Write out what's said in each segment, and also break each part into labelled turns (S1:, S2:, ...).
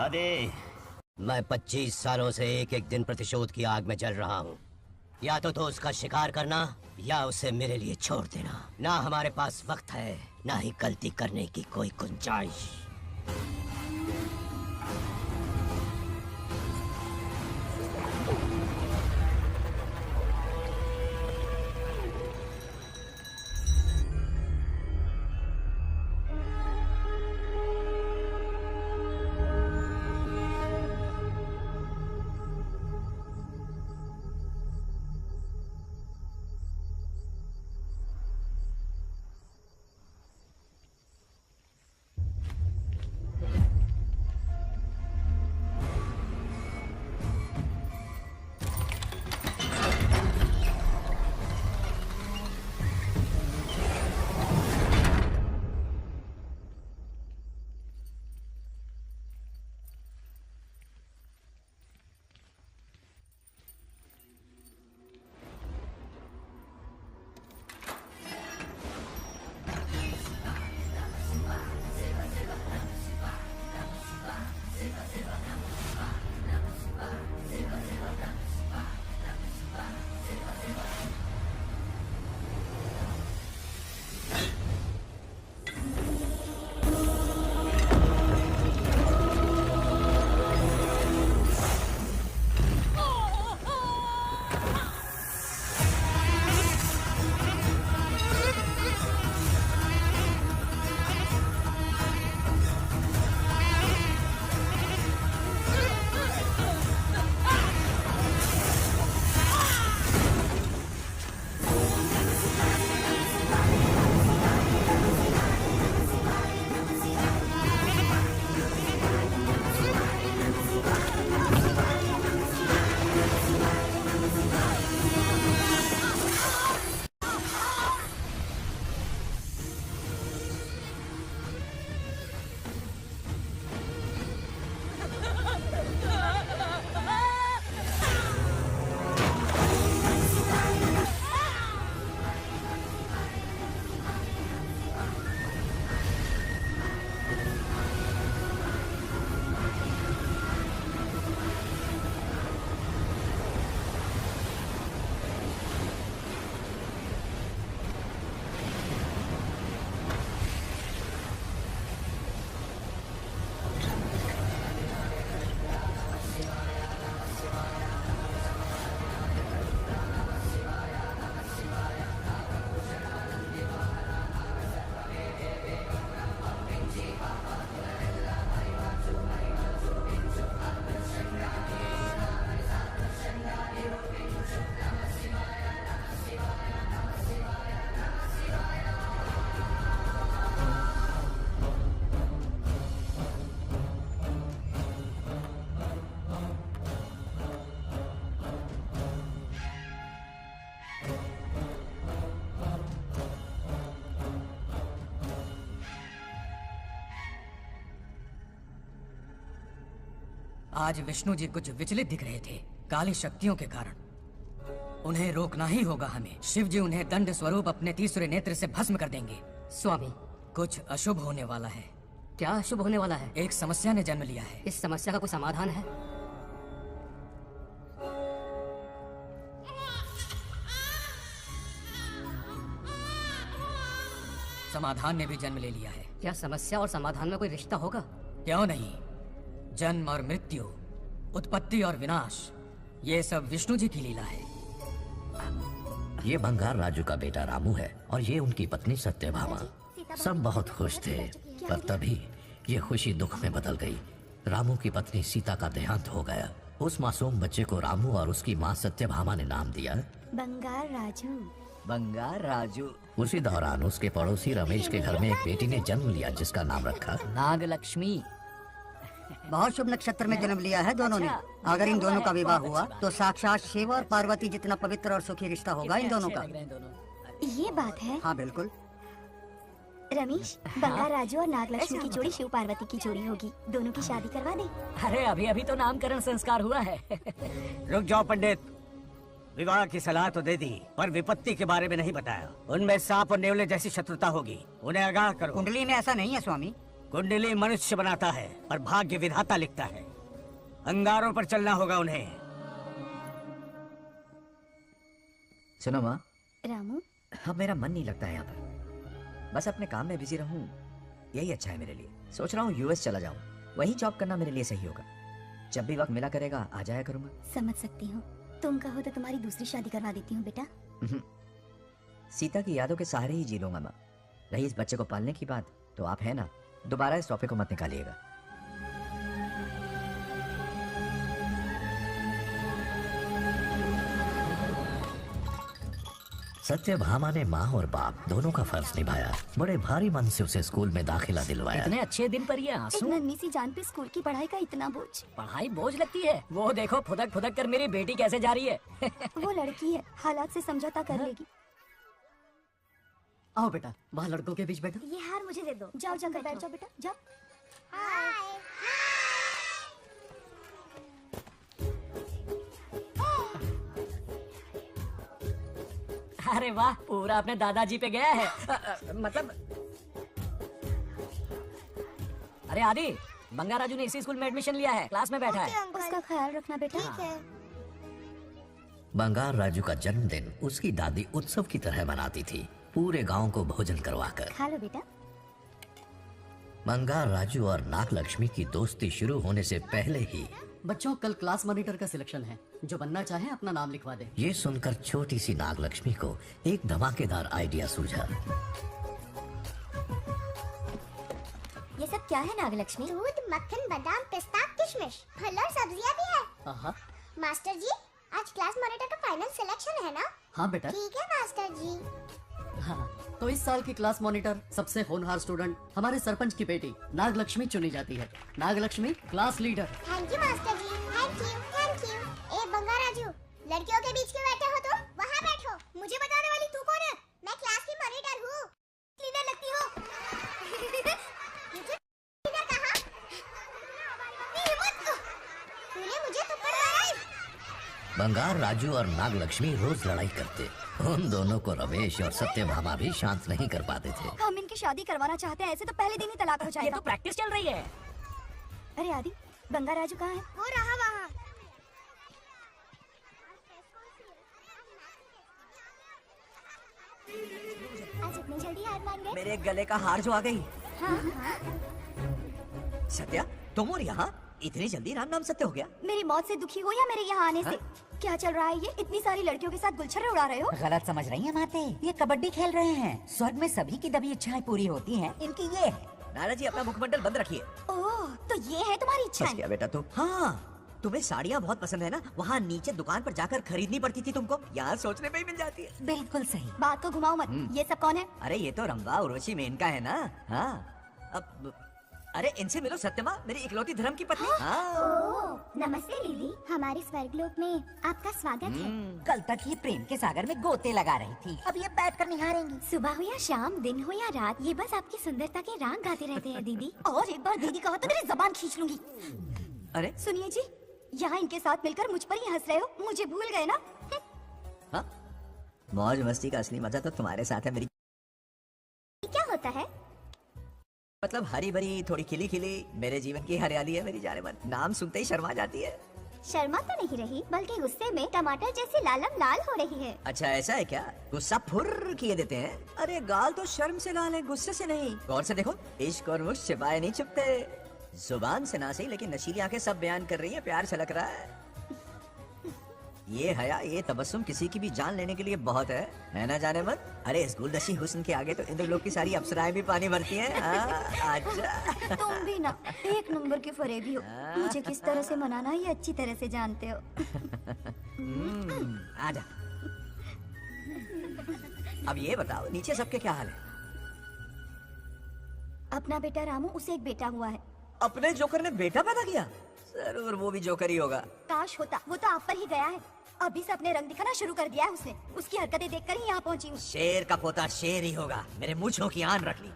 S1: आदि, मैं 25 सालों से एक एक दिन प्रतिशोध की आग में जल रहा हूँ। या तो उसका शिकार करना या उसे मेरे लिए छोड़ देना। ना हमारे पास वक्त है, ना ही गलती करने की कोई गुंजाइश।
S2: आज विष्णु जी कुछ विचलित दिख रहे थे काली शक्तियों के कारण। उन्हें रोकना ही होगा हमें। शिव जी उन्हें दंड स्वरूप अपने तीसरे नेत्र से भस्म कर देंगे।
S3: स्वामी,
S2: कुछ अशुभ होने वाला है।
S3: क्या अशुभ होने वाला है?
S2: एक समस्या ने जन्म लिया है।
S3: इस समस्या का कोई समाधान है?
S2: समाधान ने भी जन्म ले लिया है।
S3: क्या समस्या और समाधान में कोई रिश्ता होगा?
S2: क्यों नहीं। जन्म और मृत्यु, उत्पत्ति और विनाश, ये सब विष्णु जी की लीला है।
S4: ये बंगार राजू का बेटा रामू है और ये उनकी पत्नी सत्यभामा। सब बहुत खुश थे, पर तभी ये खुशी दुख में बदल गई। रामू की पत्नी सीता का देहांत हो गया। उस मासूम बच्चे को रामू और उसकी माँ सत्यभामा ने नाम दिया
S5: बंगार राजू।
S1: बंगार राजू।
S4: उसी दौरान उसके पड़ोसी रमेश के घर में एक बेटी ने जन्म लिया जिसका नाम रखा
S1: नागलक्ष्मी।
S6: बहुत शुभ नक्षत्र में जन्म लिया है दोनों ने। अगर इन दोनों का विवाह हुआ तो साक्षात शिव और पार्वती जितना पवित्र और सुखी रिश्ता होगा इन दोनों का।
S5: ये बात है।
S6: हाँ बिल्कुल।
S5: रमेश, बंगार राजू और नागलक्ष्मी की जोड़ी शिव पार्वती की जोड़ी होगी। दोनों की शादी करवा दे।
S3: अरे अभी अभी तो नामकरण संस्कार हुआ है।
S1: रुक जाओ पंडित, विवाह की सलाह तो दे दी पर विपत्ति के बारे में नहीं बताया। उनमें सांप और नेवले जैसी शत्रुता होगी, उन्हें आगाह करो।
S6: कुंडली में ऐसा नहीं है स्वामी।
S2: कुंडली मनुष्य बनाता है और भाग्य विधाता लिखता है। अंगारों पर चलना होगा उन्हें।
S7: सुनो माँ,
S5: रामू,
S7: अब मेरा मन नहीं लगता है यहाँ पर। बस अपने काम में बिजी रहूँ, यही अच्छा है मेरे लिए। सोच रहा हूँ यूएस चला जाऊँ, वहीं जॉब करना मेरे लिए सही होगा। जब भी वक्त मिला करेगा आ जाया करूँगा।
S5: समझ सकती हूँ। तुम कहो तो तुम्हारी दूसरी शादी करवा देती हूँ बेटा।
S7: सीता की यादों के सहारे ही जी लूंगा माँ। रही इस बच्चे को पालने की बात, तो आप है ना, दोबारा इस टॉपिक को मत निकालिएगा।
S4: सत्यभामा ने माँ और बाप दोनों का फर्ज निभाया। बड़े भारी मन से उसे स्कूल में दाखिला दिलवाया।
S3: इतने अच्छे दिन पर ये
S5: एक
S3: आंसू।
S5: नन्ही सी जान पे स्कूल की पढ़ाई का इतना बोझ।
S3: पढ़ाई बोझ लगती है। वो देखो फुदक फुदक कर मेरी बेटी कैसे जा रही है।
S5: वो लड़की है, हालात से समझौता कर लेगी।
S2: आओ बेटा, वहाँ लड़कों के बीच बैठो।
S5: ये हार मुझे दे दो। जाओ जाकर बैठ जाओ बेटा, जाओ।
S3: अरे वाह, पूरा अपने दादाजी पे गया है। मतलब अरे आदि, बंगा राजू ने इसी स्कूल में एडमिशन लिया है, क्लास में बैठा है।
S5: उसका ख्याल रखना बेटा।
S4: बंगार राजू का जन्मदिन उसकी दादी उत्सव की तरह मनाती थी, पूरे गांव को भोजन करवाकर।
S5: खा लो बेटा।
S4: बंगार राजू और नागलक्ष्मी की दोस्ती शुरू होने से पहले ही
S2: बच्चों, कल क्लास मॉनिटर का सिलेक्शन है। जो बनना चाहे अपना नाम लिखवा दे।
S4: ये सुनकर छोटी सी नागलक्ष्मी को एक धमाकेदार आइडिया सूझा।
S5: ये सब क्या है नागलक्ष्मी?
S8: दूध, मक्खन, बादाम, पिस्ता, किशमिश, फल और सब्जियां भी है।
S2: आहा,
S8: मास्टर जी, आज क्लास मॉनिटर का फाइनल सिलेक्शन है ना?
S2: हाँ बेटा।
S8: ठीक है मास्टर जी।
S2: हाँ, तो इस साल की क्लास मॉनिटर सबसे होनहार स्टूडेंट हमारे सरपंच की बेटी नागलक्ष्मी चुनी जाती है। Nagalakshmi class leader.
S8: Thank you master ji, thank you, thank you. ए बंगा राजू, लड़कियों के बीच में बैठे हो तुम? वहाँ बैठो। मुझे बताने वाली तू कौन है? मैं क्लास की मॉनिटर हूँ। लीडर लगती हो। मुझे लीडर कहा? तूने मुझे थप्पड़ मारा।
S4: बंगार राजू और नागलक्ष्मी रोज लड़ाई करते। उन दोनों को रमेश और सत्यभामा भी शांत नहीं कर पाते थे।
S5: हम इनकी शादी करवाना चाहते हैं, ऐसे तो पहले दिन ही तलाक हो
S3: ये
S5: जाएगा।
S3: तो प्रैक्टिस चल रही है।
S5: अरे आदि, बंगा राजू कहाँ है?
S8: वो रहा वहाँ। आज इतनी जल्दी हार मान गए?
S7: मेरे गले का हार जो आ गई।
S5: हाँ, हाँ।
S7: सत्या, तुम और यहाँ इतनी जल्दी राम नाम सत्य हो गया?
S5: मेरी मौत से दुखी हो या मेरे यहाँ आने से? क्या चल रहा है ये? इतनी सारी लड़कियों के साथ गुलछर्रे उड़ा रहे हो?
S9: गलत समझ रही हैं माते, ये कबड्डी खेल रहे हैं। स्वर्ग में सभी की दबी इच्छाएं पूरी होती हैं, इनकी ये है।
S7: नाना जी, अपना मुखमंडल बंद रखिए।
S5: ओह, तो ये है तुम्हारी
S7: बस
S5: इच्छा?
S7: क्या बेटा तुम? हाँ, तुम्हें साड़ियाँ बहुत पसंद है ना? वहाँ नीचे दुकान पर जाकर खरीदनी पड़ती थी तुमको, यहाँ सोचने पे ही मिल जाती है।
S9: बिल्कुल सही।
S5: बात को घुमाओ मत। ये सब कौन है?
S7: अरे ये तो रंबा उर्वशी मेनका है ना। हाँ, अब अरे इनसे मिलो सत्यमा, मेरी इकलौती धर्म की पत्नी। हाँ।
S8: नमस्ते दीदी, हमारे स्वर्गलोक में आपका स्वागत है।
S9: कल तक ये प्रेम के सागर में गोते लगा रही थी, अब ये बैठ कर निहारेंगी।
S5: सुबह हो या शाम, दिन हो या रात, ये बस आपकी सुंदरता के राग गाते रहते हैं दीदी। और एक बार दीदी कहो तो मेरी जबान खींच लूंगी।
S7: अरे
S5: सुनिए जी, यहाँ इनके साथ मिलकर मुझ पर ही हंस रहे हो, मुझे भूल गए ना?
S7: हाँ, मौज मस्ती का असली मजा तो तुम्हारे साथ है मेरी।
S5: क्या होता है?
S7: मतलब हरी भरी थोड़ी खिली खिली मेरे जीवन की हरियाली है मेरी जाने मन। नाम सुनते ही शर्मा जाती है।
S5: शर्मा तो नहीं रही, बल्कि गुस्से में टमाटर जैसी लालम लाल हो रही है।
S7: अच्छा ऐसा है क्या? गुस्सा फुर्र किए देते हैं। अरे गाल तो शर्म से लाल है, गुस्से से नहीं। गौर से देखो, इश्क और मुझ छिपाए नहीं छुपते। जुबान से ना सही, लेकिन नशीली आंखें सब बयान कर रही है, प्यार छलक रहा है। ये हया, ये तबस्सुम किसी की भी जान लेने के लिए बहुत है ना जाने मन? अरे इस गुलदस्ती हुस्न के आगे तो इंद्रलोक की सारी अप्सराएं भी पानी भरती हैं। अच्छा।
S5: तुम भी ना एक नंबर के फरेबी हो। मुझे किस तरह से मनाना ये अच्छी तरह से जानते हो।
S7: आजा। अब ये बताओ, नीचे सबके क्या हाल है?
S5: अपना बेटा रामू, उसे एक बेटा हुआ है।
S7: अपने जोकर ने बेटा पैदा किया? जरूर वो भी जोकर ही होगा।
S5: काश होता, वो तो आप पर ही गया है। अभी से अपने रंग दिखाना शुरू कर दिया है उसने। उसकी हरकतें देखकर ही यहाँ पहुँची हूँ।
S7: शेर का पोता शेर ही होगा। मेरे मूंछों की आन रख ली।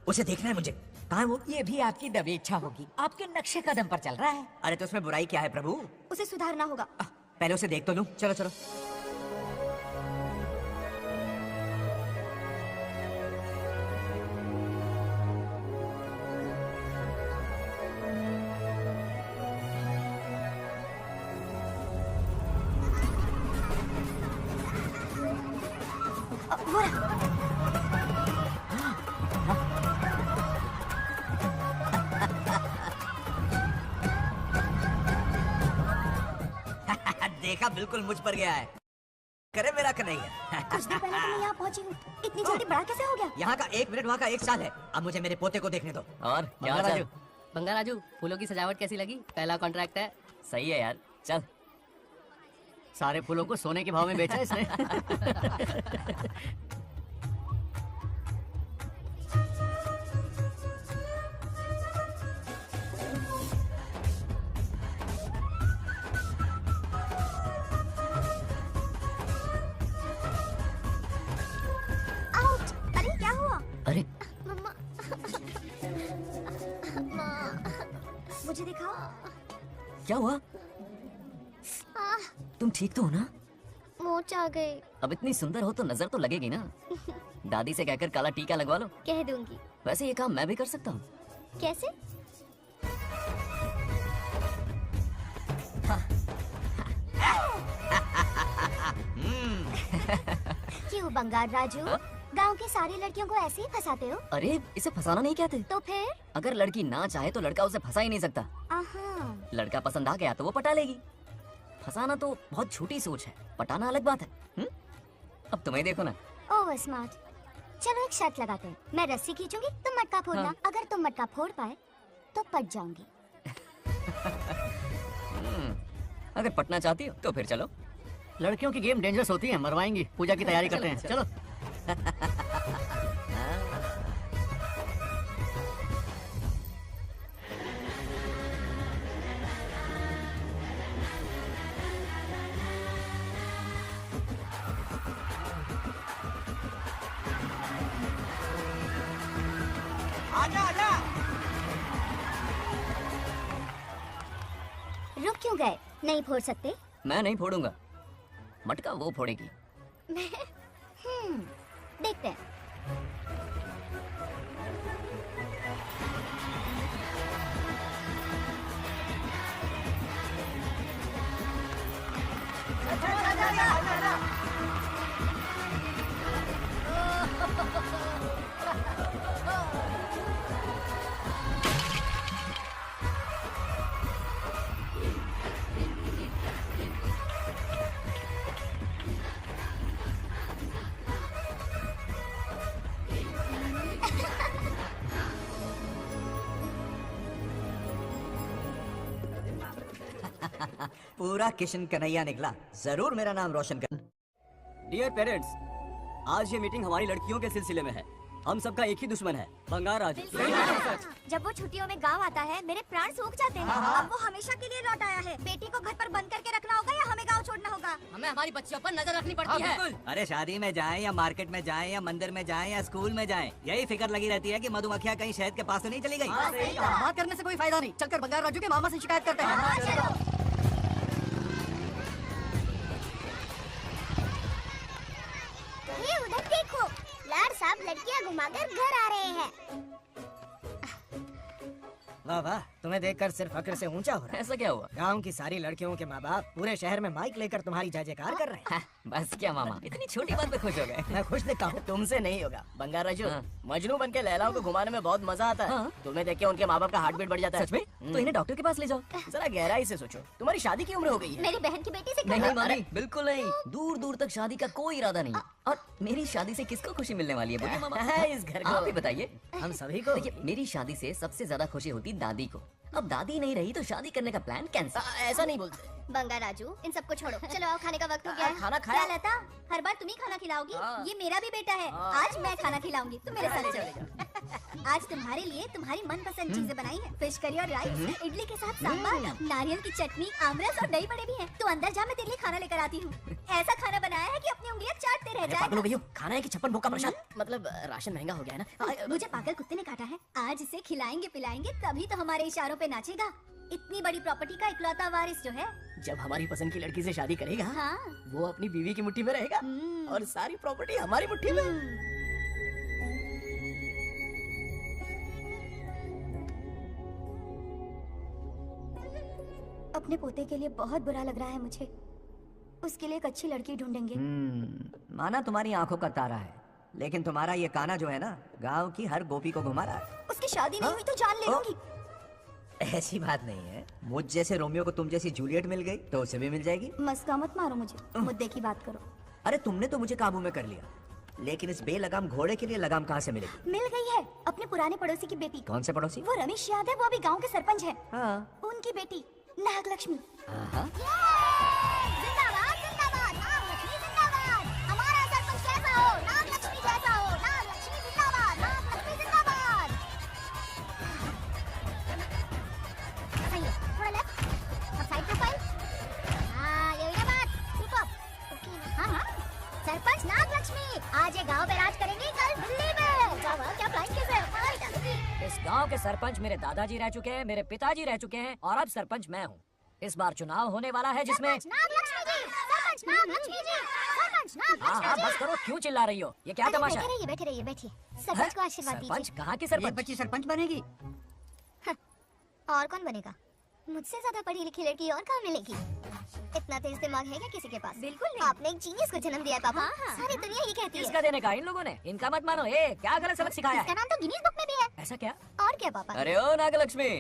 S7: उसे देखना है मुझे। कहाँ है वो?
S9: ये भी आपकी दबी इच्छा होगी, आपके नक्शे कदम पर चल रहा है।
S7: अरे तो उसमें बुराई क्या है प्रभु?
S5: उसे सुधारना होगा।
S7: पहले उसे देख तो लूं। चलो चलो।
S5: वो रहा।
S7: देखा, बिल्कुल मुझ पर गया है। करे मेरा कन्हैया।
S5: कुछ देर पहले तो मैं यहाँ पहुंची हूँ, इतनी जल्दी बड़ा कैसे हो गया?
S7: यहाँ का 1 मिनट, वहाँ का 1 साल है। अब मुझे मेरे पोते को देखने दो।
S3: और क्या
S2: बंगा
S3: हाल
S2: राजू।
S3: बंगा राजू, फूलों की सजावट कैसी लगी? पहला कॉन्ट्रैक्ट है, सही है यार। चल,
S2: सारे फूलों को सोने के भाव में बेचा इसने।
S5: आउट! अरे क्या हुआ?
S3: अरे
S5: मम्मा, मुझे दिखाओ।
S3: क्या हुआ? तुम ठीक तो हो ना?
S8: मोच आ गए।
S3: अब इतनी सुंदर हो तो नजर तो लगेगी ना। दादी से कहकर काला टीका लगवा लो।
S8: कह दूंगी।
S3: वैसे ये काम मैं भी कर सकता हूँ।
S8: कैसे?
S5: क्यों बंगार राजू? गांव की सारी लड़कियों को ऐसे ही फंसाते हो?
S3: अरे इसे फंसाना नहीं कहते।
S5: तो फिर?
S3: अगर लड़की ना चाहे तो लड़का उसे फंसा ही नहीं सकता।
S5: आहा।
S3: लड़का पसंद आ गया तो वो पटा लेगी। फंसाना तो बहुत छोटी सोच है, पटाना अलग बात है। अब तुम्हें देखो ना।
S5: Over smart. चलो एक शर्त लगाते हैं, मैं रस्सी खींचूंगी, तुम मटका फोड़ना।
S3: हाँ।
S5: अगर तुम मटका फोड़ पाए तो पट जाऊंगी।
S3: अगर पटना चाहती हो तो फिर चलो।
S2: लड़कियों की गेम डेंजरस होती है, मरवाएंगी। पूजा की तैयारी करते हैं, चलो।
S7: आजा आजा।
S5: रुक क्यों गए? नहीं फोड़ सकते?
S3: मैं नहीं फोड़ूंगा, मटका वो फोड़ेगी।
S5: देखते हैं।
S7: पूरा किशन कन्हैया निकला। जरूर मेरा नाम रोशन कर।
S10: डियर पेरेंट्स, आज ये मीटिंग हमारी लड़कियों के सिलसिले में है। हम सबका एक ही दुश्मन है, बंगार राजू।
S5: जब वो छुट्टियों में गांव आता है मेरे प्राण सूख जाते हैं। अब वो हमेशा के लिए लौट आया है। बेटी को घर पर बंद करके रखना होगा या हमें गांव छोड़ना होगा?
S2: हमें हमारी बच्चियों पर नजर रखनी पड़ती है।
S7: अरे शादी में जाएं या मार्केट में जाएं या मंदिर में जाएं या स्कूल में जाएं, यही फिक्र लगी रहती है कि मधुमक्खियाँ कहीं शहद के पास तो नहीं चली गई।
S2: बात करने से कोई फायदा नहीं, चलकर बंगार राजू के मामा से शिकायत करते हैं।
S8: ये उधर देखो, लाड साहब लड़कियां घुमाकर घर आ रहे हैं।
S11: वाह वाह, तुम्हें देखकर सिर्फ फक्र से ऊंचा हो रहा है।
S3: ऐसा क्या हुआ?
S11: गांव की सारी लड़कियों के माँ बाप पूरे शहर में माइक लेकर तुम्हारी जय जयकार कर रहे हैं।
S3: बस क्या मामा, इतनी छोटी बात पे खुश हो गए?
S11: मैं खुश दिखता हूँ, तुमसे नहीं होगा। बंगार राजू, मजनू बन के लैलाओं को घुमाने में बहुत मजा आता है। तुम्हें देख के उनके माँ बाप का हार्ट बीट बढ़ जाता है।
S3: सच में? तो इन्हें डॉक्टर के पास ले जाओ।
S11: जरा गहराई से सोचो, तुम्हारी शादी की उम्र हो गई है।
S8: मेरी बहन की बेटी से
S3: नहीं मानी, बिल्कुल नहीं। दूर दूर तक शादी का कोई इरादा नहीं। और मेरी शादी से किसको खुशी मिलने वाली है बोलिए मामा?
S11: इस घर को
S3: आप ही बताइए।
S11: हम सभी को।
S3: देखिए, मेरी शादी से सबसे ज्यादा खुशी होती दादी को। अब दादी नहीं रही तो शादी करने का प्लान कैंसिल।
S11: ऐसा नहीं बोलते।
S8: बंगा राजू, इन सबको छोड़ो, चलो आओ, खाने का वक्त हो गया है।
S11: खाना खाया?
S8: क्या लता, हर बार तुम ही खाना खिलाओगी? ये मेरा भी बेटा है, आज मैं खाना खिलाऊंगी, तुम मेरे साथ चलो। आज तुम्हारे लिए तुम्हारी मनपसंद चीजें बनाई है। फिश करी और राइस, इडली के साथ सांभर, नारियल की चटनी, आमरस और दही बड़े भी हैं। तू अंदर जा, मैं तेरे लिए खाना लेकर आती हूँ। ऐसा खाना बनाया है कि अपनी उंगलियां चाटते रह
S11: पागलों
S8: जाए।
S11: भैया, खाना है कि 56 भोग का प्रसाद? मतलब राशन महंगा हो गया है ना।
S8: मुझे पागल कुत्ते ने काटा है। आज इसे खिलाएंगे पिलाएंगे तभी तो हमारे इशारों पे नाचेगा। इतनी बड़ी प्रॉपर्टी का इकलौता वारिस जो है।
S11: जब हमारी पसंद की लड़की से शादी करेगा,
S8: हाँ।
S11: वो अपनी बीवी की मुट्ठी में रहेगा और सारी प्रॉपर्टी हमारी मुट्ठी में।
S5: अपने पोते के लिए बहुत बुरा लग रहा है मुझे।
S8: उसके लिए एक अच्छी लड़की ढूंढेंगे।
S7: माना तुम्हारी आंखों का तारा है, लेकिन तुम्हारा ये काना जो है ना, गांव की हर गोपी को घुमा रहा है।
S8: उसकी शादी नहीं हुई तो जान ले लूंगी।
S7: ऐसी बात नहीं है, मुझ जैसे रोमियो को तुम जैसी जूलियट मिल गई तो उसे भी मिल जाएगी।
S8: मस्का मत मारो मुझे, मुद्दे की बात करो।
S7: अरे तुमने तो मुझे काबू में कर लिया, लेकिन इस बेलगाम घोड़े के लिए लगाम कहाँ से मिलेगी?
S8: मिल गई है, अपने पुराने पड़ोसी की बेटी।
S7: कौन से पड़ोसी?
S8: वो रमेश यादव, वो अभी गांव के सरपंच है।
S7: हाँ।
S8: उनकी बेटी नागलक्ष्मी।
S7: हाँ।
S5: जिंदाबाद जिंदाबाद नागलक्ष्मी जिंदाबाद। हमारा सरपंच कैसा हो? नागलक्ष्मी जैसा हो। नागलक्ष्मी जिंदाबाद नागलक्ष्मी जिंदाबाद। सही है, थोड़ा लेफ्ट, अब साइड प्रोफाइल। हाँ ये हुई ना बात, सुपर। ओके हाँ हाँ, सरपंच नागलक्ष्मी आज ये गांव पे राज करेंगे, कल दिल्ली में। क्या फ्लाइंग किस है?
S2: इस गांव के सरपंच मेरे दादाजी रह चुके हैं, मेरे पिताजी रह चुके हैं और अब सरपंच मैं हूँ। इस बार चुनाव होने वाला है जिसमें
S5: नागलक्ष्मी जी, सरपंच नागलक्ष्मी जी, सरपंच नागलक्ष्मी
S2: हाँ
S5: जी।
S2: बस करो, क्यों चिल्ला रही हो? ये क्या तमाशा है?
S8: बैठे रहिए बैठिए। सरपंच को आशीर्वाद
S2: सरपंच
S8: दीजिए।
S2: कहाँ की
S6: ये
S2: सरपंच?
S6: बच्ची सरपंच बनेगी।
S8: और कौन बनेगा? मुझसे ज्यादा पढ़ी लिखी लड़की और कहाँ मिलेगी? इतना तेज दिमाग है क्या किसी के पास? बिल्कुल नहीं। आपने एक जीनियस को जन्म दिया है पापा। सारी दुनिया ही कहती है।
S2: किसका देने का? इन लोगों ने। इनका मत मानो। ए क्या गलत सलत सिखाया
S8: इसका
S2: है?
S8: नाम तो गिनीज बुक में भी है।
S2: ऐसा क्या?
S8: और क्या पापा?
S10: अरे ओ नागलक्ष्मी,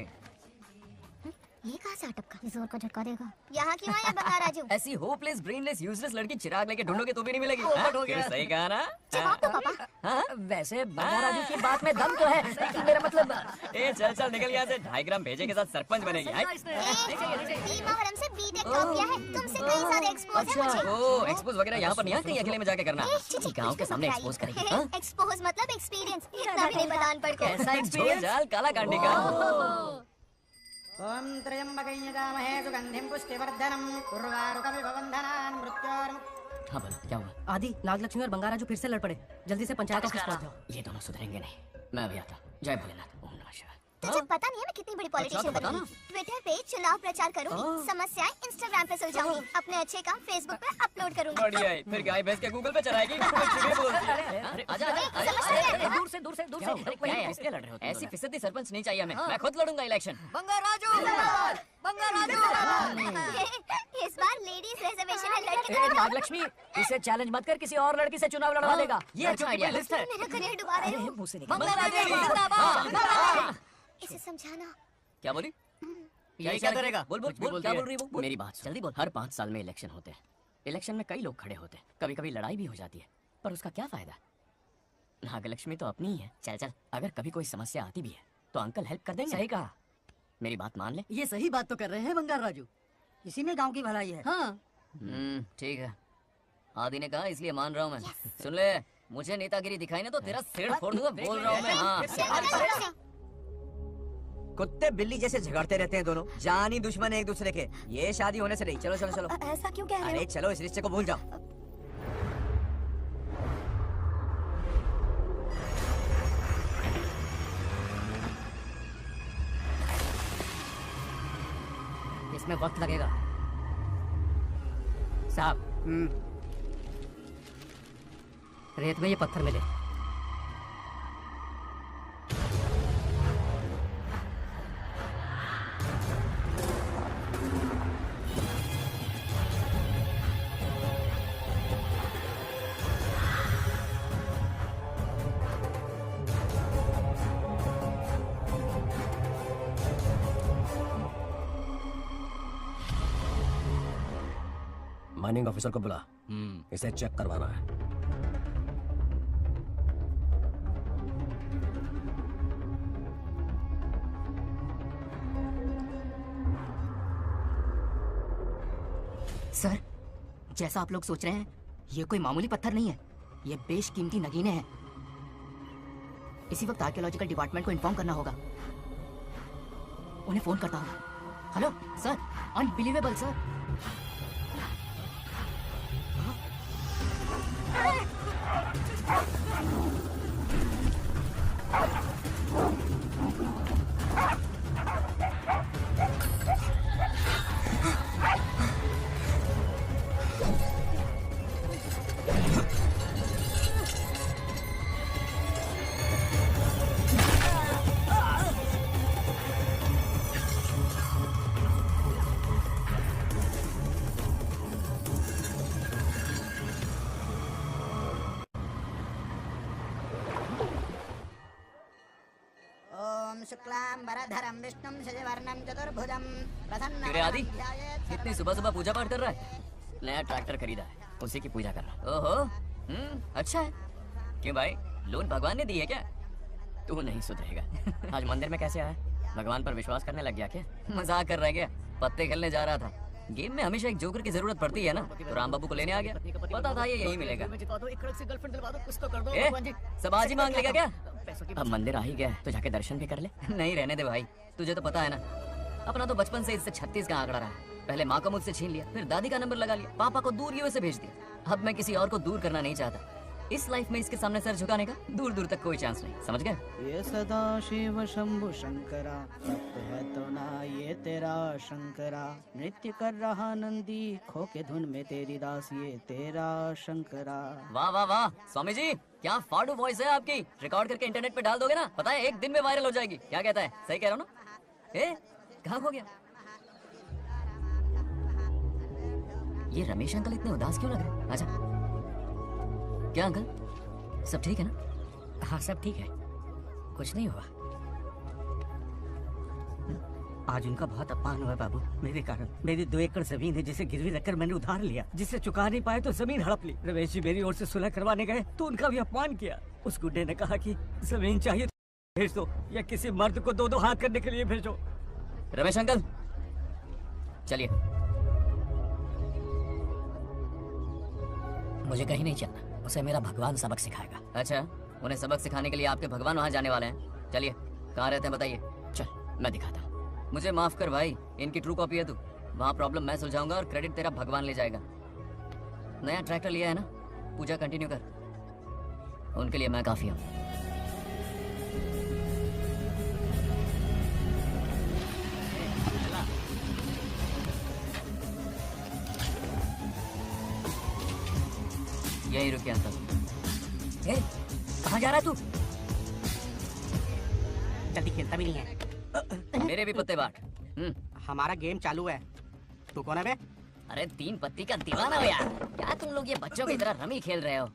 S8: ये कहाँ से अटपका? जोर का झटका देगा। यहाँ क्यों आया बंगा राजू?
S10: ऐसी होपलेस ब्रेनलेस यूजलेस लड़की चिराग लेके ढूंढोगे तो भी नहीं मिलेगी।
S2: पोपट
S10: हाँ?
S2: हो गया।
S10: फिर सही कहा ना?
S8: जवाब दो पापा।
S2: हाँ वैसे बंगा राजू की बात में दम तो है, लेकिन मेरा मतलब
S10: ए चल चल निकल यहाँ से। 2.5 ग्राम भेजे के साथ सरपंच बनेगी। हाय?
S8: मोहरम से बीटेक टॉप किया है। तुमसे कई सारे एक्सपोज है मुझे।
S10: ओ एक्सपोज वगैरह यहाँ पर नहीं है, कहीं अकेले में जाके करना। गाँव के सामने एक्सपोज करेगी। हाँ?
S8: एक्सपोज मतलब एक्सपीरियंस। इतना भी नहीं पता अनपढ़ को।
S10: ऐसा एक्सपीरियंस जाल काला कांडी का।
S6: ओम त्र्यंबकं यजामहे सुगंधिं पुष्टिवर्धनम् उर्वारुकमिव बन्धनान् मृत्योर्मुक्तिः।
S10: हाँ बोलो क्या हुआ?
S2: आदि नागलक्ष्मी और बंगारा जो फिर से लड़ पड़े। जल्दी से पंचायत ऑफिस पहुंच जाओ।
S10: ये दोनों सुधरेंगे नहीं। मैं अभी आता। जय भोलेनाथ। ओम नमः शिवाय।
S8: तुझे पता नहीं है मैं कितनी बड़ी पॉलिटिशियन
S10: बता
S8: बनूंगी। ट्विटर पे चुनाव प्रचार करूंगी, समस्याएं इंस्टाग्राम पे सुलझाऊंगी, अपने अच्छे काम फेसबुक पे अपलोड करूंगी।
S10: बढ़िया है। फिर गाय भैंस के गूगल पे चलाएगी। अरे आजा आजा।
S2: दूर से दूर से दूर से।
S10: अरे क्या है? किसके लड़ रहे हो? ऐसी फिसदी सरपंच नहीं चाहिए हमें। मैं खुद लड़ूंगा इलेक्शन।
S2: बंगा राजू, बंगा राजू।
S8: इस बार लेडीज रिजर्वेशन है, लड़की
S2: ए, नागलक्ष्मी इसे चैलेंज मत कर, किसी और लड़की से चुनाव लड़वा देगा।
S10: ये अच्छा आइडिया लिस्ट है।
S8: मेरा करियर डुबा रहे हो।
S10: मुंह से निकल।
S2: बंगा राजू जिंदाबाद।
S8: इसे समझाना।
S10: क्या बोली?
S2: ये क्या करेगा?
S10: बोल बोल बोल। क्या बोल रही है वो? मेरी बात
S2: जल्दी बोल।
S10: हर 5 साल में इलेक्शन होते हैं। इलेक्शन में कई लोग खड़े होते हैं, कभी कभी लड़ाई भी हो जाती है, पर उसका क्या फायदा? नागलक्ष्मी तो अपनी ही है। चल चल, अगर कभी कोई समस्या आती भी है तो अंकल हेल्प कर देंगे।
S2: सही कहा।
S10: मेरी बात मान ले।
S2: ये सही बात तो कर रहे हैं बंगार राजू।
S6: इसी में गांव की भलाई है।
S2: हाँ
S10: ठीक है। आदि ने कहा इसलिए मान रहा हूँ मैं। सुन ले, मुझे नेतागिरी दिखाई ना तो तेरा सिर फोड़ दूंगा। बोल रहा हूँ मैं। हाँ
S7: कुत्ते बिल्ली जैसे झगड़ते रहते हैं दोनों, जानी दुश्मन है एक दूसरे के। ये शादी होने से नहीं। चलो चलो चलो।
S8: ऐसा क्यों कह रहे
S7: अरे
S8: हो?
S7: चलो, इस रिश्ते को भूल जाओ।
S2: इसमें वक्त लगेगा साहब। रेत में ये पत्थर मिले।
S1: माइनिंग ऑफिसर को बुला, इसे चेक करवाना है।
S2: सर, जैसा आप लोग सोच रहे हैं, ये कोई मामूली पत्थर नहीं है। ये बेशकीमती नगीने हैं। इसी वक्त आर्कियोलॉजिकल डिपार्टमेंट को इन्फॉर्म करना होगा। उन्हें फोन करता हूँ। Hello sir, unbelievable sir.
S9: शुक्लांबरधरं विष्णुं शशिवर्णं चतुर्भुजं
S3: क्यों आदि इतनी सुबह सुबह पूजा पाठ कर रहा है? नया ट्रैक्टर खरीदा है, उसी की पूजा कर रहा। ओहो, अच्छा है। क्यों भाई, लोन भगवान ने दी है क्या? तू नहीं सुधरेगा। आज मंदिर में कैसे आया? भगवान पर विश्वास करने लग गया क्या? मजाक कर रहा है क्या? पत्ते खेलने जा रहा था। गेम में हमेशा एक जोकर की जरूरत पड़ती है ना, तो राम बाबू को लेने आ गया। पता था ये यही मिलेगा। सब आज ही मांग लेगा क्या? अब मंदिर आ ही गया तो जाके दर्शन भी कर ले। नहीं रहने दे भाई, तुझे तो पता है ना, अपना तो बचपन से इससे 36 का आंकड़ा रहा है। पहले माँ का मुझसे छीन लिया, फिर दादी का नंबर लगा लिया, पापा को दूर यूएसए भेज दिया। अब मैं किसी और को दूर करना नहीं चाहता। इस लाइफ में इसके सामने सर झुकाने का दूर दूर तक कोई चांस नहीं, समझ गए?
S12: ये सदा शिव शंभु शंकरा, सत्य है तो ना ये तेरा शंकरा। नृत्य कर रहा नंदी, खो के धुन में तेरी दास, ये तेरा शंकरा।
S3: वाह वाह वाह स्वामी जी, क्या फाड़ू वॉइस है आपकी। रिकॉर्ड करके इंटरनेट पे डाल दोगे ना, पता है 1 दिन में वायरल हो जाएगी। क्या कहता है? सही कह रहा हूँ ना? कहाँ हो गया ये रमेश अंकल? इतने उदास क्यों लग रहे? आजा। क्या अंकल, सब ठीक है ना?
S11: हाँ सब ठीक है, कुछ नहीं हुआ। आज उनका बहुत अपमान हुआ बाबू, मेरे कारण। मेरी 2 एकड़ जमीन है जिसे गिरवी रखकर मैंने उधार लिया, जिसे चुका नहीं पाए तो जमीन हड़प ली। रमेश जी मेरी ओर से सुलह करवाने गए तो उनका भी अपमान किया। उस गुड्डे ने कहा कि जमीन चाहिए तो भेज दो या किसी मर्द को 2-2 हाथ करने के लिए भेजो।
S3: रमेश अंकल चलिए।
S10: मुझे कहीं नहीं चलना, उसे मेरा भगवान सबक सिखाएगा।
S3: अच्छा, उन्हें सबक सिखाने के लिए आपके भगवान वहाँ जाने वाले हैं। चलिए, कहाँ रहते हैं बताइए।
S10: चल मैं दिखाता हूँ।
S3: मुझे माफ कर भाई, इनकी ट्रू कॉपी है तू। वहाँ प्रॉब्लम मैं सुलझाऊंगा और क्रेडिट तेरा भगवान ले जाएगा। नया ट्रैक्टर लिया है ना, पूजा कंटिन्यू कर। उनके लिए मैं काफी हूँ। यही रुकिए अंकल।
S11: कहाँ जा रहा है तू? जल्दी खेलता भी नहीं है।
S3: मेरे भी पत्ते बांट।
S11: हमारा गेम चालू है, तू कौन है बे?
S3: अरे 3 पत्ती का दीवाना हो यार। क्या तुम लोग ये बच्चों की तरह रमी खेल रहे हो?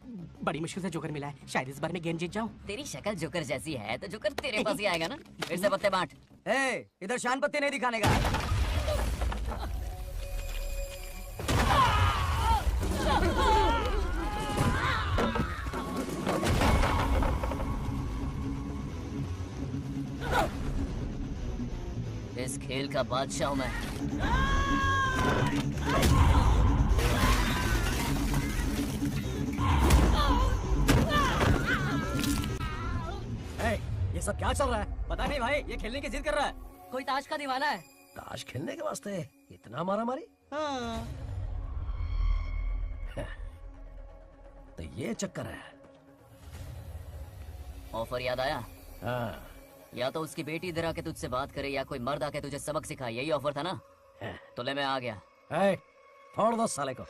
S11: बड़ी मुश्किल से जोकर मिला है, शायद इस बार मैं गेम जीत जाऊं।
S3: तेरी शक्ल जोकर जैसी है तो जोकर तेरे पास ही आएगा ना। फिर से पत्ते बांट।
S7: इधर शान पत्ते नहीं दिखाने का।
S3: इस खेल का बादशाह हूं मैं।
S7: ये सब क्या चल रहा है? पता नहीं भाई, ये खेलने की जिद कर रहा है।
S2: कोई ताश का दीवाना है।
S13: ताश खेलने के वास्ते इतना मारा मारी? तो ये चक्कर है।
S3: ऑफर याद आया? या तो उसकी बेटी इधर आके तुझसे बात करे या कोई मर्द आके तुझे सबक सिखाए, यही ऑफर था ना? तो ले मैं आ गया।
S13: फोड़ दो साले को।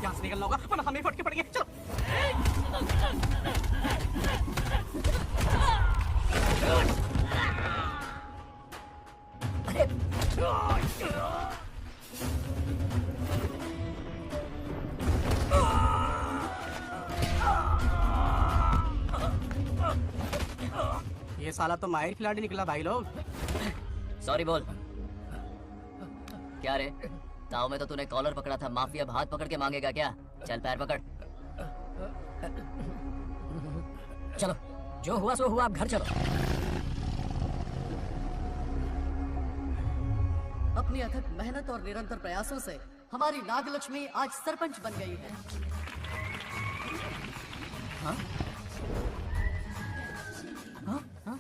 S11: यहाँ से निकलना होगा वरना हमें फटके पड़ेंगे। चलो। ये साला तो माहिर खिलाड़ी निकला भाई लोग।
S3: सॉरी बोल। क्या रे, ताऊ में तो तूने कॉलर पकड़ा था, माफिया अब हाथ पकड़ के मांगेगा क्या? चल पैर पकड़।
S10: चलो, जो हुआ सो हुआ, अब घर चलो।
S2: अपनी अथक मेहनत और निरंतर प्रयासों से हमारी नागलक्ष्मी आज सरपंच बन गई है।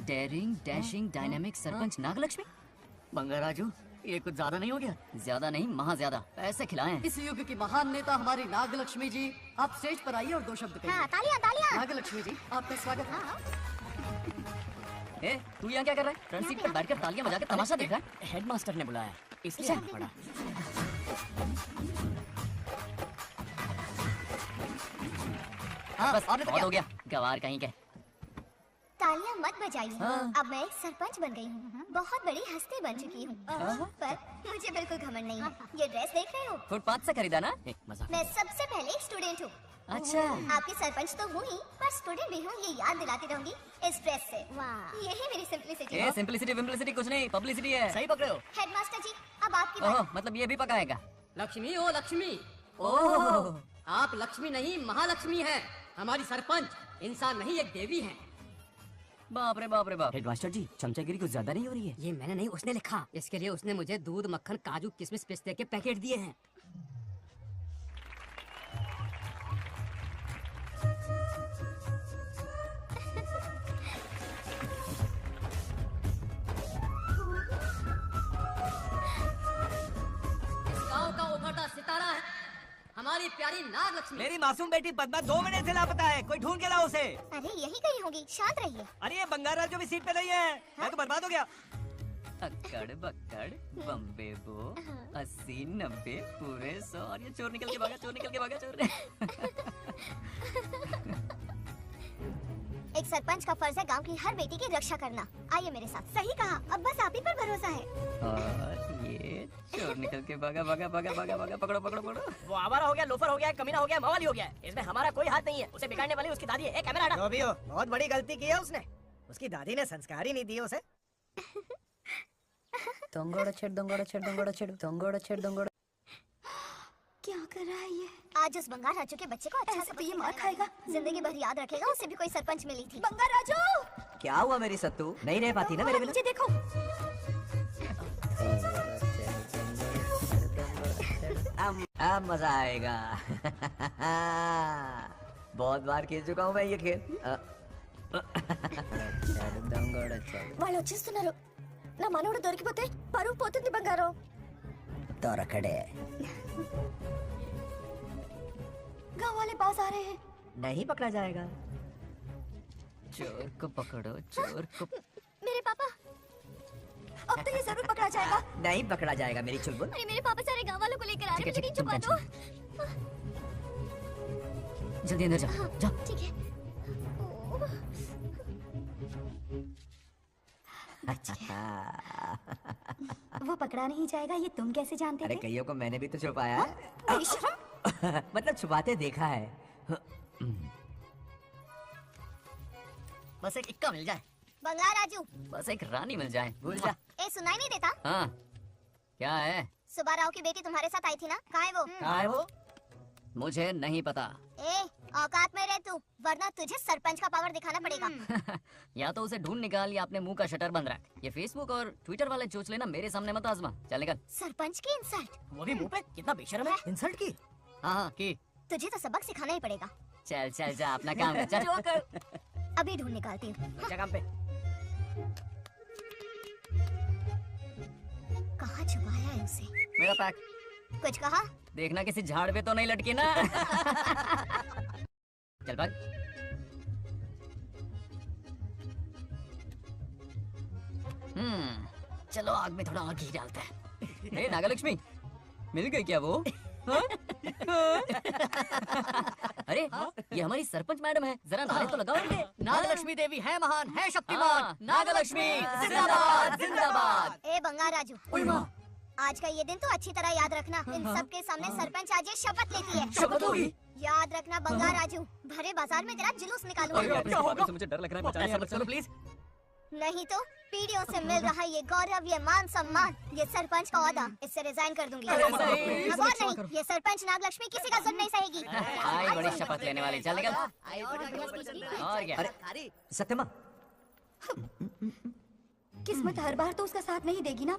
S3: Daring, dashing, dynamic sarpanch Nagalakshmi.
S2: Bangaraju, ये कुछ ज्यादा नहीं हो गया?
S3: ज्यादा नहीं, महा ज्यादा। पैसे खिलाएं।
S2: इस युग की महान नेता हमारी नागलक्ष्मी जी, आप स्टेज पर आइए और 2 शब्द कहिए।
S8: हाँ, तालियां तालियां।
S2: नागलक्ष्मी जी, आपका स्वागत है।
S3: तू यहाँ क्या कर रहा है? फ्रंट सीट पर बैठकर तालियां बजाकर तमाशा देख रहा है?
S10: हेडमास्टर ने बुलाया, इसलिए आना पड़ा।
S3: बस बहुत हो गया, गवार कहीं के।
S8: तालियां मत बजाइए। अब मैं एक सरपंच बन गई हूँ, बहुत बड़ी हस्ती बन चुकी हूँ, पर मुझे बिल्कुल घमंड नहीं है। ये ड्रेस देख रहे हो?
S3: फुटपाथ से खरीदा ना? मजाक।
S8: मैं सबसे पहले एक स्टूडेंट हूँ।
S3: अच्छा।
S8: आपकी सरपंच तो हूँ ही, पर स्टूडेंट भी हूँ, ये याद दिलाती रहूंगी इस ड्रेस से। यही मेरी सिंपलिसिटी है।
S3: सिंपलिसिटी विम्पलिसिटी कुछ नहीं, पब्लिसिटी है। सही पकड़े हो।
S8: हेडमास्टर जी, अब आपकी
S3: ओह,
S8: बारी।
S3: मतलब ये भी पकाएगा?
S14: लक्ष्मी ओ लक्ष्मी,
S3: ओह,
S14: आप लक्ष्मी नहीं महालक्ष्मी हैं। हमारी सरपंच इंसान नहीं एक देवी हैं।
S3: बाप रे बाप रे बाप। हेडमास्टर जी, चमचागिरी कुछ ज्यादा नहीं हो रही है?
S14: ये मैंने नहीं, उसने लिखा। इसके लिए उसने मुझे दूध, मक्खन, काजू, किशमिश, पिस्ते के पैकेट दिए हैं। इस गांव का उभरता सितारा है हमारी प्यारी नाग लक्ष्मी।
S11: मेरी मासूम बेटी पद्मा 2 महीने से लापता है, कोई ढूंढ के लाओ उसे।
S8: अरे यही कहीं होगी, शांत रहिए।
S11: अरे ये बंगारा जो भी सीट पे नहीं है, मैं तो बर्बाद हो गया।
S3: अक्कड़ बक्कड़ बम्बे बो 80 90 पूरे 100 और ये चोर निकल के भागा, चोर निकल के भागा, चोर।
S8: एक सरपंच का फर्ज है गांव की हर बेटी की रक्षा करना। आइए मेरे साथ। सही कहा, अब बस आप ही पर भरोसा है।
S3: और ये चोर निकल के भागा भागा भागा भागा भागा, पकड़ो पकड़ो पकड़ो।
S10: वो आवारा हो गया, लोफर हो गया, कमीना हो गया, मवाली हो गया। इसमें हमारा कोई हाथ नहीं है। उसे बिगाड़ने वाली उसकी दादी है। कैमरा हटा।
S11: जो भी हो, बहुत बड़ी गलती की है उसने। उसकी दादी ने संस्कार ही नहीं दिए उसे।
S8: क्या कर रहा है ये? आज उस बंगार राजू के बच्चे को अच्छा से तो ये मार खाएगा, जिंदगी भर याद रखेगा। उसे भी कोई सरपंच मिली थी। बंगार राजू,
S7: क्या हुआ मेरी सत्तू? नहीं रह पाती ना मेरे बिना?
S8: नीचे देखो।
S7: अब मजा आएगा। बहुत बार खेल चुका हूँ मैं ये खेल।
S8: వాళ్ళు వచ్చేస్తున్నారు. నా మనవడు దొరికిపోతే పరువు పోతుంది బంగారం.
S7: तोरखड़े
S8: गाँव वाले पास आ रहे हैं।
S7: नहीं पकड़ा जाएगा।
S3: चोर को पकड़ो, चोर को।
S8: मेरे पापा, अब तो ये जरूर पकड़ा जाएगा।
S7: नहीं पकड़ा जाएगा मेरी चुलबुल।
S8: अरे मेरे पापा सारे गाँव वालों को लेकर आ रहे हैं, मुझे कहीं छुपा दो।
S3: जल्दी अंदर जाओ, जाओ।
S8: ठीक है। वो पकड़ा नहीं जाएगा, ये तुम कैसे जानते
S7: अरे
S8: थे?
S7: कईयों को मैंने भी तो छुपाया है। मतलब छुपाते देखा है।
S10: बस एक इक्का मिल जाए।
S8: बंगार राजू,
S3: बस एक रानी मिल जाए, भूल जा।
S8: ए सुनाई नहीं देता?
S3: हाँ, क्या है?
S8: सुबह राव की बेटी तुम्हारे साथ आई थी ना, कहाँ है वो?
S3: कहाँ है वो? मुझे नहीं पता।
S8: ए औकात में रह तू, वरना तुझे सरपंच का पावर दिखाना पड़ेगा।
S3: या तो उसे ढूंढ निकाल या अपने मुंह का शटर बंद रख। ये फेसबुक और ट्विटर वाले चोच लेना मेरे सामने मत आजमा। चल निकल।
S8: सरपंच की इंसल्ट,
S10: वो भी मुंह पे, कितना बेशर्म है।
S11: इंसल्ट की?
S3: हाँ की।
S8: तुझे तो सबक सिखाना ही पड़ेगा।
S3: चल चल जा, अपना काम कर, चल।
S8: अभी ढूंढ निकालती हूँ।
S10: जगह पे
S8: कहाँ छुपाया है उसे?
S3: मेरा पैक।
S8: कुछ कहा?
S3: देखना किसी झाड़ पे तो नहीं लटकी ना। चल भाग। चलो आग में थोड़ा और घी डालते हैं। ए नागलक्ष्मी, मिल गई क्या वो? हाँ? अरे ये हमारी सरपंच मैडम है, जरा नारे तो लगाओ इनके।
S10: नागलक्ष्मी देवी है महान, है शक्तिमान।
S3: नागलक्ष्मी जिंदाबाद जिंदाबाद।
S8: ए बंगार राजू, आज का ये दिन तो अच्छी तरह याद रखना। इन सब के सामने सरपंच आज ये शपथ लेती है।
S3: शपथ होगी?
S8: याद रखना बंगार राजू, भरे बाजार में तेरा जुलूस निकालूंगा।
S3: मुझे डर लग रहा है, बचाइए मत चलो प्लीज।
S8: नहीं तो पीढ़ियों से मिल रहा ये गौरव, ये मान सम्मान, ये सरपंच का ओहदा, इससे रिजाइन कर दूंगी। अब और नहीं, ये सरपंच नागलक्ष्मी किसी का जुल्म नहीं सहेगी।
S3: आई बड़ी शपथ लेने वाली, चल निकल। और क्या?
S7: अरे सत्यमा,
S8: किस्मत हर बार तो उसका साथ नहीं देगी ना।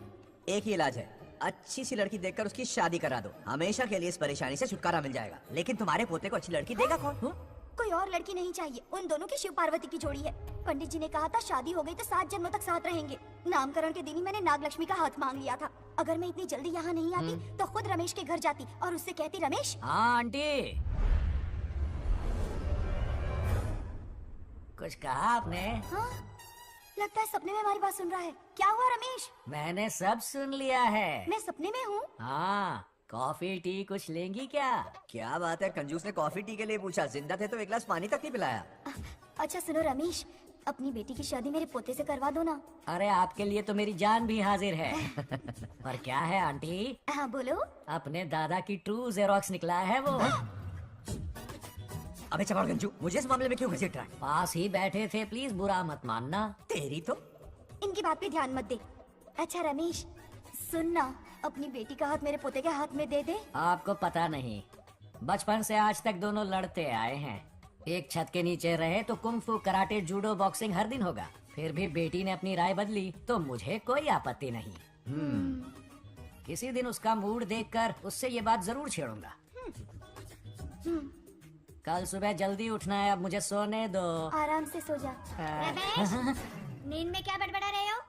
S7: एक ही इलाज है, अच्छी सी लड़की देखकर उसकी शादी करा दो। हमेशा के लिए इस परेशानी से छुटकारा मिल जाएगा। लेकिन तुम्हारे पोते को अच्छी लड़की देगा कौन?
S8: कोई और लड़की नहीं चाहिए, उन दोनों की शिव पार्वती की जोड़ी है। पंडित जी ने कहा था शादी हो गई तो 7 जन्मों तक साथ रहेंगे। नामकरण के दिन ही मैंने नागलक्ष्मी का हाथ मांग लिया था। अगर मैं इतनी जल्दी यहाँ नहीं आती तो खुद रमेश के घर जाती और उससे कहती, रमेश।
S10: हाँ आंटी, कुछ कहा आपने?
S8: हाँ, लगता है सपने में हमारी बात सुन रहा है। क्या हुआ रमेश?
S10: मैंने सब सुन लिया है।
S8: मैं सपने में हूँ?
S10: हाँ, कॉफी टी कुछ लेंगी क्या?
S7: क्या बात है, कंजूस ने कॉफी टी के लिए पूछा, जिंदा थे तो एक गिलास पानी तक नहीं पिलाया।
S8: अच्छा सुनो रमेश, अपनी बेटी की शादी मेरे पोते से करवा दो ना।
S9: अरे आपके लिए तो मेरी जान भी हाजिर है। पर क्या है आंटी?
S8: हाँ बोलो।
S9: अपने दादा की ट्रू जेरोक्स निकला है वो।
S7: अबे चमारगंजू, मुझे इस मामले में क्यों घसीट रहा है?
S9: पास ही बैठे थे, प्लीज बुरा मत मानना।
S7: तेरी तो
S8: इनकी बात पे ध्यान मत दे। अच्छा रमेश सुन ना, अपनी बेटी का हाथ मेरे पोते के हाथ में दे दे।
S9: आपको पता नहीं, बचपन से आज तक दोनों लड़ते आए हैं। एक छत के नीचे रहे तो कुंफू, कराटे, जूडो, बॉक्सिंग हर दिन होगा। फिर भी बेटी ने अपनी राय बदली तो मुझे कोई आपत्ति नहीं। किसी दिन उसका मूड देखकर उससे ये बात जरूर छेड़ूंगा। कल सुबह जल्दी उठना है, अब मुझे सोने दो।
S8: आराम से सो जा। रमेश, नींद में क्या बड़बड़ा रहे हो?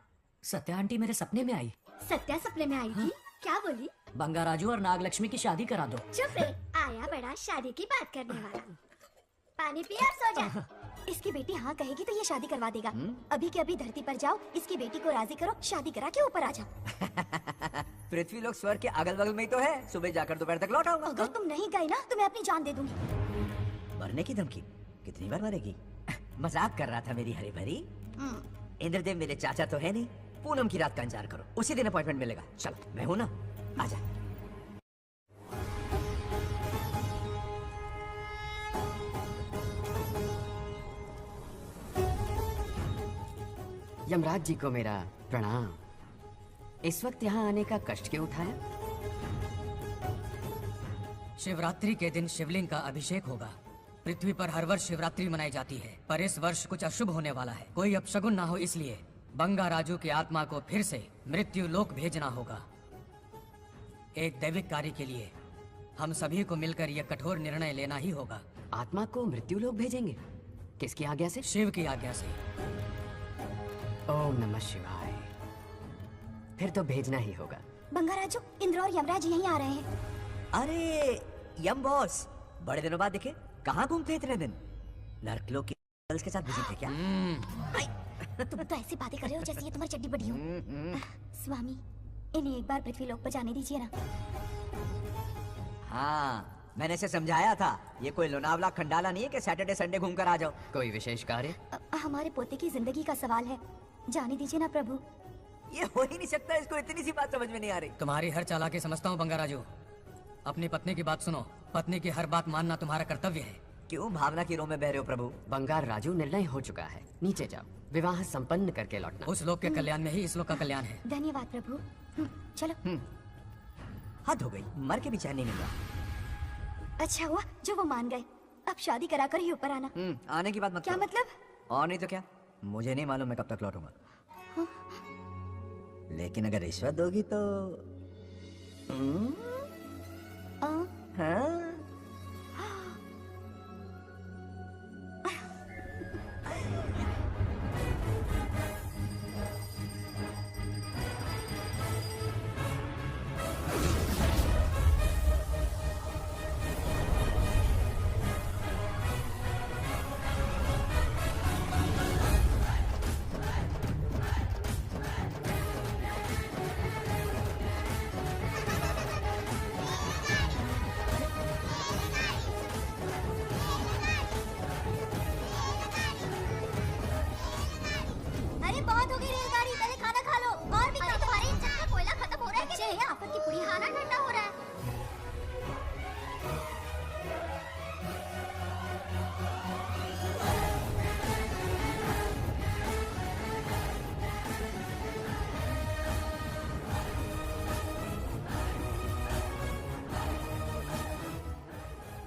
S9: सत्या आंटी मेरे सपने में आई।
S8: सत्या सपने में आई थी? क्या बोली?
S9: बंगाराजू और नागलक्ष्मी की शादी करा दो।
S8: चुप रे, आया बड़ा शादी की बात करने वाला। पानी पी और सो जा। इसकी बेटी हाँ कहेगी तो ये शादी करवा देगा। अभी के अभी धरती पर जाओ, इसकी बेटी को राजी करो, शादी करा के ऊपर आ जाओ।
S7: पृथ्वी लोग स्वर्ग के अगल बगल में ही तो है। सुबह जाकर दोपहर तक लौट आऊंगा।
S8: अगर तुम नहीं गए ना तो मैं अपनी जान दे दूंगी।
S7: मरने की धमकी? कितनी बार मरेगी? मजाक कर रहा था मेरी हरी भरी। इंद्रदेव मेरे चाचा तो है नहीं। पूनम की रात का इंतजार करो, उसी दिन अपॉइंटमेंट मिलेगा। चलो मैं हूँ ना, आजा।
S10: यमराज जी को मेरा प्रणाम। इस वक्त यहाँ आने का कष्ट क्यों उठाया?
S14: शिवरात्रि के दिन शिवलिंग का अभिषेक होगा। पृथ्वी पर हर वर्ष शिवरात्रि मनाई जाती है, पर इस वर्ष कुछ अशुभ होने वाला है। कोई अपशगुन ना हो, इसलिए बंगाराजू की आत्मा को फिर से मृत्यु लोक भेजना होगा। एक दैविक कार्य के लिए हम सभी को मिलकर यह कठोर निर्णय लेना ही होगा।
S10: आत्मा को मृत्यु लोक भेजेंगे? किसकी आज्ञा से?
S14: शिव की आज्ञा से।
S10: ओम नमः शिवाय। फिर तो भेजना ही होगा।
S8: बंगाराजू, इंद्र और यमराज यहीं आ रहे हैं।
S7: अरे यम बॉस, बड़े दिनों बाद दिखे। कहाँ घूमते इतने दिन? नर्कलोक की गर्ल्स के साथ बिजी थे क्या?
S8: तुम तो ऐसी बातें कर रहे हो जैसे ये तुम्हारी चड्डी बड़ी हो। स्वामी, इन्हें एक बार पृथ्वी लोक पर जाने दीजिए ना।
S7: हाँ, मैंने इसे समझाया था। ये कोई लोनावला खंडाला नहीं है कि सैटरडे संडे घूम कर आ जाओ।
S10: कोई विशेष कार्य?
S8: हमारे पोते की जिंदगी का सवाल है, जाने दीजिए ना प्रभु।
S7: ये हो ही नहीं सकता, इसको इतनी सी बात समझ में नहीं आ रही।
S14: तुम्हारी हर चालाकी समझता हूँ बंगाराजू। अपनी पत्नी की बात सुनो। पत्नी की हर बात मानना तुम्हारा कर्तव्य है।
S7: क्यों भावना की रोह में बह रहे हो प्रभु?
S10: बंगार राजू, निर्णय हो चुका है। नीचे जाओ, विवाह संपन्न करके लौटना।
S14: उस लोक के कल्याण में ही इस लोक का कल्याण है।
S8: धन्यवाद प्रभु। चलो।
S7: हद हो गई, मर के भी चैन नहीं मिल रहा।
S8: अच्छा हुआ जो वो मान गए। अब शादी कराकर ही ऊपर आना।
S7: आने की बात मत
S8: क्या
S7: करो।
S8: मतलब?
S7: और नहीं तो क्या, मुझे नहीं मालूम मैं कब तक लौटूंगा। लेकिन अगर रिश्वत दोगी तो हाँ?
S8: अरे बहुत हो गई रेलगाड़ी, पहले खाना खा लो। और भी खाओ। तुम्हारे इंजन में कोयला खत्म हो रहा है क्या? आफत की पूरी खाना ठंडा हो रहा है।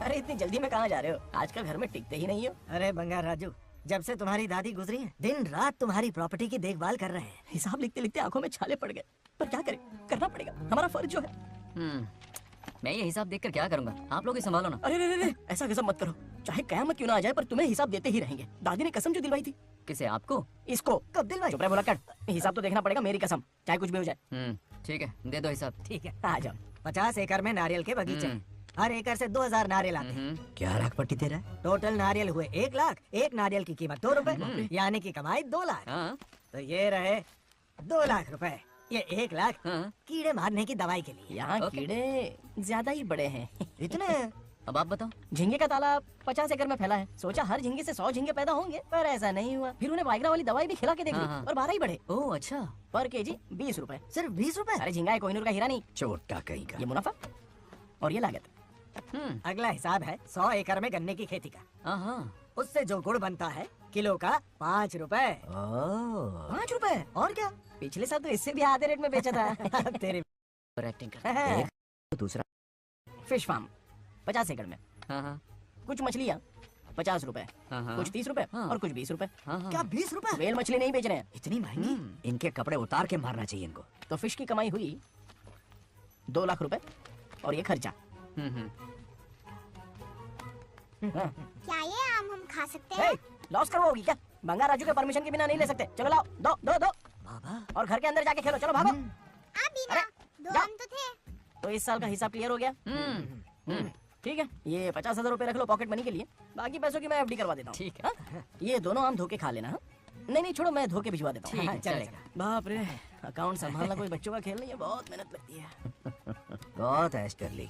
S11: अरे इतनी जल्दी में कहाँ जा रहे हो? आजकल घर में टिकते ही नहीं हो। अरे बंगार राजू, जब से तुम्हारी दादी गुजरी है, दिन रात तुम्हारी प्रॉपर्टी की देखभाल कर रहे हैं। हिसाब लिखते लिखते आंखों में छाले पड़ गए, पर क्या करें, करना पड़ेगा, हमारा फर्ज जो है।
S3: मैं ये हिसाब देखकर क्या करूंगा? आप लोग ही संभालो ना।
S11: अरे रे, ऐसा कसम मत करो। चाहे कयामत क्यों ना आ जाए, पर तुम्हें हिसाब देते ही रहेंगे। दादी ने कसम जो दिलवाई थी।
S3: किसे? आपको?
S11: इसको कब दिलवाई? चुप रहे, बोला कट। हिसाब तो देखना पड़ेगा, मेरी कसम, चाहे कुछ भी हो जाए।
S3: ठीक है, दे दो हिसाब।
S11: ठीक है, आ जाओ। 50 एकड़ में नारियल के बगीचे, हर एकड़ से 2000 नारियल आते हैं।
S7: क्या लाख पट्टी दे रहा है?
S11: टोटल नारियल हुए 1 लाख। एक नारियल की कीमत 2 रुपए, यानी की कमाई 2 लाख। तो ये रहे 2 लाख रुपए। ये 1 लाख कीड़े मारने की दवाई के लिए।
S9: यहाँ कीड़े ज्यादा ही बड़े हैं।
S11: इतने?
S3: अब आप बताओ।
S10: झींगे का तालाब 50 एकड़ में फैला है। सोचा हर झींगे से 100 झींगे पैदा होंगे, पर ऐसा नहीं हुआ। फिर उन्हें वाइग्रा वाली दवाई भी खिला के देख ली और 12 ही बढ़े।
S3: ओह अच्छा।
S10: पर केजी 20 रुपए।
S6: सिर्फ 20 रुपए?
S10: अरे झींगा है, कोहिनूर का हीरा नहीं।
S7: छोटा कहीं का।
S10: ये मुनाफा और ये लागत।
S11: अगला हिसाब है 100 एकड़ में गन्ने की खेती का।
S3: हाँ,
S11: उससे जो गुड़ बनता है किलो का 5 रुपए।
S10: 5 रुपए? और क्या, पिछले साल तो इससे भी आधे रेट में बेचा था।
S11: तेरे
S3: एक्टिंग कर।
S7: दूसरा
S10: फिश फार्म 50 एकड़ में।
S3: हाँ।
S10: कुछ मछलियाँ 50 रुपए, कुछ 30 रुपए और कुछ 20 रुपए।
S6: क्या 20 रुपए?
S10: वेल मछली नहीं बेच रहे हैं।
S7: इतनी महंगी? इनके कपड़े उतार के मारना चाहिए इनको।
S10: तो फिश की कमाई हुई 2 लाख रुपए और ये खर्चा।
S5: क्या ये आम हम खा सकते हैं?
S10: लॉस करवाओगी क्या? बंगा राजू के परमिशन के बिना नहीं ले सकते। चलो लाओ, दो दो दो
S7: बाबा।
S10: और घर के अंदर जाके खेलो। चलो भागो।
S5: आप भी ना, 2 आम तो थे।
S10: तो इस साल का हिसाब क्लियर हो गया। ठीक है, ये 50,000 रुपए रख लो पॉकेट मनी के लिए, बाकी पैसों की मैं एफडी करवा देता हूँ।
S3: ठीक है।
S10: ये दोनों आम धो के खा लेना। हाँ? नहीं छोड़ो, मैं धो के भिजवा देता हूँ।
S3: ठीक है, चलेगा।
S10: बाप रे, अकाउंट संभालना कोई बच्चों का खेल नहीं है, बहुत मेहनत लगती है।
S7: बहुत ऐश कर ली।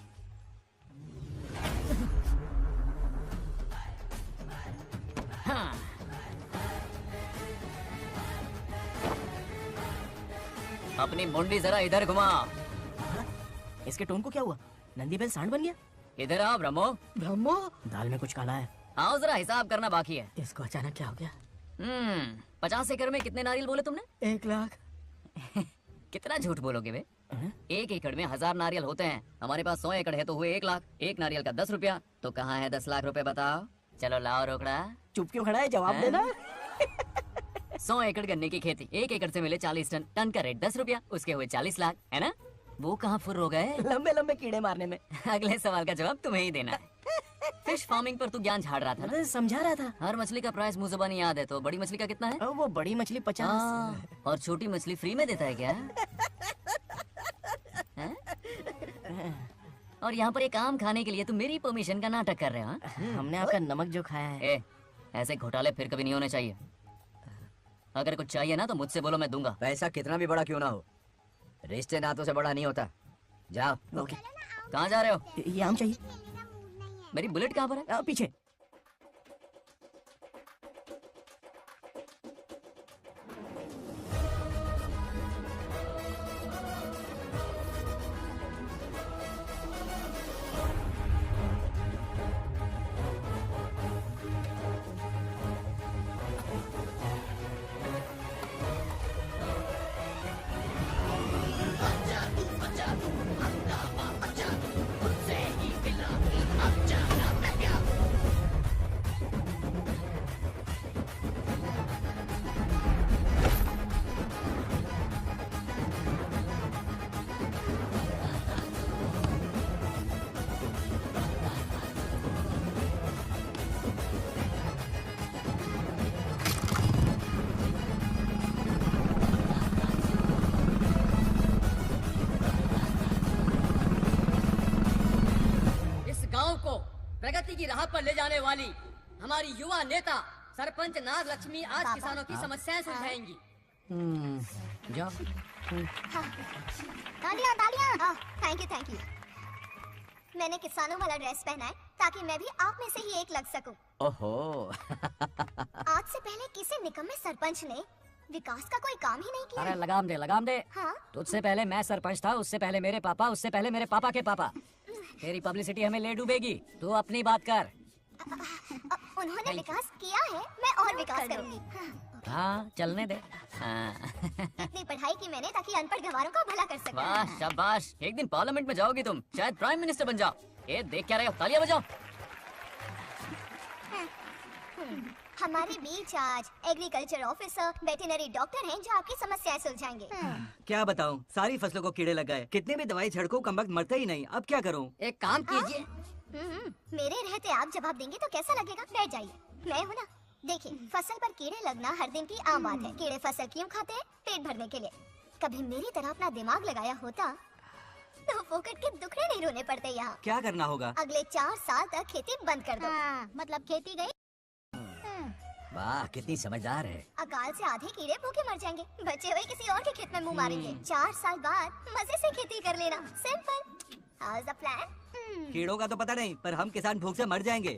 S3: हाँ। अपनी मुंडी जरा इधर घुमा।
S10: इसके टोन को क्या हुआ? नंदी बैल सांड बन गया?
S3: इधर आओ ब्रह्मो।
S10: ब्रह्मो? दाल में कुछ काला है।
S3: आओ जरा हिसाब करना बाकी है।
S10: इसको अचानक क्या हो गया?
S3: 50 एकड़ में कितने नारियल बोले तुमने?
S10: 1 लाख।
S3: कितना झूठ बोलोगे बे? 1 एकड़ में 1000 नारियल होते हैं। हमारे पास 100 एकड़ है तो हुए 1 लाख। एक नारियल का 10 रुपया, तो कहाँ है 10 लाख रुपए बताओ? चलो लाओ रोकड़ा।
S10: चुप क्यों खड़ा है, जवाब देना।
S3: 100 एकड़ गन्ने की खेती, 1 एकड़ से मिले 40 टन, टन का रेट 10 रुपया, उसके हुए 40 लाख, है ना? वो कहाँ फुर हो गए?
S10: लंबे लंबे कीड़े मारने में।
S3: अगले सवाल का जवाब तुम्हें ही देना है। फिश फार्मिंग पर तू ज्ञान झाड़ रहा था ना?
S10: समझा रहा था।
S3: हर मछली का प्राइस मुझे नहीं याद है, तो बड़ी मछली का कितना है?
S10: वो बड़ी मछली 50
S3: और छोटी मछली फ्री में देता है क्या? और यहाँ पर एक आम खाने के लिए तुम मेरी परमिशन का नाटक कर रहे हो?
S10: हमने आपका नमक जो खाया है।
S3: ऐसे घोटाले फिर कभी नहीं होने चाहिए। अगर कुछ चाहिए ना तो मुझसे बोलो, मैं दूंगा।
S7: पैसा कितना भी बड़ा क्यों ना हो, रिश्ते नातों से बड़ा नहीं होता। जाओ।
S10: ओके।
S3: कहाँ जा रहे हो?
S10: ये आम चाहिए।
S3: मेरी बुलेट कहाँ पर है?
S10: पीछे।
S9: प्रगति की राह पर ले जाने वाली हमारी युवा नेता सरपंच नाग लक्ष्मी आज किसानों की समस्याएं सुलझाएंगी।
S3: जाओ।
S5: तालियां तालियां। Thank you. मैंने किसानों वाला ड्रेस पहना है ताकि मैं भी आप में से ही एक लग सकूं।
S7: ओहो।
S5: आज से पहले किसी निकम्मे सरपंच ने विकास का कोई काम ही नहीं किया।
S9: अरे लगाम दे।
S5: हाँ?
S9: तुझसे पहले मैं सरपंच था, उससे पहले मेरे पापा, उससे पहले मेरे पापा के पापा। तेरी पब्लिसिटी हमें ले डूबेगी, तू अपनी बात कर।
S5: उन्होंने विकास किया है, मैं और विकास करूंगी।
S9: हाँ चलने दे।
S5: इतनी पढ़ाई की मैंने ताकि अनपढ़ गंवारों का भला कर सकूं।
S3: वाह शाबाश, एक दिन पार्लियामेंट में जाओगी तुम, शायद प्राइम मिनिस्टर बन जाओ। ये देख क्या रहे हो, तालियां बजाओ।
S5: हमारे बीच आज एग्रीकल्चर ऑफिसर, वेटरनरी डॉक्टर हैं जो आपकी समस्याएं सुलझाएंगे।
S11: क्या बताऊं, सारी फसलों को कीड़े लग गए, कितने भी दवाई छिड़को कम वक्त मरते ही नहीं। अब क्या करूं?
S9: एक काम कीजिए।
S5: मेरे रहते आप जवाब देंगे तो कैसा लगेगा? बैठ जाइए, मैं हूँ ना। देखिए, फसल पर कीड़े लगना हर दिन की आम बात है। कीड़े फसल क्यों खाते हैं? पेट भरने के लिए। कभी मेरी तरह अपना दिमाग लगाया होता तो फोकट के दुखड़े नहीं रोने पड़ते यहाँ।
S11: क्या करना होगा?
S5: अगले 4 साल तक खेती बंद कर दो। मतलब खेती गई।
S7: वाह कितनी समझदार है।
S5: अकाल से आधे कीड़े भूखे मर जाएंगे, बचे हुए किसी और के खेत में मुंह मारेंगे। 4 साल बाद मजे से खेती कर लेना। सिंपल। How's the plan?
S7: कीड़ों का तो पता नहीं, पर हम किसान भूख से मर जाएंगे।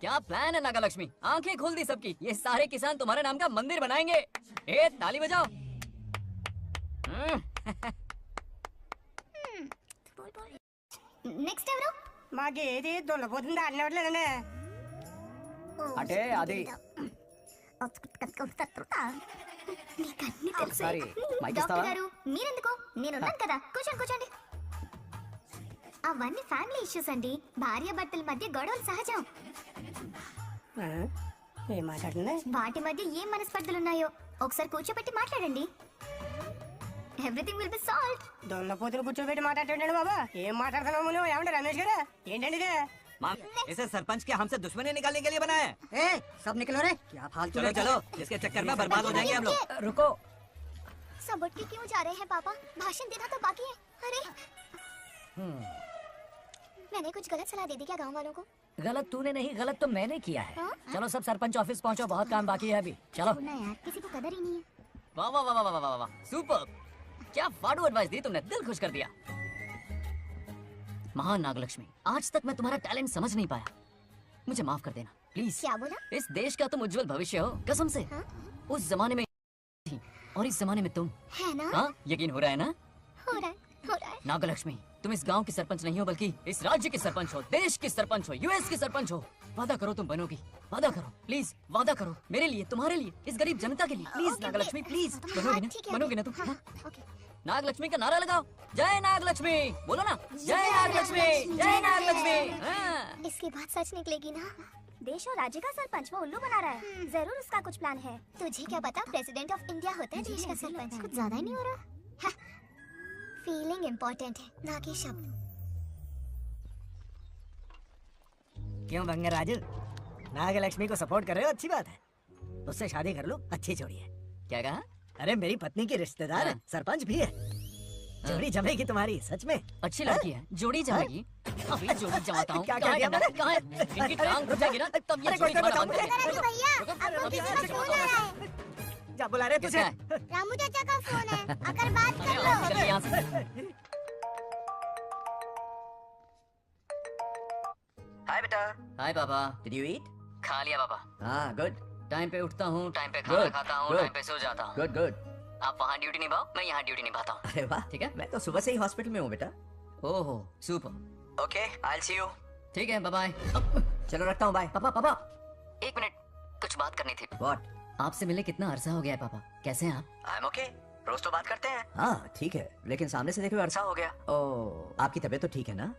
S3: क्या प्लान है नागालक्ष्मी? आंखें खोल दी सबकी। ये सारे किसान तुम्हारे नाम का मंदिर बनाएंगे। ए ताली बजाओ।
S5: Next ఎవరు?
S15: మాకు ఏది దున్నపోతుంది అన్నట్లేదనే.
S10: అంటే అది ఒకసారి మైక్ ఇస్తావా?
S5: డాక్టర్ గారు మీరెందుకు? నేనున్నాను కదా, కూర్చోండి కూర్చోండి. అవన్నీ ఫ్యామిలీ ఇష్యూస్ అండి. భార్య భర్తల మధ్య గొడవలు సహజం.
S15: ఏం మాట్లాడుతుంది?
S5: వాటి మధ్య ఏం మనస్పర్ధలు ఉన్నాయో ఒకసారి కూర్చోబెట్టి మాట్లాడండి. Everything will be solved.
S15: దున్నపోతులు కూర్చోబెట్టి మాట్లాడుతుంటాడు బాబా. ఏం మాట్లాడుతున్నావు నువ్వు? ఏమంటే రమేష్ గారు ఏంటండి ఇది?
S7: इसे सरपंच के हमसे दुश्मनी निकालने के लिए बनाया है।
S6: सब निकलो रे, क्या फालतू
S7: चलो चलो, इसके चक्कर में बर्बाद हो जाएंगे हम लोग।
S10: रुको,
S5: सब उठ के क्यों जा रहे हैं पापा? भाषण देना तो बाकी है। अरे मैंने कुछ गलत सलाह दे दी क्या गांव वालों को?
S9: गलत तूने नहीं, गलत तो मैंने किया है।
S5: हाँ?
S9: चलो सब सरपंच ऑफिस पहुंचो, बहुत काम बाकी है अभी। चलो
S5: ना यार, किसी को कदर ही नहीं है।
S3: वाह वाह वाह वाह वाह वाह, सुपर! क्या फाड़ू एडवाइस दी तुमने, दिल खुश कर दिया। महान नागलक्ष्मी, आज तक मैं तुम्हारा टैलेंट समझ नहीं पाया, मुझे माफ कर देना प्लीज।
S5: क्या बोला?
S3: इस देश का तुम उज्जवल भविष्य हो, कसम से।
S5: हाँ?
S3: उस जमाने में थी और इस जमाने में तुम।
S5: है ना?
S3: हाँ, यकीन हो रहा है ना?
S5: हो रहा है, हो रहा है।
S3: नागलक्ष्मी, तुम इस गांव की सरपंच नहीं हो, बल्कि इस राज्य की सरपंच हो, देश की सरपंच हो, यूएस की सरपंच हो। वादा करो तुम बनोगी, वादा करो प्लीज, वादा करो मेरे लिए, तुम्हारे लिए, इस गरीब जनता के लिए। प्लीज
S5: ओके,
S3: नागलक्ष्मी प्लीज,
S5: हाँ,
S3: बनोगी ना?
S5: ठीक है,
S3: बनोगी ना तुम?
S5: हाँ,
S3: हाँ?
S5: ओके।
S3: नागलक्ष्मी का नारा लगाओ, जय नागलक्ष्मी, बोलो ना, जय नागलक्ष्मी, जय नागलक्ष्मी। हाँ।
S5: इसकी बात सच निकलेगी ना? देश और राज्य का सरपंच वो उल्लू बना रहा है। जरूर उसका कुछ प्लान है। तुझे क्या पता, प्रेसिडेंट ऑफ इंडिया होता है देश का सरपंच। कुछ ज्यादा ही नहीं हो रहा? फीलिंग इम्पोर्टेंट है, ना कि शब्द।
S11: क्यों बंगर राजू, नागलक्ष्मी को सपोर्ट कर रहे हो? अच्छी बात है, उससे शादी कर लो, अच्छी जोड़ी है।
S3: क्या कहा?
S11: अरे मेरी पत्नी की रिश्तेदार है, सरपंच भी है। जोड़ी जमेगी तुम्हारी, सच में।
S3: अच्छी लड़की है, जोड़ी जमेगी। अभी जोड़ी जमाता हूँ।
S11: क्या क्या मैंने?
S3: कहाँ है? इनकी टांग घुस जाएगी ना, तब ये जोड़ी जमाना बंद करेंगे।
S5: भैया, आपको किसी का फोन आ रहा है।
S11: क्या बुला रहे तुझे?
S5: रामू चाचा का फोन है, आकर बात कर लो।
S3: चल यहाँ से।
S7: हाय बेटा।
S3: हाय पापा।
S7: Did you eat?
S3: खा लिया पापा।
S7: हाँ, good.
S3: टाइम पे उठता हूँ, टाइम पे खाना खाता हूँ, टाइम पे सो जाता हूँ।
S7: Good, good.
S3: आप वहाँ ड्यूटी निभाओ, मैं यहाँ ड्यूटी निभाता हूँ।
S7: अरे वाह,
S3: ठीक है?
S7: मैं तो सुबह से ही हॉस्पिटल में हूँ बेटा।
S3: ओहो, super.
S7: Okay, I'll see you.
S3: ठीक है, बाय बाय।
S7: चलो रखता हूँ, बाय।
S3: पापा पापा, एक मिनट, कुछ बात करनी थी।
S7: What?
S3: आपसे मिले कितना अरसा हो गया है पापा, कैसे हैं आप?
S7: I'm okay. रोज तो बात करते हैं। हाँ, ठीक है, लेकिन सामने से देखे हुए अरसा हो गया। ओह, आपकी तबीयत तो ठीक है ना?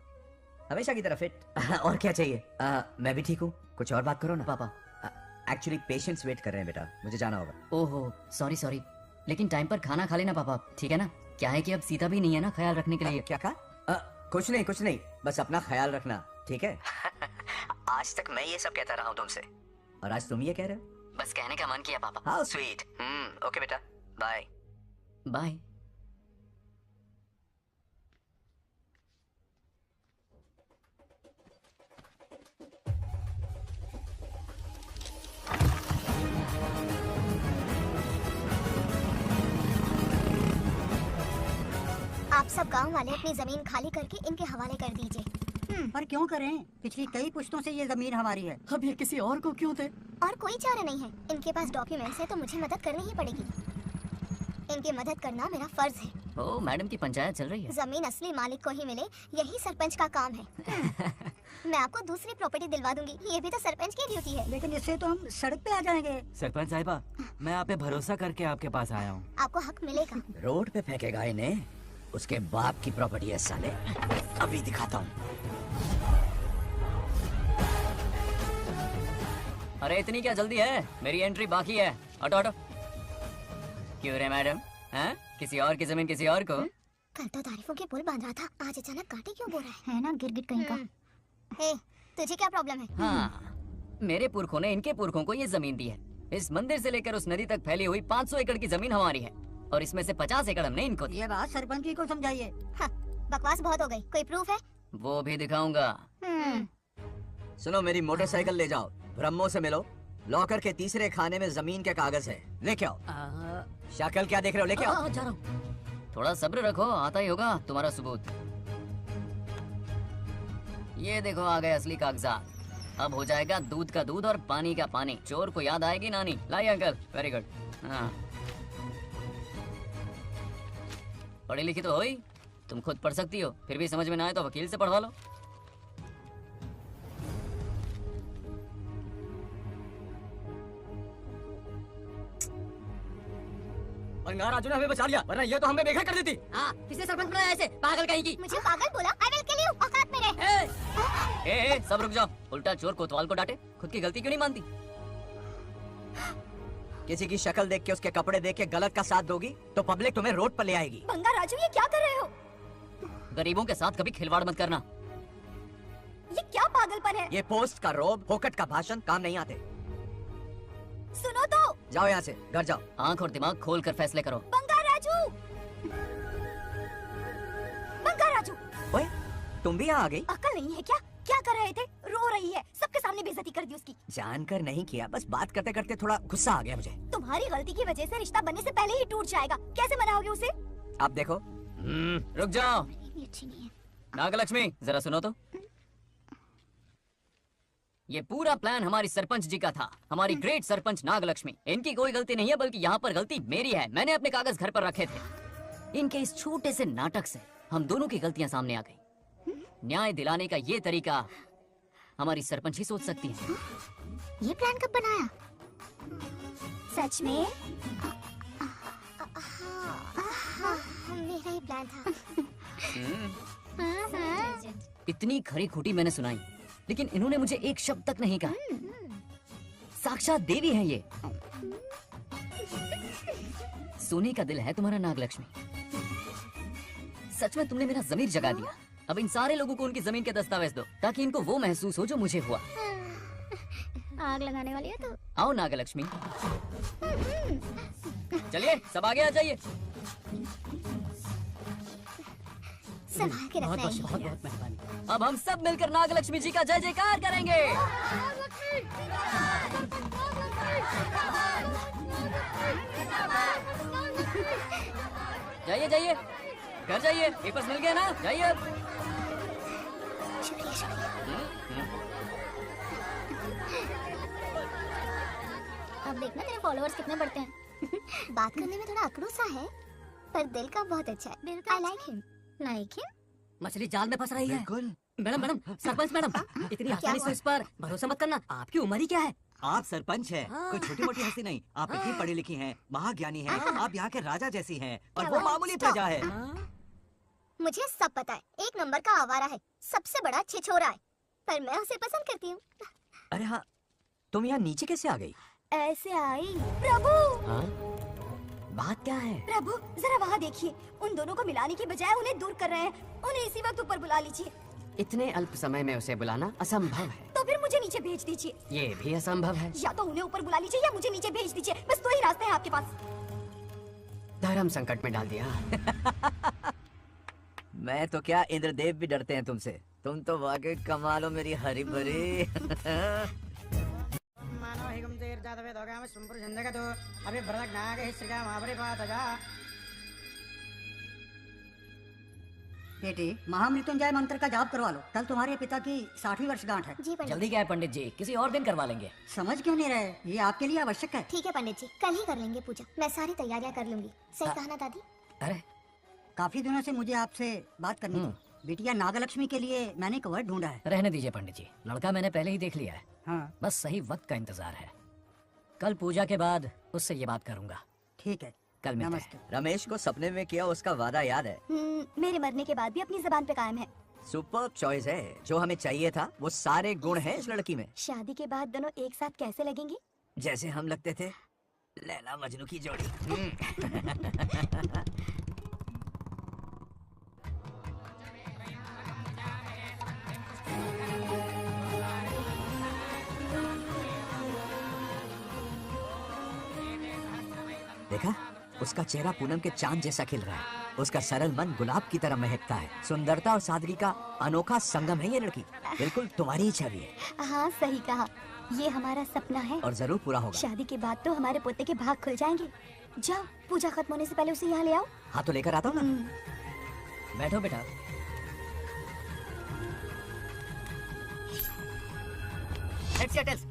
S7: हमेशा की तरह फिट। और क्या चाहिए? मैं भी ठीक हूँ, कुछ और बात करो ना।
S3: पापा
S7: एक्चुअली पेशेंट्स वेट कर रहे हैं बेटा, मुझे जाना होगा।
S3: ओहो, सॉरी सॉरी, लेकिन टाइम पर खाना खा लेना पापा, ठीक है ना? क्या है कि अब सीता भी नहीं है ना ख्याल रखने के लिए।
S7: क्या कहा? कुछ नहीं, बस अपना ख्याल रखना, ठीक है? आज तक मैं ये सब कहता रहा हूँ तुमसे, और आज तुम ये कह रहे हो?
S3: बस कहने का मन किया पापा।
S7: How sweet. ओके बेटा, बाय
S3: बाय।
S5: आप सब गांव वाले अपनी जमीन खाली करके इनके हवाले कर दीजिए।
S6: पर क्यों करें? पिछली कई पुश्तों से ये जमीन हमारी है।
S2: अब ये किसी और को क्यों दे?
S5: और कोई चारा नहीं है। इनके पास डॉक्यूमेंट्स है तो मुझे मदद करनी ही पड़ेगी। इनकी मदद करना मेरा फर्ज है।
S3: ओ, मैडम की पंचायत चल रही है।
S5: जमीन असली मालिक को ही मिले, यही सरपंच का काम है। मैं आपको दूसरी प्रॉपर्टी दिलवा दूंगी, ये भी तो सरपंच की ड्यूटी है।
S6: लेकिन इससे तो हम सड़क पे आ जाएंगे।
S12: सरपंच साहिबा, मैं आप पे भरोसा करके आपके पास आया हूँ।
S5: आपको हक मिलेगा।
S1: रोड पे फेंकेगा इन्हें, उसके बाप की प्रॉपर्टी है साले। अभी दिखाता हूँ।
S3: अरे इतनी क्या जल्दी है, मेरी एंट्री बाकी है। हटो हटो। क्यों रे मैडम, हैं? किसी और की जमीन किसी और को?
S5: कल तो तारीफों के पुल बांध रहा था, आज अचानक कांटे क्यों बो रहा है ना गिरगिट कहीं का। हे, तुझे क्या प्रॉब्लम है?
S3: हाँ, मेरे पुरखों ने इनके पुरखों को ये जमीन दी है। इस मंदिर से लेकर उस नदी तक फैली हुई 500 एकड़ की जमीन हमारी है, और इसमें से 50 एकड़ हमने इनको दी।
S6: ये बात सरपंच जी को समझाइए।
S5: हाँ, बकवास बहुत हो गई, कोई प्रूफ है?
S3: वो भी दिखाऊंगा।
S7: सुनो, मेरी मोटरसाइकिल ले जाओ, ब्रह्मो से मिलो, लॉकर के तीसरे खाने में जमीन के कागज है, लेके आओ। शक्ल क्या देख रहे हो, लेके आओ।
S3: जा रहा हूँ। थोड़ा सब्र रखो, आता ही होगा तुम्हारा सबूत। ये देखो आ गए असली कागजात। अब हो जाएगा दूध का दूध और पानी का पानी। चोर को याद आएगी नानी। लाइए अंकल, वेरी गुड। हाँ, पढ़ी लिखी तो हो ही, तुम खुद पढ़ सकती हो। फिर भी समझ में ना आए तो वकील से पढ़वा लो।
S14: बंगार राजू ने हमें बचा लिया, वरना ये तो हमें बेघर कर देती।
S2: हाँ, किसने सरपंच बनाया ऐसे पागल कहीं की?
S5: मुझे पागल बोला? I will kill you, औकात में रह।
S3: ए, सब रुक जाओ। उल्टा चोर कोतवाल को डांटे, खुद की गलती क्यों नहीं मानती?
S7: किसी की शक्ल देख के, उसके कपड़े देख के गलत का साथ दोगी तो पब्लिक तुम्हें रोड पर ले आएगी।
S8: बंगा राजू, ये क्या कर रहे हो?
S3: गरीबों के साथ कभी खिलवाड़ मत करना।
S8: ये क्या पागलपन है?
S7: ये पोस्ट का रोब, फोकट का भाषण काम नहीं आते।
S8: सुनो तो।
S7: जाओ यहाँ से, घर जाओ।
S3: आंख और दिमाग खोल कर फैसले करो।
S8: बंगा राजू, बंगा राजू।
S7: ओए, तुम भी यहाँ आ गई?
S8: अकल नहीं है क्या? क्या कर रहे थे? रो रही है, सबके सामने बेइज्जती कर दी उसकी।
S7: जानकर नहीं किया, बस बात करते करते थोड़ा गुस्सा आ गया मुझे।
S8: तुम्हारी गलती की वजह से रिश्ता बनने से पहले ही टूट जाएगा। कैसे मनाओगे उसे?
S7: आप देखो।
S3: रुक जाओ। नागलक्ष्मी, जरा सुनो तो। ये पूरा प्लान हमारी सरपंच जी का था, हमारी ग्रेट सरपंच नागलक्ष्मी। इनकी कोई गलती नहीं है, बल्कि यहाँ पर गलती मेरी है। मैंने अपने कागज घर पर रखे थे। इनके इस छोटे से नाटक से हम दोनों की गलतियां सामने आ गई। न्याय दिलाने का ये तरीका हमारी सरपंच ही सोच सकती है।
S5: ये प्लान कब बनाया?
S8: सच में?
S5: मेरा ही प्लान था।
S3: इतनी खरी खोटी मैंने सुनाई, लेकिन इन्होंने मुझे एक शब्द तक नहीं कहा। साक्षात देवी है ये। सोने का दिल है तुम्हारा नागलक्ष्मी। सच में तुमने मेरा जमीर जगा दिया। अब इन सारे लोगों को उनकी जमीन के दस्तावेज दो, ताकि इनको वो महसूस हो जो मुझे हुआ।
S5: आग लगाने वाली है तो।
S3: आओ नागलक्ष्मी, चलिए सब आगे आ जाइए।
S5: संभाल के रखना है।
S11: बहुत बहुत मेहरबानी।
S3: अब हम सब मिलकर नागलक्ष्मी जी का जय जयकार करेंगे। जाइए जाइए, घर जाइए। पेपर्स मिल गए ना? जाइए अब।
S5: शुक्रिया शुक्रिया। अब देखना तेरे फॉलोअर्स कितने बढ़ते हैं। बात करने में थोड़ा अकड़ू सा है, पर दिल का बहुत अच्छा है। I like him. Like him?
S2: मछली जाल में फंस रही है। मैडम मैडम, सरपंच मैडम, इतनी आसानी से इस पर भरोसा मत करना। आपकी उम्र ही क्या है?
S16: आप सरपंच हैं, कोई छोटी मोटी हस्ती नहीं। आप इतनी पढ़ी लिखी हैं, महाज्ञानी हैं। आप यहाँ के राजा जैसी हैं, और वो मामूली प्रजा है।
S5: मुझे सब पता है, एक नंबर का आवारा है, सबसे बड़ा छिछोरा है, पर मैं उसे पसंद करती हूँ।
S7: अरे हाँ, तुम यहाँ नीचे कैसे आ गई?
S8: ऐसे आई। प्रभु,
S7: हाँ? बात क्या है?
S8: प्रभु जरा वहाँ देखिए। उन दोनों को मिलाने की बजाय उन्हें दूर कर रहे हैं। उन्हें इसी वक्त ऊपर बुला लीजिए।
S10: इतने अल्प समय में उसे बुलाना असंभव है।
S8: तो फिर मुझे नीचे भेज दीजिए।
S10: ये भी असंभव है।
S8: या तो उन्हें ऊपर बुला लीजिए या मुझे नीचे भेज दीजिए। बस दो ही रास्ते हैं आपके पास।
S10: धर्म संकट में डाल दिया।
S7: मैं तो क्या, इंद्रदेव भी डरते हैं तुमसे। तुम तो वाकई कमाल हो मेरी हरी भरी।
S12: मानव हिगम तेर जातवे दोगा में संपुर जंदगा तो अभी भरतक नाग हिस्ट्रिका महाबरी पातगा।
S6: बेटी, महामृत्युंजय मंत्र का जाप करवा लो। कल तुम्हारे पिता की 60वीं वर्षगांठ है।
S5: जी पंडित।
S3: जल्दी क्या है पंडित जी, किसी और दिन करवा लेंगे।
S6: समझ क्यों नहीं रहे? ये आपके लिए आवश्यक है।
S5: ठीक है पंडित जी, कल ही कर लेंगे पूजा। मैं सारी तैयारियां कर लूंगी। सही कहा ना दादी?
S3: अरे
S6: काफी दिनों से मुझे आपसे बात करनी थी। बिटिया नागलक्ष्मी के लिए मैंने एक वर्ड ढूंढा है।
S3: रहने दीजिए पंडित जी, लड़का मैंने पहले ही देख लिया है।
S6: हाँ।
S3: बस सही वक्त का इंतजार है। कल पूजा के बाद उससे ये बात करूंगा।
S6: ठीक है,
S3: कल मिलते हैं।
S7: रमेश को सपने में किया उसका वादा याद है?
S8: मेरे मरने के बाद भी अपनी जबान पे कायम है।
S7: सुपर चॉइस है। जो हमें चाहिए था वो सारे गुण हैं इस लड़की में।
S8: शादी के बाद दोनों एक साथ कैसे लगेंगे?
S7: जैसे हम लगते थे लैला मजनू की जोड़ी। देखा, उसका चेहरा पूनम के चांद जैसा खिल रहा है। उसका सरल मन गुलाब की तरह महकता है। सुंदरता और सादगी का अनोखा संगम है ये लड़की। बिल्कुल तुम्हारी ही छवि है।
S8: हाँ सही कहा। ये हमारा सपना है
S7: और जरूर पूरा होगा।
S8: शादी के बाद तो हमारे पोते के भाग खुल जाएंगे। जाओ, पूजा खत्म होने से पहले उसे यहाँ ले आओ।
S7: हाँ तो लेकर आता हूँ ना।
S3: बैठो बेटा।
S10: Heads या tails?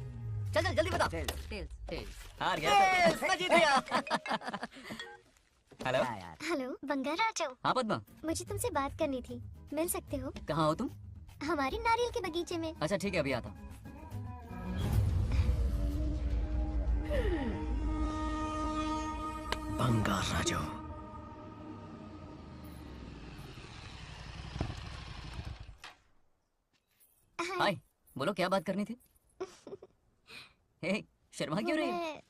S10: चल चल जल्दी बता।
S3: हार गया।
S10: मैं जीत गया।
S3: हेलो।
S8: हेलो बंगार राजू।
S3: हाँ पद्मा।
S8: मुझे तुमसे बात करनी थी, मिल सकते हो?
S3: कहाँ हो तुम?
S8: हमारे नारियल के बगीचे में।
S3: अच्छा ठीक है, अभी आता हूँ।
S13: बंगार राजू।
S3: हाय, बोलो क्या बात करनी थी? हे, शर्मा क्यों रही है?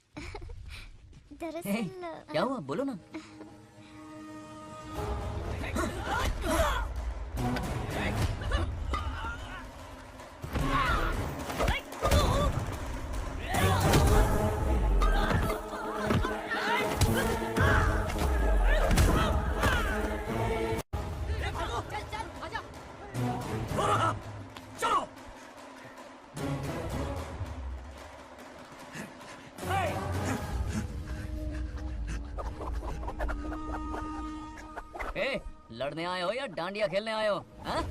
S8: दरअसल
S3: हे, क्या हुआ? बोलो ना। ए, लड़ने आए हो या डांडिया खेलने आए हो? हाँ?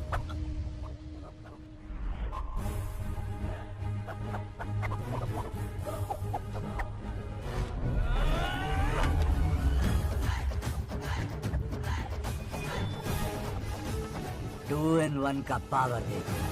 S7: टू इन वन का पावर देखो।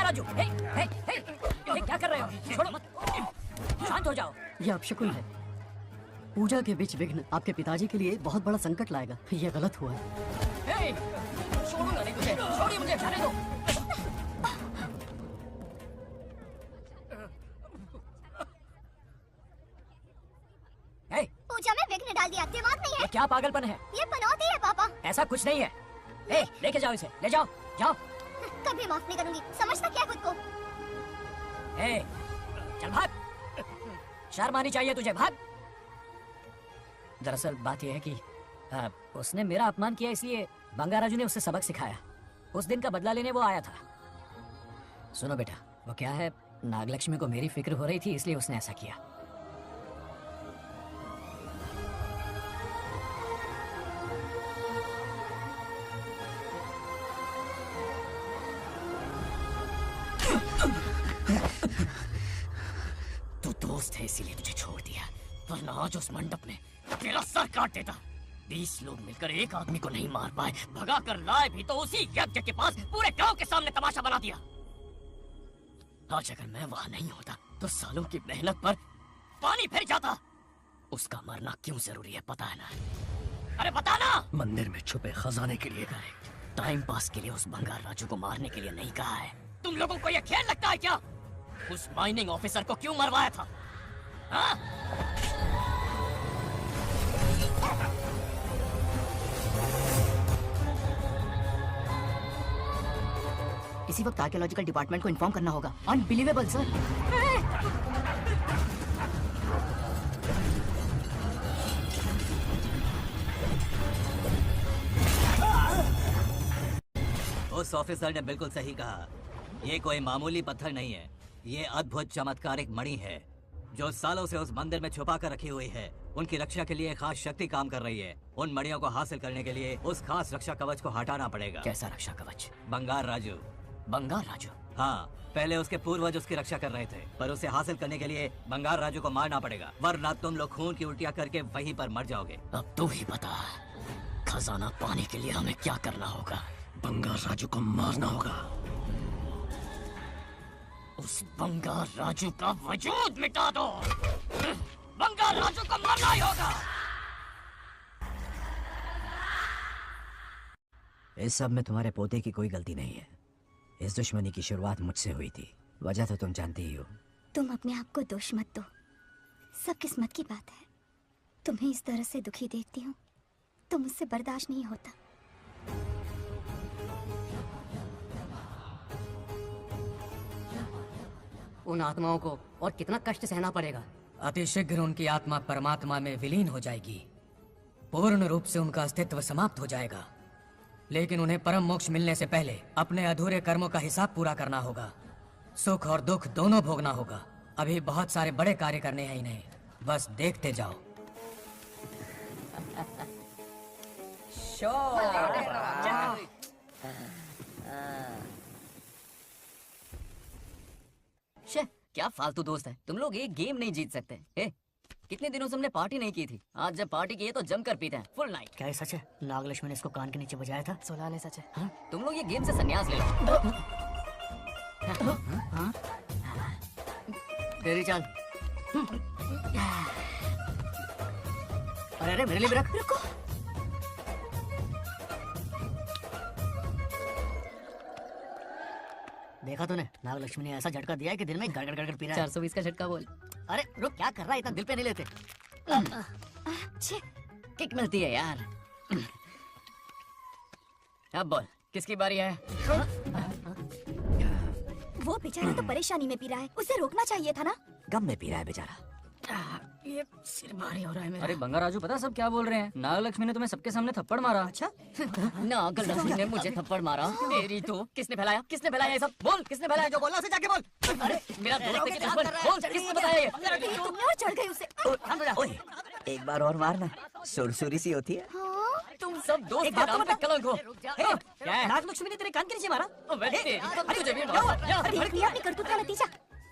S9: राजू, हे, हे, हे, हे, क्या कर रहे हो? छोड़ो मत, शांत हो जाओ।
S2: यह अपशकुन है। पूजा के बीच विघ्न आपके पिताजी के लिए बहुत बड़ा संकट लाएगा। यह गलत हुआ है।
S9: हे, छोड़ूंगा नहीं तुझे, छोड़िए मुझे, जाने दो। हे,
S8: पूजा में विघ्न डाल दिया, दिमाग नहीं है?
S9: ये क्या पागलपन है?
S8: ये पनौती है पापा।
S9: ऐसा कुछ नहीं है। हे, लेके जाओ इसे, ले जाओ, जाओ।
S8: कभी माफ नहीं करूंगी, समझता क्या खुद को?
S9: हे, चल भाग। शर्म आनी चाहिए तुझे, भाग। दरअसल बात यह है कि उसने मेरा अपमान किया, इसलिए बंगाराजू ने उससे सबक सिखाया। उस दिन का बदला लेने वो आया था। सुनो बेटा, वो क्या है, नागलक्ष्मी को मेरी फिक्र हो रही थी, इसलिए उसने ऐसा किया। तू दोस्त है इसीलिए तुझे छोड़ दिया, वरना आज उस मंडप में तेरा सर काट देता। 20 लोग मिलकर एक आदमी को नहीं मार पाए, भगा कर लाए भी तो उसी यज्ञ के पास पूरे गांव के सामने तमाशा बना दिया। आज अगर मैं वहां नहीं होता तो सालों की मेहनत पर पानी फिर जाता। उसका मरना क्यों जरूरी है पता है ना? अरे बता ना।
S13: मंदिर में छुपे खजाने के लिए।
S3: टाइम पास के लिए उस बंगाल राजू को मारने के लिए नहीं कहा है। तुम लोगों को ये खेल लगता है क्या? उस माइनिंग ऑफिसर को क्यों मरवाया था? हाँ?
S2: इसी वक्त आर्कियोलॉजिकल डिपार्टमेंट को इन्फॉर्म करना होगा। Unbelievable sir.
S16: उस ऑफिसर ने बिल्कुल सही कहा। ये कोई मामूली पत्थर नहीं है, ये अद्भुत चमत्कारिक मणि है जो सालों से उस मंदिर में छुपा कर रखी हुई है। उनकी रक्षा के लिए खास शक्ति काम कर रही है। उन मणियों को हासिल करने के लिए उस खास रक्षा कवच को हटाना पड़ेगा।
S3: कैसा रक्षा कवच?
S16: बंगाल राजू।
S3: बंगाल राजू?
S16: हाँ, पहले उसके पूर्वज उसकी रक्षा कर रहे थे, पर उसे हासिल करने के लिए बंगाल राजू को मारना पड़ेगा, वरना तुम लोग खून की उल्टियां करके वहीं पर मर जाओगे।
S3: अब तू ही बता, खजाना पाने के लिए हमें क्या करना होगा?
S13: बंगाल राजू को मारना होगा।
S3: उस बंगाल राजू का वजूद मिटा दो। बंगाल राजू को मारना ही होगा।
S7: इस सब में तुम्हारे पोते की कोई गलती नहीं है। इस दुश्मनी की शुरुआत मुझसे हुई थी, वजह तो तुम जानती ही हो।
S8: तुम अपने आप को दोष मत दो, सब किस्मत की बात है। तुम्हें इस तरह से दुखी देखती हूँ तो मुझसे बर्दाश्त नहीं होता।
S2: उन आत्माओं को और कितना कष्ट सहना पड़ेगा।
S14: अतिशीघ्र उनकी आत्मा परमात्मा में विलीन हो जाएगी, पूर्ण रूप से उनका अस्तित्व समाप्त हो जाएगा। लेकिन उन्हें परम मोक्ष मिलने से पहले अपने अधूरे कर्मों का हिसाब पूरा करना होगा। सुख और दुख दोनों भोगना होगा। अभी बहुत सारे बड़े कार्य करने हैं इन्हें, बस देखते जाओ।
S3: शे, क्या फालतू दोस्त है तुम लोग। एक गेम नहीं जीत सकते। कितने दिनों से हमने पार्टी नहीं की थी, आज जब पार्टी की है तो जमकर पीते हैं फुल नाइट।
S2: क्या ये सच है? नागलक्ष्मी ने इसको कान के नीचे बजाया था।
S3: सोलह ने सच है। हाँ? तुम लोग ये गेम से संन्यास ले लो।
S2: हाँ? तेरी चाल। अरे अरे मेरे लिए भी रख।
S8: रुको।
S2: देखा तूने, नागलक्ष्मी ने ऐसा झटका दिया है कि दिन में गड़गड़ गड़गड़ पी रहा है।
S3: 420 का झटका बोल।
S2: अरे रुक, क्या कर रहा है? इतना दिल पे नहीं लेते।
S3: किक मिलती है यार। अब बोल, किसकी बारी है?
S8: वो बेचारा तो परेशानी में पी रहा है, उसे रोकना चाहिए था ना।
S7: गम में पी रहा है बेचारा।
S3: ये सिर भारी हो रहा है मेरा।
S10: अरे बंगा राजू, पता सब क्या बोल रहे हैं? नागलक्ष्मी ने तुम्हें सबके सामने थप्पड़ मारा।
S2: अच्छा?
S3: नागलक्ष्मी ने मुझे थप्पड़ मारा? तेरी तो किसने फैलाया? किसने फैलाया ये सब? बोल, किसने फैलाया? जो बोलना उसे जाके बोल। अरे मेरा दोस्त है, किसने बोल, किसने बताया ये?
S8: तुमने और चढ़ गए उसे।
S7: ओए, एक बार और मारना, सुरसुरी सी होती है।
S3: तुम सब दोस्त के नाम पे कलंक हो।
S2: क्या है? नागलक्ष्मी ने तेरे कान के नीचे मारा?
S8: देख लिया अपनी करतूत का नतीजा।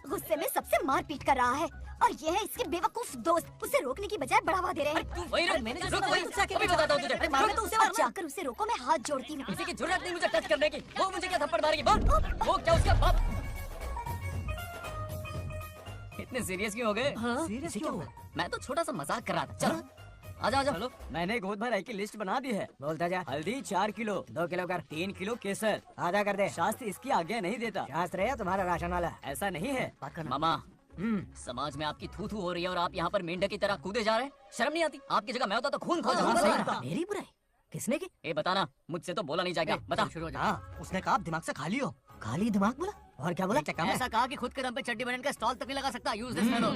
S8: गुस्से में सबसे मार पीट कर रहा है और ये है इसके बेवकूफ दोस्त, उसे रोकने की बजाय बढ़ावा दे रहे हैं।
S3: मैंने अभी बताता हूँ तुझे।
S8: तो उसे और जाकर उसे रोको, मैं हाथ जोड़ती हूँ।
S3: किसी की जरूरत नहीं मुझे टच करने की। वो मुझे क्या थप्पड़ मारेगी? बोल, वो क्या उसका बाप? इतने सीरियस क्यों हो गए?
S2: सीरियस क्यों हुआ?
S3: मैं तो छोटा सा मजाक कर रहा था। चलो आजा आजा।
S11: चलो, मैंने गोद भराई की लिस्ट बना दी है। बोलता जा। हल्दी 4 किलो, 2 किलो कर, 3 किलो केसर, आधा कर दे। शास्त्र इसकी आज्ञा नहीं देता। शास्त्र है तुम्हारा राशन वाला, ऐसा नहीं है।
S3: मामा, समाज में आपकी थू थू हो रही है और आप यहाँ पर मेंढक की तरह कूदे जा रहे हैं। शर्म नहीं आती? आपकी जगह मैं होता तो खून खो जाता।
S2: मेरी बुराई किसने की?
S3: ए बताना, मुझसे तो बोला नहीं जाएगा। बता।
S2: उसने कहा दिमाग से खाली हो। खाली दिमाग बोला? और क्या बोला? ऐसा कहा कि खुद के दम पे चड्डी बनियान का स्टॉल तक नहीं लगा सकता। Use this fellow.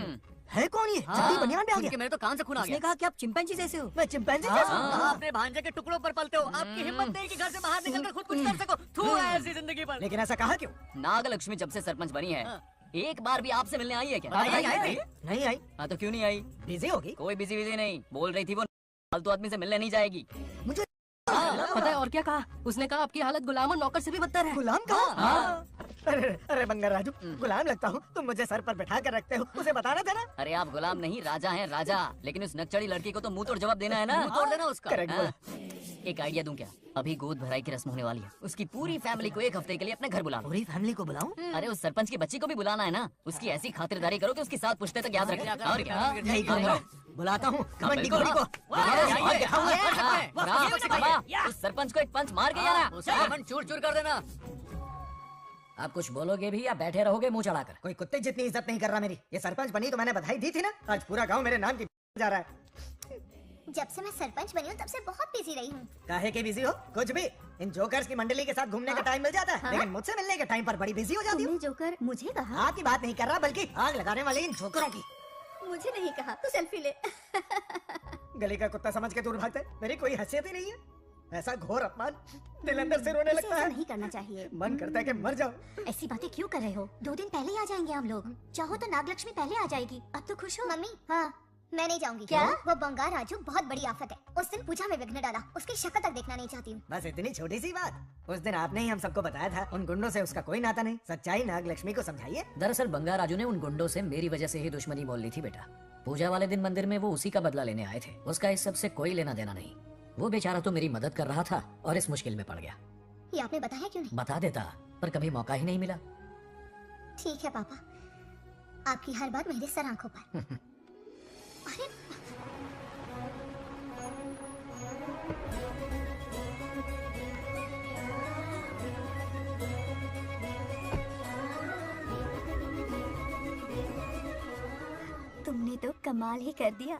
S2: है कौन ये? चड्डी बनियान पे आ गया?
S3: मेरे तो कान से खून आ गया।
S2: उसने कहा कि आप चिंपैंजी जैसे हो। मैं चिंपैंजी जैसा हूं? आप अपने भांजे के टुकड़ों पर पलते हो। आपकी हिम्मत नहीं कि घर से बाहर निकलकर खुद कुछ कर सको। थू है ऐसी जिंदगी पर। लेकिन ऐसा कहा क्यों?
S3: नागलक्ष्मी जब से सरपंच बनी है, एक बार भी आपसे मिलने आई है क्या?
S2: नहीं आई।
S3: हाँ तो क्यों नहीं आई?
S2: बिजी होगी।
S3: कोई बिजी नहीं, बोल रही थी वो फालतू आदमी से मिलने नहीं जाएगी।
S2: मुझे
S3: पता है और क्या कहा? उसने कहा आपकी हालत गुलाम और नौकर से भी बदतर है।
S2: गुलाम कहा?
S12: अरे बंगार राजू, गुलाम लगता हूँ, तुम मुझे सर पर बैठा कर रखते हो, उसे बताना था ना।
S3: अरे आप गुलाम नहीं राजा हैं राजा, लेकिन उस नकचड़ी लड़की को तो मुंह तोड़ जवाब देना है ना।
S12: मुंह तोड़ देना उसका। करेक्ट बोला।
S3: एक आइडिया दूं क्या? अभी गोद भराई की रस्म होने वाली है, उसकी पूरी फैमिली को एक हफ्ते के लिए अपने घर बुला लो।
S12: पूरी फैमिली को बुलाऊं?
S3: अरे उस सरपंच की बच्ची को भी बुलाना है ना, उसकी ऐसी खातिरदारी करो कि उसकी 7 पुश्ते तक याद रखे। और क्या?
S12: यही करूंगा, बुलाता हूँ कबड्डी घोड़ी को।
S3: उस सरपंच को एक पंच मार के जाना,
S9: चूर चूर कर देना। आप कुछ बोलोगे भी या बैठे रहोगे मुंह चढ़ाकर?
S12: कोई कुत्ते जितनी इज्जत नहीं कर रहा मेरी। ये सरपंच बनी तो मैंने बधाई दी थी ना, आज पूरा गांव मेरे नाम की जा रहा है।
S5: जब से मैं सरपंच बनी हूँ तब से बहुत बिजी रही हूँ।
S12: काहे के बिजी हो? कुछ भी। इन जोकर्स की मंडली के साथ घूमने का टाइम मिल जाता है, लेकिन मुझसे मिलने के टाइम पर बड़ी बिजी हो जाती हूँ।
S5: जोकर मुझे कहा?
S12: आपकी बात नहीं कर रहा, बल्कि आग लगाने वाले इन जोकरों की।
S5: मुझे नहीं कहा, तू सेल्फी ले।
S12: गली का कुत्ता समझ के दूर भागता है, मेरी कोई हैसियत ही नहीं है। ऐसा घोर अपमान, दिल अंदर से रोने लगता है।
S5: नहीं करना चाहिए।
S12: मन करता है कि मर जाओ।
S5: ऐसी बातें क्यों कर रहे हो? 2 दिन पहले ही आ जाएंगे हम लोग। चाहो तो नागलक्ष्मी पहले आ जाएगी। अब तो खुश हो? मम्मी हाँ, मैं नहीं जाऊंगी। क्या? वो बंगार राजू बहुत बड़ी आफत है। उस दिन पूजा में विघ्न डाला, उसकी शक्ल तक देखना नहीं चाहती हूँ।
S12: बस इतनी छोटी सी बात। उस दिन आपने ही हम सबको बताया था, उन गुंडों से उसका कोई नाता नहीं। सच्चाई नागलक्ष्मी को समझाइए।
S9: दरअसल बंगार राजू ने उन गुंडों से मेरी वजह से ही दुश्मनी मोल ली थी बेटा। पूजा वाले दिन मंदिर में वो उसी का बदला लेने आए थे। उसका इस सब से कोई लेना देना नहीं। वो बेचारा तो मेरी मदद कर रहा था और इस मुश्किल में पड़ गया।
S5: ये आपने बताया क्यों नहीं?
S9: बता देता, पर कभी मौका ही नहीं मिला।
S5: ठीक है पापा, आपकी हर बात मेरे सर आंखों पर। अरे तुमने तो कमाल ही कर दिया।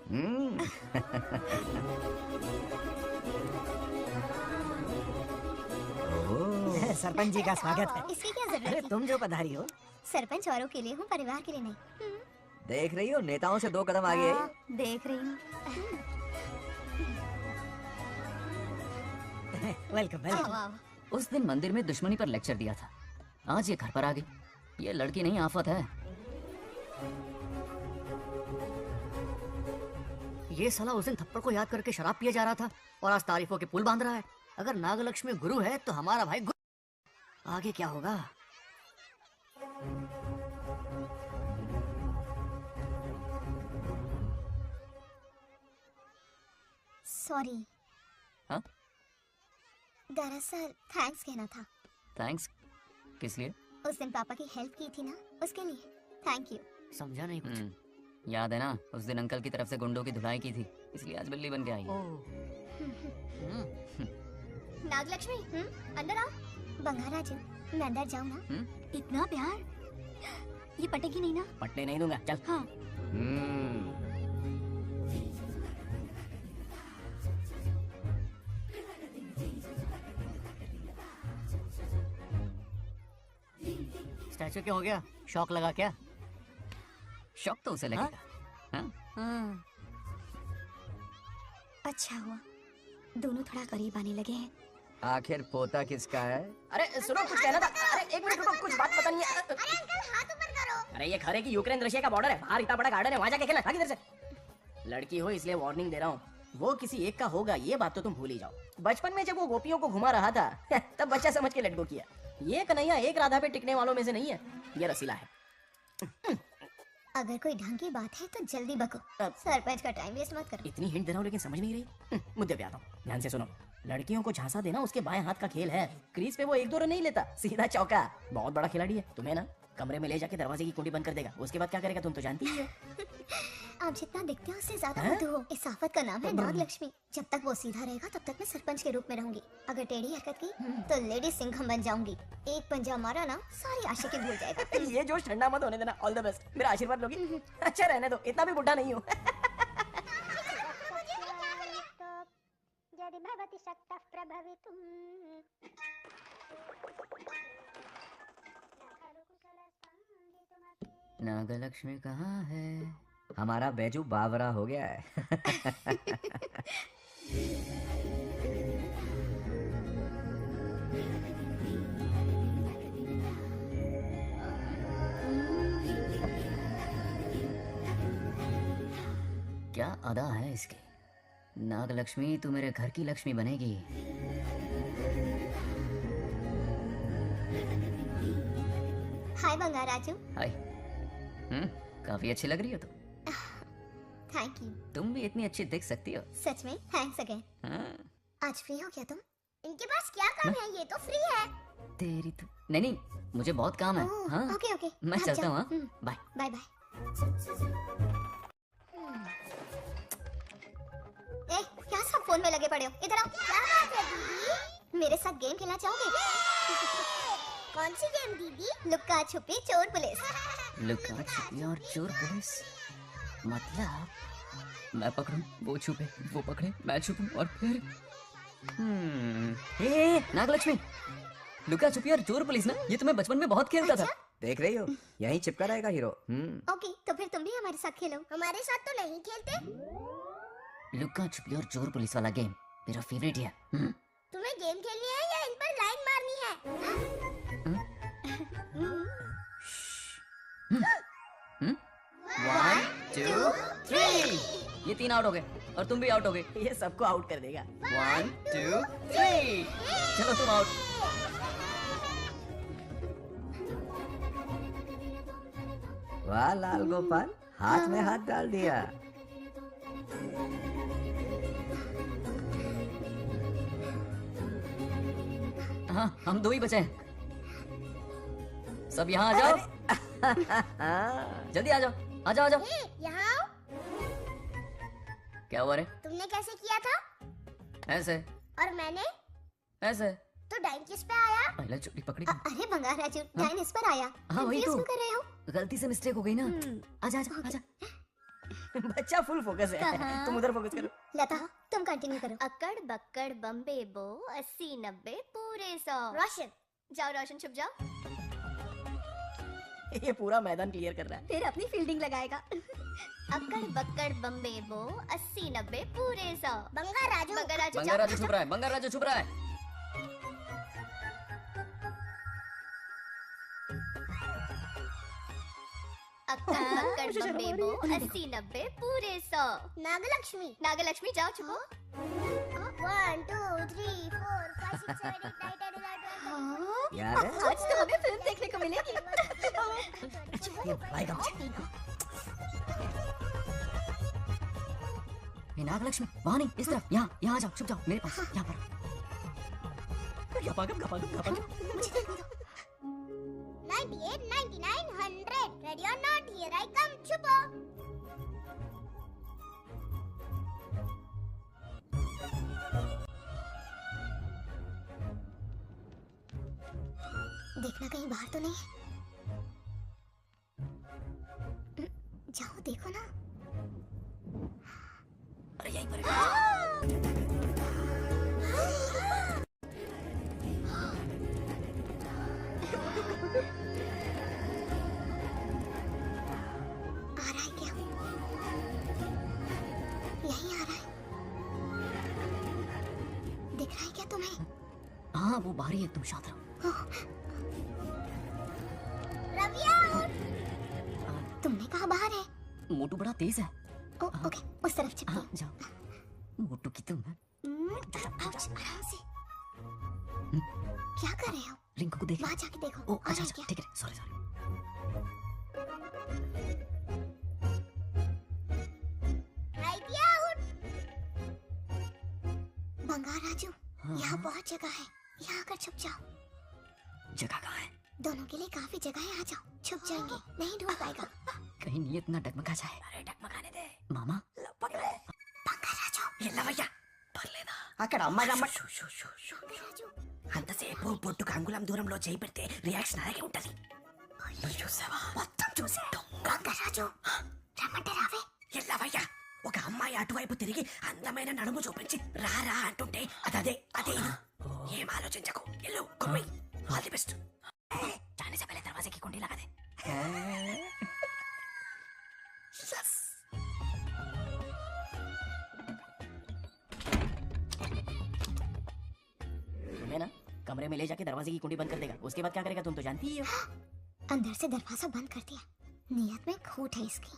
S12: सरपंच जी का स्वागत है।
S5: इसकी क्या जरूरत
S12: अरे
S5: थी?
S12: तुम जो पधारी हो।
S5: सरपंच औरों के लिए हूँ, परिवार के लिए नहीं।
S7: देख रही हो, नेताओं से 2 कदम आगे है।
S5: हाँ, देख रही हूँ।
S12: Welcome welcome.
S5: आओ।
S3: उस दिन मंदिर में दुश्मनी पर लेक्चर दिया था, आज ये घर पर आ गई। ये लड़की नहीं आफत है।
S2: ये साला उस दिन थप्पड़ को याद करके शराब पिए जा रहा था और आज तारीफों के पुल बांध रहा है। अगर नागलक्ष्मी गुरु है तो हमारा भाई गुरु। आगे क्या होगा?
S5: सॉरी।
S3: हाँ?
S5: दरअसल थैंक्स कहना था।
S3: थैंक्स किस लिए?
S5: उस दिन पापा की हेल्प की थी ना, उसके लिए थैंक यू।
S2: समझा नहीं कुछ।
S3: याद है ना, उस दिन अंकल की तरफ से गुंडों की धुलाई की थी, इसलिए आज बिल्ली बन के आई है।
S5: नागलक्ष्मी अंदर आओ। बंगार राजू, मैं अंदर जाऊँ ना? इतना प्यार, ये पटेगी नहीं ना?
S3: पटने नहीं दूंगा, चल।
S5: हाँ।
S2: स्टैचू क्या हो गया? शौक लगा क्या?
S3: शौक तो उसे लगेगा। हाँ?
S5: अच्छा हुआ, दोनों थोड़ा करीब आने लगे हैं।
S7: आखिर पोता किसका है?
S15: अरे सुनो, कुछ कहना था। अरे 1 मिनट रुको, कुछ बात पता नहीं है।
S5: अरे अंकल हाथ ऊपर करो।
S15: अरे ये खरे की यूक्रेन रशिया का बॉर्डर है, बाहर इतना बड़ा गार्डन है, वहाँ जाके खेलना। भाग इधर से। लड़की हो इसलिए वार्निंग दे रहा हूँ, वो किसी एक का होगा ये बात तो तुम भूल ही जाओ। बचपन में जब वो गोपियों को घुमा रहा था तब बच्चा समझ के लटको किया। ये कन्हैया एक राधा पे टिकने वालों में से नहीं है, ये रसीला है।
S5: अगर कोई ढंग की बात है तो जल्दी बको, सरपंच का टाइम वेस्ट मत करो।
S15: इतनी हिंट दे रहा हूँ लेकिन समझ नहीं रही। मुद्दे पे आता हूँ, ध्यान से सुनो। लड़कियों को झांसा देना उसके बाएं हाथ का खेल है। क्रीज पे वो 1-2 रन नहीं लेता, सीधा चौका। बहुत बड़ा खिलाड़ी है। तुम्हें ना कमरे में ले जाके दरवाजे की कुंडी बंद कर देगा, उसके बाद क्या करेगा तुम तो जानती ही हो।
S5: आप जितना दिखते हो उससे ज्यादा मधु हो। इस आफत का नाम है नागलक्ष्मी। जब तक वो सीधा रहेगा तब तक मैं सरपंच के रूप में रहूंगी। अगर टेढ़ी हरकत की तो लेडी सिंघम बन जाऊंगी। एक पंजा मारा ना, सारी आशिकी भूल जाएगा।
S15: ये जोश ठंडा मत होने देना। ऑल द बेस्ट, मेरा आशीर्वाद लोगी? अच्छा रहने दो, इतना भी बुढ़ा नहीं हूँ।
S3: नागलक्ष्मी कहाँ है?
S7: हमारा बैजू बावरा हो गया है।
S3: क्या अदा है इसकी। नागलक्ष्मी तू मेरे घर की लक्ष्मी बनेगी।
S8: हाय बंगार राजू।
S3: हाय। काफी अच्छी लग रही हो तुम।
S8: Thank you.
S3: तुम भी इतनी अच्छी दिख सकती हो।
S8: सच में थैंक्स अगेन।
S3: हाँ।
S8: आज फ्री हो क्या तुम? इनके पास क्या काम है, ये तो फ्री है।
S3: तेरी तो नहीं, मुझे बहुत काम है। हाँ
S8: ओके ओके
S3: मैं चलता हूँ। Bye
S8: bye bye. ए, क्या सब फोन में लगे पड़े हो? इधर आओ। क्या बात है दीदी? मेरे साथ गेम खेलना चाहोगे? कौन सी गेम दीदी? लुक्का छुपी चोर पुलिस।
S3: लुका छुपी और चोर पुलिस मतलब मैं पकड़ूं, वो छुपे, वो पकड़े, मैं छुपूं और फिर नागलक्ष्मी, लुका छुपी और चोर पुलिस ना, ये तो मैं बचपन में बहुत खेलता था।
S7: देख रही हो, यहीं चिपका रहेगा हीरो।
S8: ओके, तो फिर तुम भी हमारे साथ खेलो। हमारे साथ तो नहीं खेलते।
S3: लुका छुपी और चोर पुलिस वाला गेम मेरा फेवरेट है।
S8: तुम्हें गेम खेलनी है या इन पर लाइन मारनी है?
S3: 1 2 3 ये 3 आउट हो गए और तुम भी आउट हो गए।
S15: ये सबको आउट कर देगा।
S3: 1 2 3 चलो तुम आउट।
S7: वाह लाल गोपाल, हाथ में हाथ डाल दिया।
S3: हाँ हम 2 ही बचे हैं। सब यहाँ आ जाओ। जल्दी आ जाओ, आ जाओ, आ जाओ।
S8: यहाँ आओ।
S3: क्या हुआ रे?
S8: तुमने कैसे किया था?
S3: ऐसे।
S8: और मैंने?
S3: ऐसे।
S8: तो डाइन किस पे आया?
S3: पहले चुपड़ी पकड़ी।
S8: अरे बंगार राजू, डाइन इस पर आया।
S3: हाँ वही तो।
S8: कर रहे हो?
S3: गलती से मिस्टेक हो गई ना। आजा आजा आजा।
S15: बच्चा फुल फोकस है, तुम उधर फोकस करो।
S8: लता तुम कंटिन्यू करो। अकड़ बक्कड़ बम्बे बो 80 90 पूरे 100। रोशन जाओ, रोशन छुप जाओ।
S15: ये पूरा मैदान क्लियर कर रहा है।
S8: फिर अपनी फील्डिंग लगाएगा। अकड़ बक्कड़ बम्बे बो 80 90 पूरे 100। बंगार राजू, बंगार राजू,
S3: बंगार राजू छुप रहा है, बंगार राजू छुप रहा है।
S8: अक्कड़ बक्कड़ बम्बे बो 80 90 पूरे 100। नागलक्ष्मी, नागलक्ष्मी जाओ छुपो। 1 2 3 4 5 6 7 8 9 10 11
S7: यार
S8: आज तो हमें फिल्म देखने को मिलेगी।
S3: ये नागलक्ष्मी वहाँ नहीं, इस तरफ, यहाँ यहाँ आ जाओ, छुप जाओ मेरे पास, यहाँ पर।
S15: गपागप गपागप गपागप।
S8: 98 99 100 ready or not, here I come, छुपो। देखना कहीं बाहर तो नहीं है। जाओ देखो ना।
S3: अरे यहीं पर
S8: आ रहा है क्या? यहीं आ रहा है। दिख रहा है क्या तुम्हें?
S3: हाँ वो बाहर ही है, तुम शांत रहो।
S8: रविया, तुमने कहा बाहर है?
S3: मोटू बड़ा तेज है।
S8: ओके उस तरफ चिपको।
S3: हाँ जाओ। मोटू की तुम
S8: आराम से। क्या कर रहे हो?
S3: रिंकू को देख।
S8: वहाँ जाके देखो।
S3: ओ अच्छा अच्छा ठीक है, सॉरी सॉरी।
S8: बंगार राजू, यहाँ बहुत जगह है, यहाँ आकर छुप जाओ।
S3: जगह कहाँ है?
S8: दोनों के लिए काफी जगह है, आ जाओ, छुप जाएंगे, नहीं ढूंढ पाएगा।
S3: कहीं नीयत ना डगमगा जाए। अरे डगमगाने दे मामा।
S8: बंगार राजू,
S11: ये लवయ్య
S15: పర్లేదా అక్కడ అమ్మాయి రమ్మ
S11: అంతసేపు పొట్టుకు అంగుళం దూరంలో చేయి పెడితే రియాక్షన్ అలాగే ఉంటది. చూసావా? మొత్తం చూసా.
S8: బొంగ రాజు రమ్మంటే రావే.
S11: ఎల్లవయ్య ఒక అమ్మాయి అటువైపు తిరిగి అందమైన నడుము చూపించి రా రా అంటుంటే అదే అదే. ఏం ఆలోచించకు, ఎల్లు కుమ్మి. All the best. जाने से पहले दरवाजे की कुंडी लगा दे.
S15: तुम्हें ना कमरे में ले जाके दरवाजे की कुंडी बंद कर देगा, उसके बाद क्या करेगा तुम तो जानती ही हो.
S8: अंदर से दरवाजा बंद कर दिया, नियत में खोट है इसकी.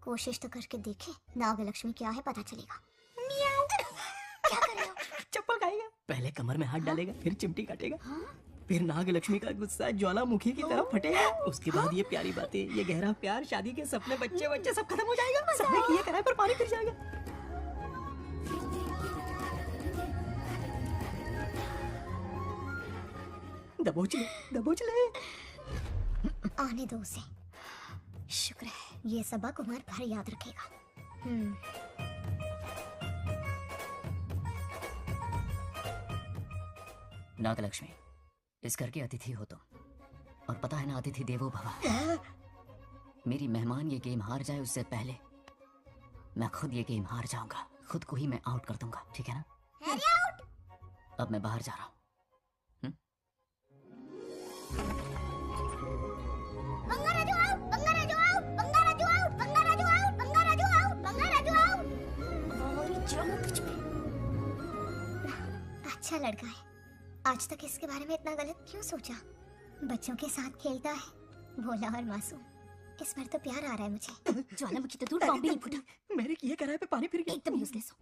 S8: कोशिश तो करके देखे, नागलक्ष्मी क्या है पता चलेगा. क्या कर रहे हो?
S15: चप्पल खाएगा, पहले कमर में हाथ डालेगा, फिर चिमटी काटेगा.
S12: फिर नागलक्ष्मी का गुस्सा ज्वालामुखी की तरह फटेगा। उसके बाद ये प्यारी बातें, ये गहरा प्यार, शादी के सपने, बच्चे बच्चे सब खत्म हो जाएगा। सबने किए कराए पर पानी फिर जाएगा। दबोच ले, दबोच ले।
S5: आने दो उसे। शुक्र है ये सबक उम्र भर याद रखेगा।
S3: नागलक्ष्मी, इस घर के अतिथि हो तुम, और पता है ना, अतिथि देवो भव। मेरी मेहमान ये गेम हार जाए उससे पहले मैं खुद ये गेम हार जाऊंगा। खुद को ही मैं आउट कर दूंगा, ठीक है ना? अब मैं बाहर जा रहा हूँ।
S5: Bangaraju out, Bangaraju out, Bangaraju out, Bangaraju out, Bangaraju out, Bangaraju out. अच्छा लड़का है। आज तक इसके बारे में इतना गलत क्यों सोचा? बच्चों के साथ खेलता है, भोला और मासूम। इस बार तो प्यार आ रहा है मुझे।
S2: ज्वालामुखी तो दूर, बॉम्ब भी नहीं फूटा।
S12: मेरे किए कराए पे पानी फिर गया।
S2: एकदम यूजलेस हो।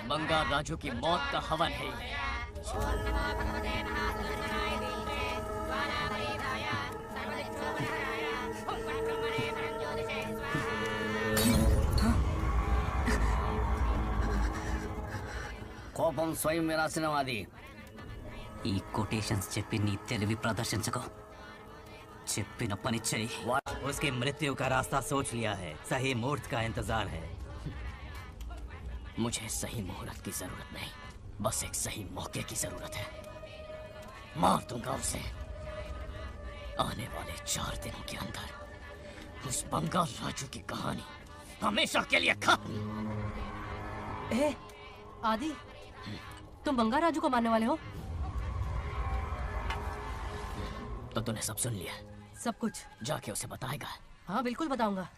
S3: बंगार राजू की मौत का हवन है ये।
S4: కోపం స్వయం వినాశనవాది. ఈ కొటేషన్స్ చెప్పి నీ తెలివి ప్రదర్శించకు. చెప్పిన పని చెయ్యి.
S16: उसकी मृत्यु का रास्ता सोच लिया है, सही मुहूर्त का इंतजार है।
S3: मुझे सही मुहूर्त की जरूरत नहीं, बस एक सही मौके की जरूरत है। मार दूंगा उसे आने वाले 4 दिनों के अंदर। उस बंगाल राजू की कहानी हमेशा के लिए खत्म।
S2: आदि, तुम बंगार राजू को मारने वाले हो?
S3: तो तूने सब सुन लिया?
S2: सब कुछ
S3: जाके उसे बताएगा?
S2: हाँ बिल्कुल बताऊंगा।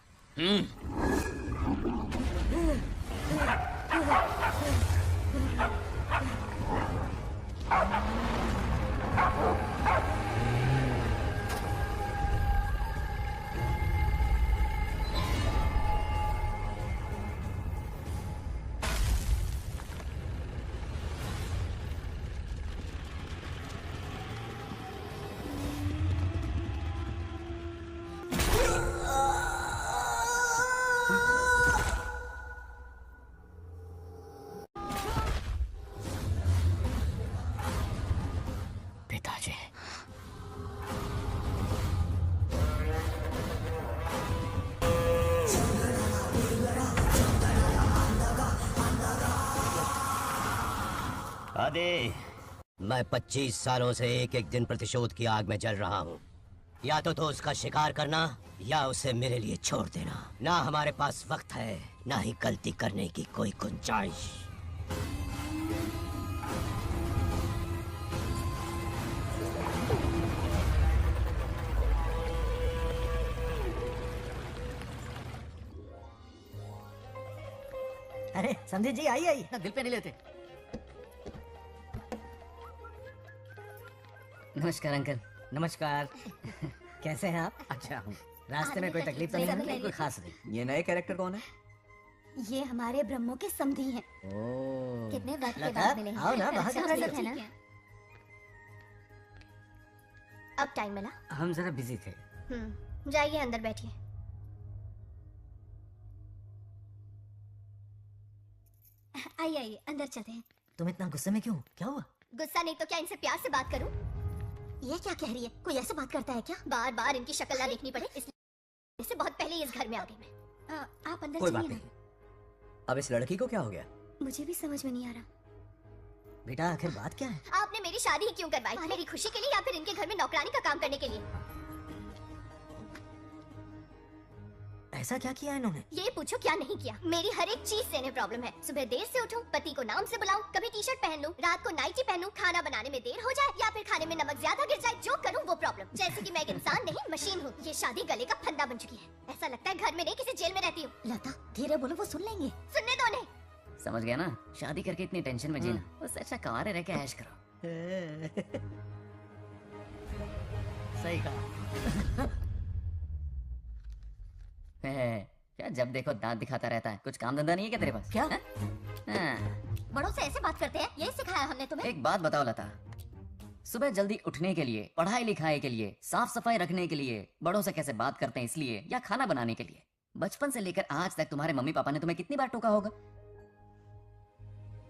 S3: पिताजी,
S1: आदि, मैं 25 सालों से एक एक दिन प्रतिशोध की आग में जल रहा हूँ। या तो उसका शिकार करना या उसे मेरे लिए छोड़ देना। ना हमारे पास वक्त है, ना ही गलती करने की कोई गुंजाइश।
S15: अरे समझे जी, आई आई
S2: ना दिल पे नहीं लेते।
S9: नमस्कार अंकल।
S15: नमस्कार। कैसे हैं आप?
S9: अच्छा हूँ।
S15: रास्ते में कोई तकलीफ तो नहीं? कोई खास नहीं।
S7: ये नए कैरेक्टर कौन है?
S8: ये हमारे ब्रह्मों के समधी हैं।
S7: ओह,
S8: कितने वक्त के
S15: लता,
S8: बाद मिले हैं।
S15: आओ ना, बाहर
S8: अच्छा,
S15: बैठो।
S8: सब है ना? अब टाइम मिला?
S11: हम जरा बिजी थे।
S8: जाइए अंदर बैठिए। आइए आइए, अंदर चलते हैं।
S15: तुम इतना गुस्से में क्यों? क्या हुआ?
S8: गुस्सा नहीं तो क्या इनसे प्यार से बात करूं? ये क्या कह रही है? कोई ऐसे बात करता है क्या? बार बार इनकी शक्ल ना देखनी पड़े इसलिए इससे बहुत पहले इस घर में आ गई मैं। आप अंदर
S7: कोई बात
S8: चलिए
S7: नहीं।
S8: ना।
S7: अब इस लड़की को क्या हो गया?
S8: मुझे भी समझ में नहीं आ रहा।
S15: बेटा आखिर बात क्या है?
S8: आपने मेरी शादी ही क्यों करवाई? मेरी खुशी के लिए या फिर इनके घर में नौकरानी का काम करने के लिए?
S15: ऐसा क्या किया इन्होंने?
S8: ये पूछो क्या नहीं किया। मेरी हर एक चीज से इन्हें प्रॉब्लम है। सुबह देर से उठूं, पति को नाम से बुलाऊं, कभी टी शर्ट पहन लूं, रात को नाइटी पहनूं, खाना बनाने में देर हो जाए या फिर खाने में नमक ज्यादा गिर जाए, जो करूं वो प्रॉब्लम। जैसे कि मैं एक इंसान नहीं मशीन हूँ। ये शादी गले का फंदा बन चुकी है। ऐसा लगता है घर में नहीं किसी जेल में रहती हूँ।
S15: लता धीरे बोलो, वो सुन लेंगे।
S8: सुनने दो उन्हें।
S3: समझ गया ना? शादी करके इतनी टेंशन में जीना, उससे अच्छा कुंवारे रह के ऐश करो।
S15: सही कहा।
S3: क्या जब देखो दांत दिखाता रहता है, कुछ काम धंधा नहीं है क्या तेरे पास?
S15: क्या?
S8: बड़ों से ऐसे बात करते हैं, यही सिखाया हमने तुम्हें?
S3: एक बात बताओ लता, सुबह जल्दी उठने के लिए, पढ़ाई लिखाई के लिए, साफ सफाई रखने के लिए बड़ों से कैसे बात करते हैं इसलिए, या खाना बनाने के लिए? बचपन से लेकर आज तक तुम्हारे मम्मी पापा ने तुम्हें कितनी बार टोका होगा?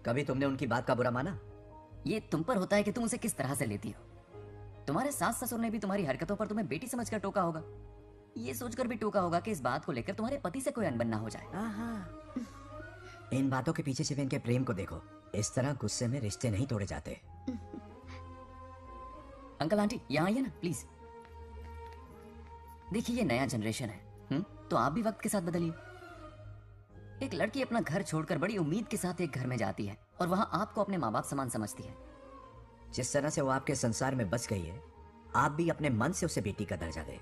S7: कभी तुमने उनकी बात का बुरा माना?
S3: ये तुम पर होता है कि तुम उसे किस तरह से लेती हो। तुम्हारे सास ससुर ने भी तुम्हारी हरकतों पर तुम्हें बेटी समझकर टोका होगा। ये सोचकर भी टोका होगा कि इस बात को लेकर तुम्हारे पति से कोई अनबन ना हो जाए।
S7: इन बातों के पीछे सिर्फ इनके प्रेम को देखो। इस तरह गुस्से में रिश्ते नहीं तोड़े जाते।
S3: अंकल आंटी यहाँ आइए ना प्लीज। देखिए ये नया जनरेशन है, तो आप भी वक्त के साथ बदलिए। एक लड़की अपना घर छोड़कर बड़ी उम्मीद के साथ एक घर में जाती है और वहां आपको अपने माँ बाप समान समझती है।
S7: जिस तरह से वो आपके संसार में बस गई है, आप भी अपने मन से उसे बेटी का दर्जा दें।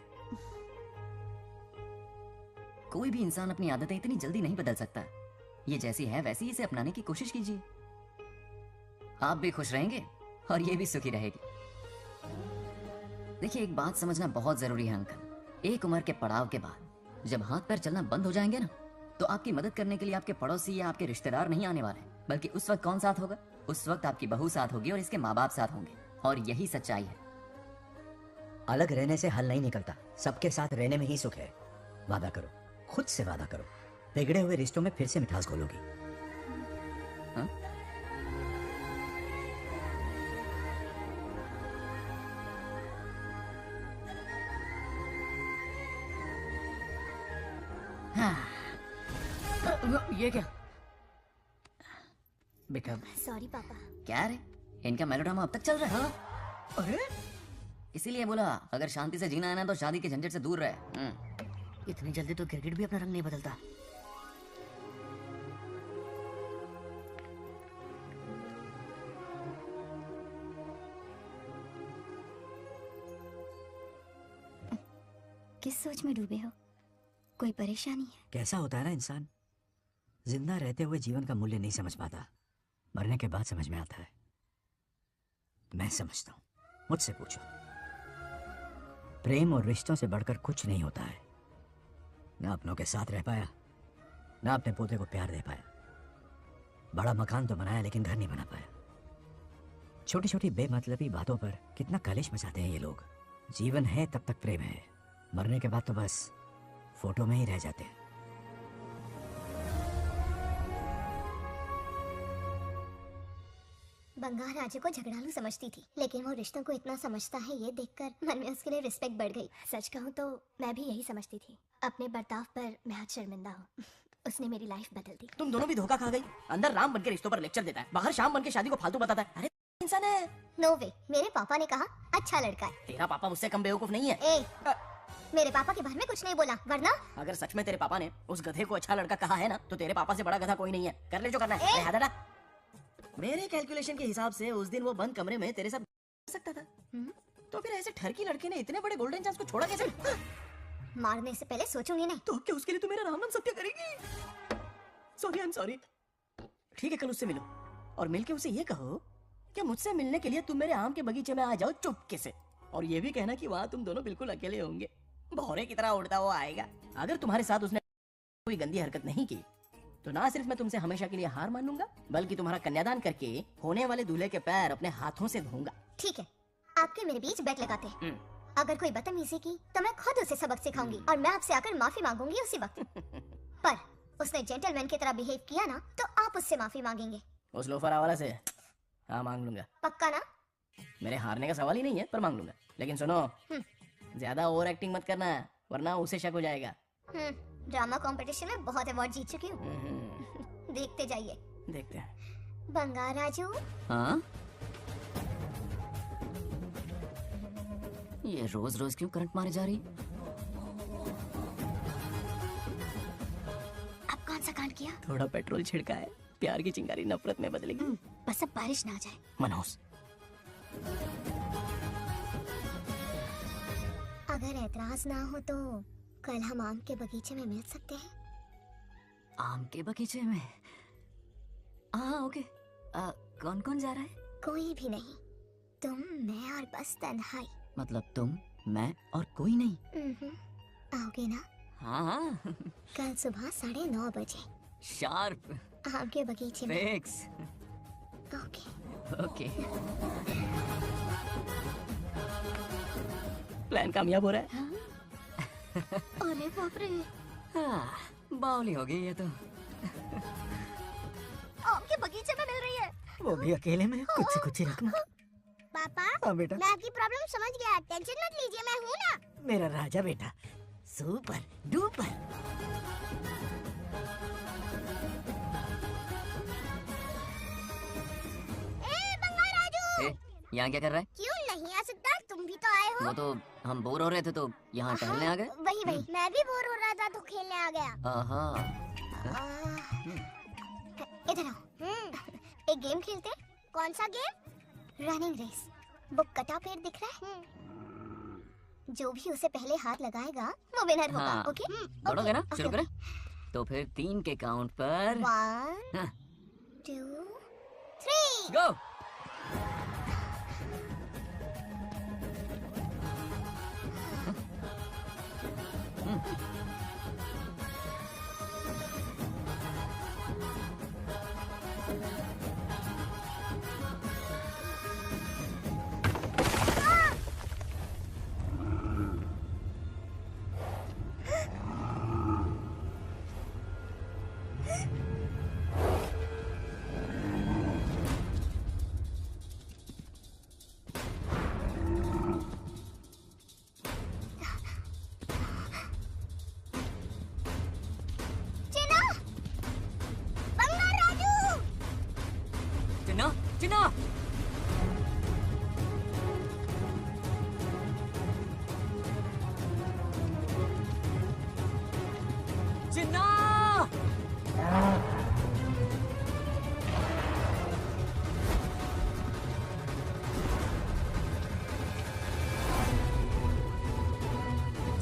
S3: कोई भी इंसान अपनी आदतें इतनी जल्दी नहीं बदल सकता। ये जैसी है वैसी इसे अपनाने की कोशिश कीजिए। आप भी खुश रहेंगे और ये भी सुखी रहेगी। देखिए एक बात समझना बहुत जरूरी है अंकल, एक उम्र के पड़ाव के बाद जब हाथ पैर चलना बंद हो जाएंगे ना, तो आपकी मदद करने के लिए आपके पड़ोसी या आपके रिश्तेदार नहीं आने वाले, बल्कि उस वक्त कौन साथ होगा? उस वक्त आपकी बहू साथ होगी और इसके माँ बाप साथ होंगे। और यही सच्चाई है।
S7: अलग रहने से हल नहीं निकलता, सबके साथ रहने में ही सुख है। वादा करो, खुद से वादा करो, बिगड़े हुए रिश्तों में फिर से मिठास घोलोगी।
S15: ये क्या बेटा?
S8: सॉरी पापा।
S3: क्या रे, इनका मेलोड्रामा अब तक चल रहा है?
S15: अरे
S3: इसीलिए बोला अगर शांति से जीना है ना तो शादी के झंझट से दूर रहे।
S2: इतनी जल्दी तो क्रिकेट भी अपना रंग नहीं बदलता।
S8: किस सोच में डूबे हो? कोई परेशानी है?
S7: कैसा होता है ना इंसान, जिंदा रहते हुए जीवन का मूल्य नहीं समझ पाता, मरने के बाद समझ में आता है। मैं समझता हूँ, मुझसे पूछो। प्रेम और रिश्तों से बढ़कर कुछ नहीं होता है। ना अपनों के साथ रह पाया, ना अपने पोते को प्यार दे पाया। बड़ा मकान तो बनाया लेकिन घर नहीं बना पाया। छोटी छोटी बेमतलबी बातों पर कितना कलेश मचाते हैं ये लोग। जीवन है तब तक प्रेम है, मरने के बाद तो बस फोटो में ही रह जाते हैं।
S8: बंगाल राजे को झगड़ालू समझती थी, लेकिन वो रिश्तों को इतना समझता है ये देखकर मन में उसके लिए रिस्पेक्ट बढ़ गई। सच कहूँ तो मैं भी यही समझती थी। अपने बर्ताव पर मैं आज शर्मिंदा हूँ। उसने मेरी लाइफ बदल दी।
S15: तुम दोनों भी धोखा खा गई। अंदर राम बनके रिश्तों पर लेक्चर देता है, बाहर शाम बनके शादी को फालतू बताता है। अरे इंसान है।
S8: नो वे, मेरे पापा ने कहा अच्छा लड़का है।
S15: तेरा पापा मुझसे कम बेवकूफ नहीं है।
S8: मेरे पापा के बारे में कुछ नहीं बोला, वरना
S15: अगर सच में तेरे पापा ने उस गधे को अच्छा लड़का कहा है ना, तो तेरे पापा से बड़ा गधा कोई नहीं है। कर ले जो करना है। हादड़ा। मेरे कैलकुलेशन के हिसाब से उस दिन वो बंद कमरे में तेरे साथ सकता था। तो फिर ऐसे ठरकी लड़के ने इतने बड़े गोल्डन चांस को छोड़ा कैसे?
S8: मारने से पहले सोचूंगी नहीं।
S15: तो क्या उसके लिए तू मेरा नाम सत्य करेगी? Sorry, I am sorry. ठीक है, कल उससे मिलो और मिलके उसे ये कहो कि मुझसे मिलने के लिए तुम मेरे आम के बगीचे में आ जाओ चुपके से। और ये भी कहना कि वहाँ तुम दोनों बिल्कुल अकेले होंगे। भौरे की तरह उड़ता हुआ आएगा। अगर तुम्हारे साथ उसने कोई गंदी हरकत नहीं की तो ना सिर्फ मैं तुमसे हमेशा के लिए हार मान लूंगा, बल्कि तुम्हारा कन्यादान करके होने वाले दूल्हे के पैर अपने हाथों से धोऊंगा।
S8: ठीक है, आपके मेरे बीच बेट लगाते हैं। अगर कोई बदतमीजी की तो मैं खुद उसे सबक सिखाऊंगी और मैं आपसे आकर माफी मांगूंगी उसी वक्त। पर उसने जेंटलमैन की तरह बिहेव किया ना, तो आप उससे माफी मांगेंगे।
S15: उस लोफर वाला से? हाँ, मांग लूंगा।
S8: पक्का ना?
S15: मेरे हारने का सवाल ही नहीं है, पर मांग लूंगा। लेकिन सुनो, ज्यादा ओवर एक्टिंग मत करना, वरना उसे शक हो जाएगा।
S8: ड्रामा कंपटीशन में बहुत अवार्ड जीत चुकी हूँ। देखते जाइए।
S15: देखते हैं।
S8: बंगाल राजू।
S3: हाँ? ये रोज रोज क्यों करंट मारे जा रही?
S8: अब कौन सा कांड किया?
S15: थोड़ा पेट्रोल छिड़का है, प्यार की चिंगारी नफरत में बदलेगी।
S8: बस अब बारिश ना आ जाए।
S15: मनोज,
S8: अगर ऐतराज ना हो तो कल हम आम के बगीचे में मिल सकते हैं।
S3: आम के बगीचे में? हाँ ओके। कौन कौन जा रहा है?
S8: कोई भी नहीं, तुम, मैं और बस तन्हाई।
S3: मतलब तुम, मैं और कोई नहीं?
S8: आओगे ना?
S3: हाँ हाँ
S5: कल सुबह 9:30 बजे
S3: शार्प
S5: आपके बगीचे में।
S3: फिक्स।
S5: Okay
S3: okay.
S15: प्लान कामयाब हो रहा है।
S5: अरे बाप रे,
S3: हाँ बावली हो गई ये तो।
S5: आपके बगीचे में मिल रही है।
S11: वो भी अकेले में, कुछ से कुछ ही रखना।
S5: पापा
S11: हाँ बेटा।
S5: मैं आपकी प्रॉब्लम समझ गया, टेंशन मत लीजिए, मैं हूँ ना।
S11: मेरा राजा बेटा, सुपर डुपर।
S5: बंगाल राजू,
S3: यहाँ क्या कर रहा है?
S5: क्यों नहीं आ सकता? तुम भी तो आए हो।
S3: वो तो हम बोर हो रहे थे तो यहाँ टहलने आ गए।
S5: वही मैं भी बोर हो रहा था तो खेलने आ गया।
S3: आहा।
S5: इधर आओ, एक गेम खेलते हैं। कौन सा गेम? Running race. वो कटा पेड़ दिख रहा है? जो भी उसे पहले हाथ लगाएगा वो विनर होगा।
S3: हाँ।
S5: ओके
S3: दौड़ोगे ना? शुरू करें? तो फिर 3 के काउंट पर
S5: 1 2 3
S3: गो। चिन्ना चिन्ना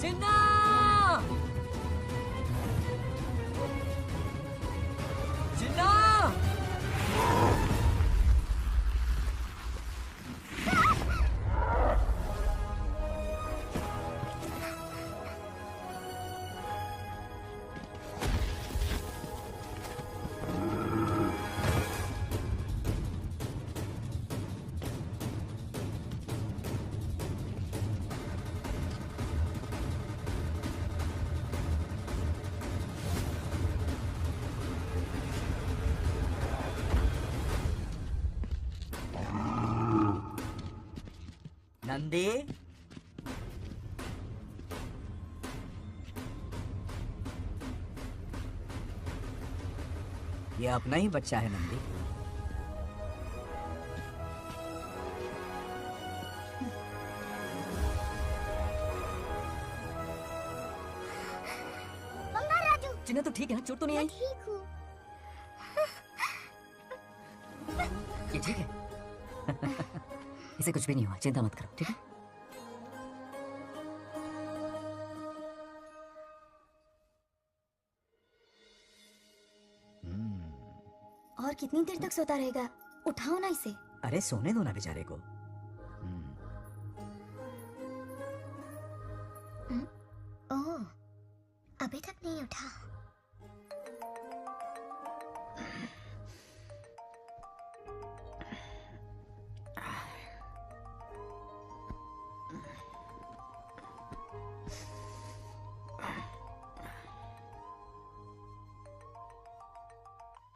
S3: चिन्ना चिन्ना
S7: नंदी, ये अपना ही बच्चा है नंदी।
S5: बंगाल राजू,
S3: चिन्ना तो ठीक है ना? चोट तो नहीं आई?
S5: ठीक हूँ।
S3: ये ठीक है। इसे कुछ भी नहीं हुआ, चिंता मत करो, ठीक है?
S8: और कितनी देर तक सोता रहेगा? उठाओ ना इसे।
S7: अरे सोने दो ना बेचारे को।
S5: ओह, अभी तक नहीं उठा।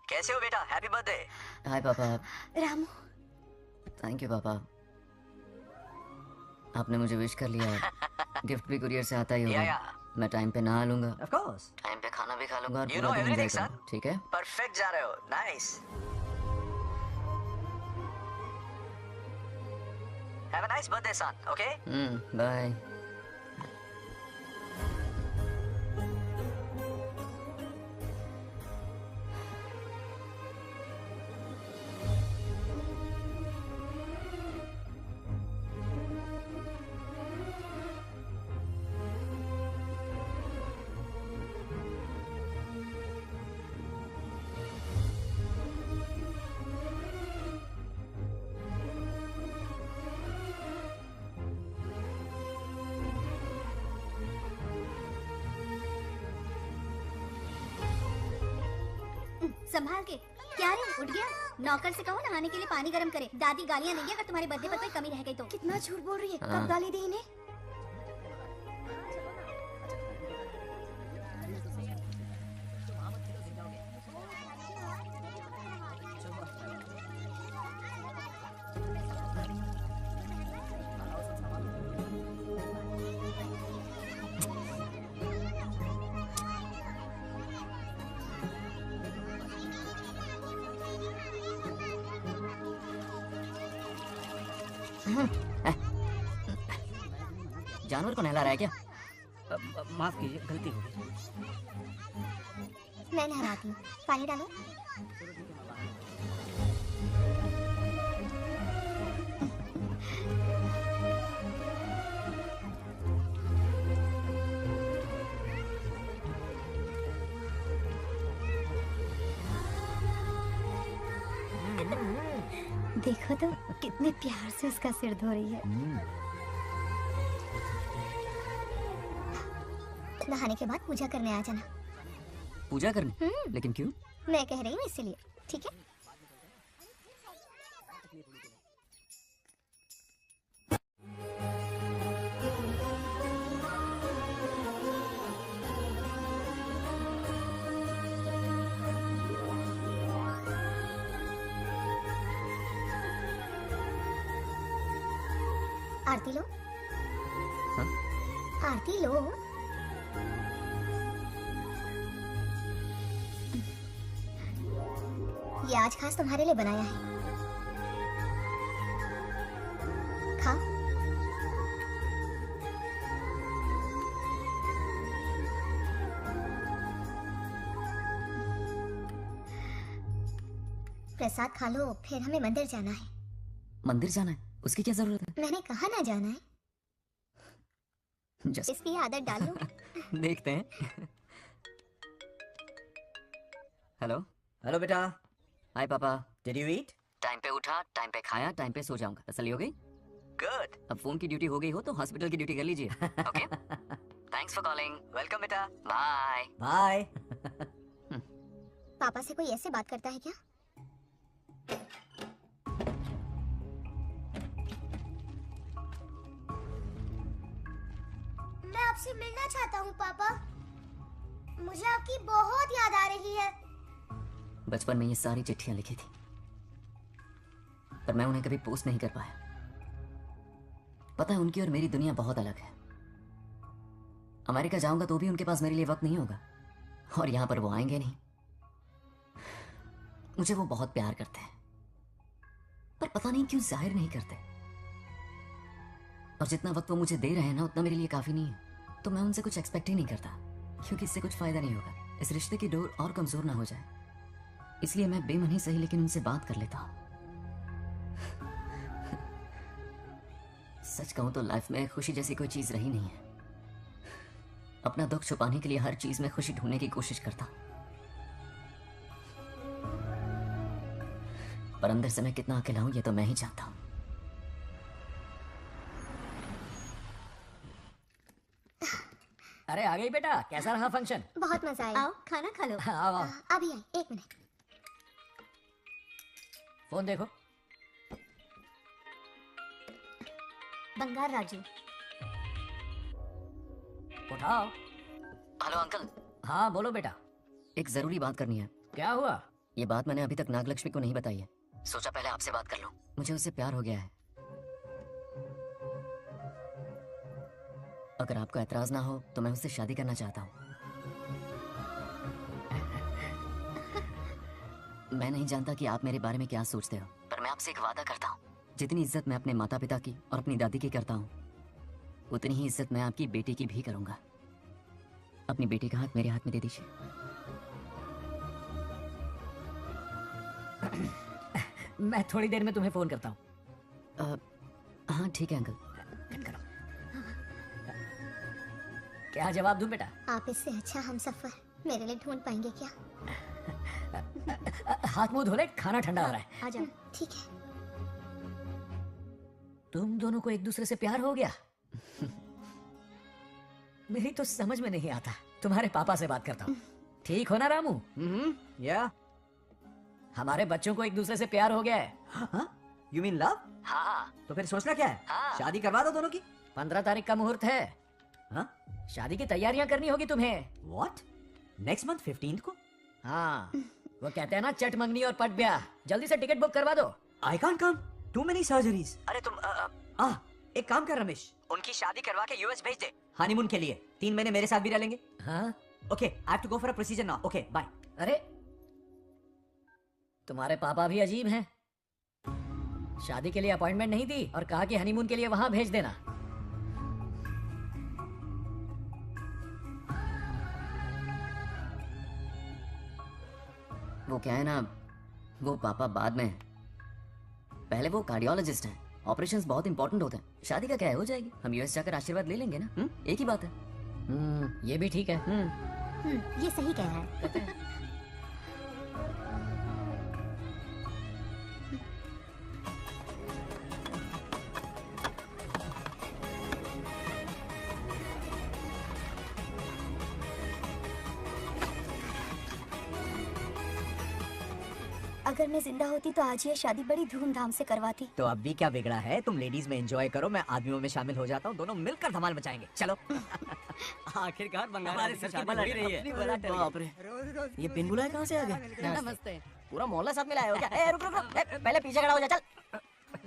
S7: कैसे हो बेटा? Happy birthday.
S3: हाय पापा।
S5: रामू,
S3: थैंक यू पापा, आपने मुझे विश कर लिया। गिफ्ट भी कुरियर से आता ही होगा। मैं टाइम पे नहा लूंगा,
S7: ऑफ कोर्स,
S3: टाइम पे खाना भी खा लूंगा और
S7: You
S3: पूरा
S7: know
S3: दिन एंजॉय
S7: everything,
S3: करूंगा, ठीक है?
S7: परफेक्ट जा रहे हो। Nice. Have a nice birthday son, okay?
S3: Bye.
S8: संभाल के। क्या रे, उठ गया? नौकर से कहो नहाने के लिए पानी गर्म करे। दादी गालियाँ देंगे अगर तुम्हारे बर्थडे पर कोई कमी रह गई तो। कितना झूठ बोल रही है, कब गाली दी इन्हें?
S3: जानवर को नहला रहा है क्या?
S11: माफ कीजिए, गलती हो गई।
S5: मैं नहलाती हूँ, पानी डालो। देखो तो कितने प्यार से उसका सिर धो रही है। नहाने के बाद पूजा करने आ जाना।
S3: पूजा करने? लेकिन क्यों?
S5: मैं कह रही हूँ इसीलिए, ठीक है? आरती लो।
S3: हाँ?
S5: आरती लो। ये आज खास तुम्हारे लिए बनाया है, खाओ। प्रसाद खा लो, फिर हमें मंदिर जाना है।
S3: मंदिर जाना है? उसकी क्या जरूरत है?
S5: मैंने कहा ना जाना है।
S3: Just...
S5: इसकी आदत डालो।
S3: देखते हैं। हेलो।
S7: हेलो बेटा।
S3: हाय पापा।
S7: Did you eat?
S3: टाइम पे उठा, टाइम पे खाया, टाइम पे सो जाऊंगा। तसल्ली हो गई?
S7: Good.
S3: अब फोन की ड्यूटी हो गई हो तो हॉस्पिटल की ड्यूटी कर लीजिए। Okay? Thanks for calling.
S7: Welcome बेटा।
S3: बाय।
S7: बाय।
S5: पापा से कोई ऐसे बात करता है क्या? मैं आपसे मिलना चाहता हूँ पापा। मुझे आपकी बहुत याद आ रही है।
S3: बचपन में ये सारी चिट्ठियां लिखी थी, पर मैं उन्हें कभी पोस्ट नहीं कर पाया। पता है, उनकी और मेरी दुनिया बहुत अलग है। अमेरिका जाऊंगा तो भी उनके पास मेरे लिए वक्त नहीं होगा, और यहां पर वो आएंगे नहीं। मुझे वो बहुत प्यार करते हैं, पर पता नहीं क्यों जाहिर नहीं करते। और जितना वक्त वो मुझे दे रहे हैं ना, उतना मेरे लिए काफी नहीं है। तो मैं उनसे कुछ एक्सपेक्ट ही नहीं करता, क्योंकि इससे कुछ फायदा नहीं होगा। इस रिश्ते की डोर और कमजोर ना हो जाए, इसलिए मैं बेमन ही सही लेकिन उनसे बात कर लेता हूं। सच कहूं तो लाइफ में खुशी जैसी कोई चीज रही नहीं है। अपना दुख छुपाने के लिए हर चीज में खुशी ढूंढने की कोशिश करता हूं, पर अंदर से मैं कितना अकेला हूं ये तो मैं ही जानता हूं।
S9: अरे आ गई बेटा, कैसा रहा फंक्शन?
S5: बहुत मजा आया। आओ खाना खा लो।
S9: आओ आओ।
S5: अभी आई, 1 मिनट।
S9: फोन देखो।
S5: बंगार राजू।
S9: उठाओ।
S3: Hello uncle.
S9: हाँ बोलो बेटा।
S3: एक जरूरी बात करनी है।
S9: क्या हुआ?
S3: ये बात मैंने अभी तक नागलक्ष्मी को नहीं बताई है। सोचा पहले आपसे बात कर लूं। मुझे उससे प्यार हो गया है। अगर आपको एतराज ना हो तो मैं उससे शादी करना चाहता हूँ। मैं नहीं जानता कि आप मेरे बारे में क्या सोचते हो, पर मैं आपसे एक वादा करता हूँ। जितनी इज्जत मैं अपने माता पिता की और अपनी दादी की करता हूँ, उतनी ही इज्जत मैं आपकी बेटी की भी करूंगा। अपनी बेटी का हाथ मेरे हाथ में दे दीजिए।
S9: मैं थोड़ी देर में तुम्हें फोन करता हूँ।
S3: हाँ ठीक है अंकल।
S9: क्या जवाब दूं बेटा?
S5: आप इससे अच्छा हम सफर मेरे लिए ढूंढ पाएंगे क्या?
S9: हाथ मुंह धो ले, खाना ठंडा हो रहा है।
S5: आ जाओ। ठीक है।
S9: तुम दोनों को एक दूसरे से प्यार हो गया? मेरी तो समझ में नहीं आता। तुम्हारे पापा से बात करता हूँ। ठीक हो ना रामू?
S7: या
S9: हमारे बच्चों को एक दूसरे से प्यार हो गया है।
S7: You mean love?
S9: हाँ।
S7: तो फिर सोचना क्या है? शादी करवा दो दोनों की।
S9: 15 तारीख का मुहूर्त है।
S7: हाँ?
S9: शादी की तैयारियां करनी होगी तुम्हें।
S7: What? नेक्स्ट मंथ 15 को?
S9: हाँ, वो कहते हैं ना चट मंगनी और पट ब्याह। जल्दी से टिकट बुक करवा दो।
S7: I can't come. Too many surgeries. अरे तुम एक काम कर रमेश, उनकी शादी करवा के यूएस भेज दे हनीमून के लिए। 3 महीने मेरे साथ भी रह लेंगे।
S9: हाँ?
S7: Okay, I have to go for a procedure now. Okay, bye.
S9: अरे तुम्हारे पापा भी अजीब हैं। शादी के लिए अपॉइंटमेंट नहीं दी और कहा कि हनीमून के लिए वहां भेज देना। वो क्या है ना, वो पापा बाद में, पहले वो कार्डियोलॉजिस्ट हैं। ऑपरेशंस बहुत इंपॉर्टेंट होते हैं। शादी का क्या है, हो जाएगी। हम यूएस जाकर आशीर्वाद ले लेंगे ना। एक ही बात है। ये भी ठीक है।
S5: ये सही कह रहा है। अगर मैं जिंदा होती तो आज ये शादी बड़ी धूमधाम से करवाती।
S7: तो अब भी क्या बिगड़ा है? तुम लेडीज में एंजॉय करो, मैं आदमियों में शामिल हो जाता हूँ। दोनों मिलकर धमाल मचाएंगे। चलो।
S15: आखिरकार बंगाल
S7: हमारे
S15: की
S7: सर की
S15: शादी
S7: बल
S15: हो ही रही है। बाप रे, ये पिन बुलाए कहाँ से आ गए?
S2: नमस्ते।
S15: पूरा मोहल्ला साथ में लाए हो क्या? ए, रुक रुक रुक, ए, पहले पीछे खड़ा हो जा, चल।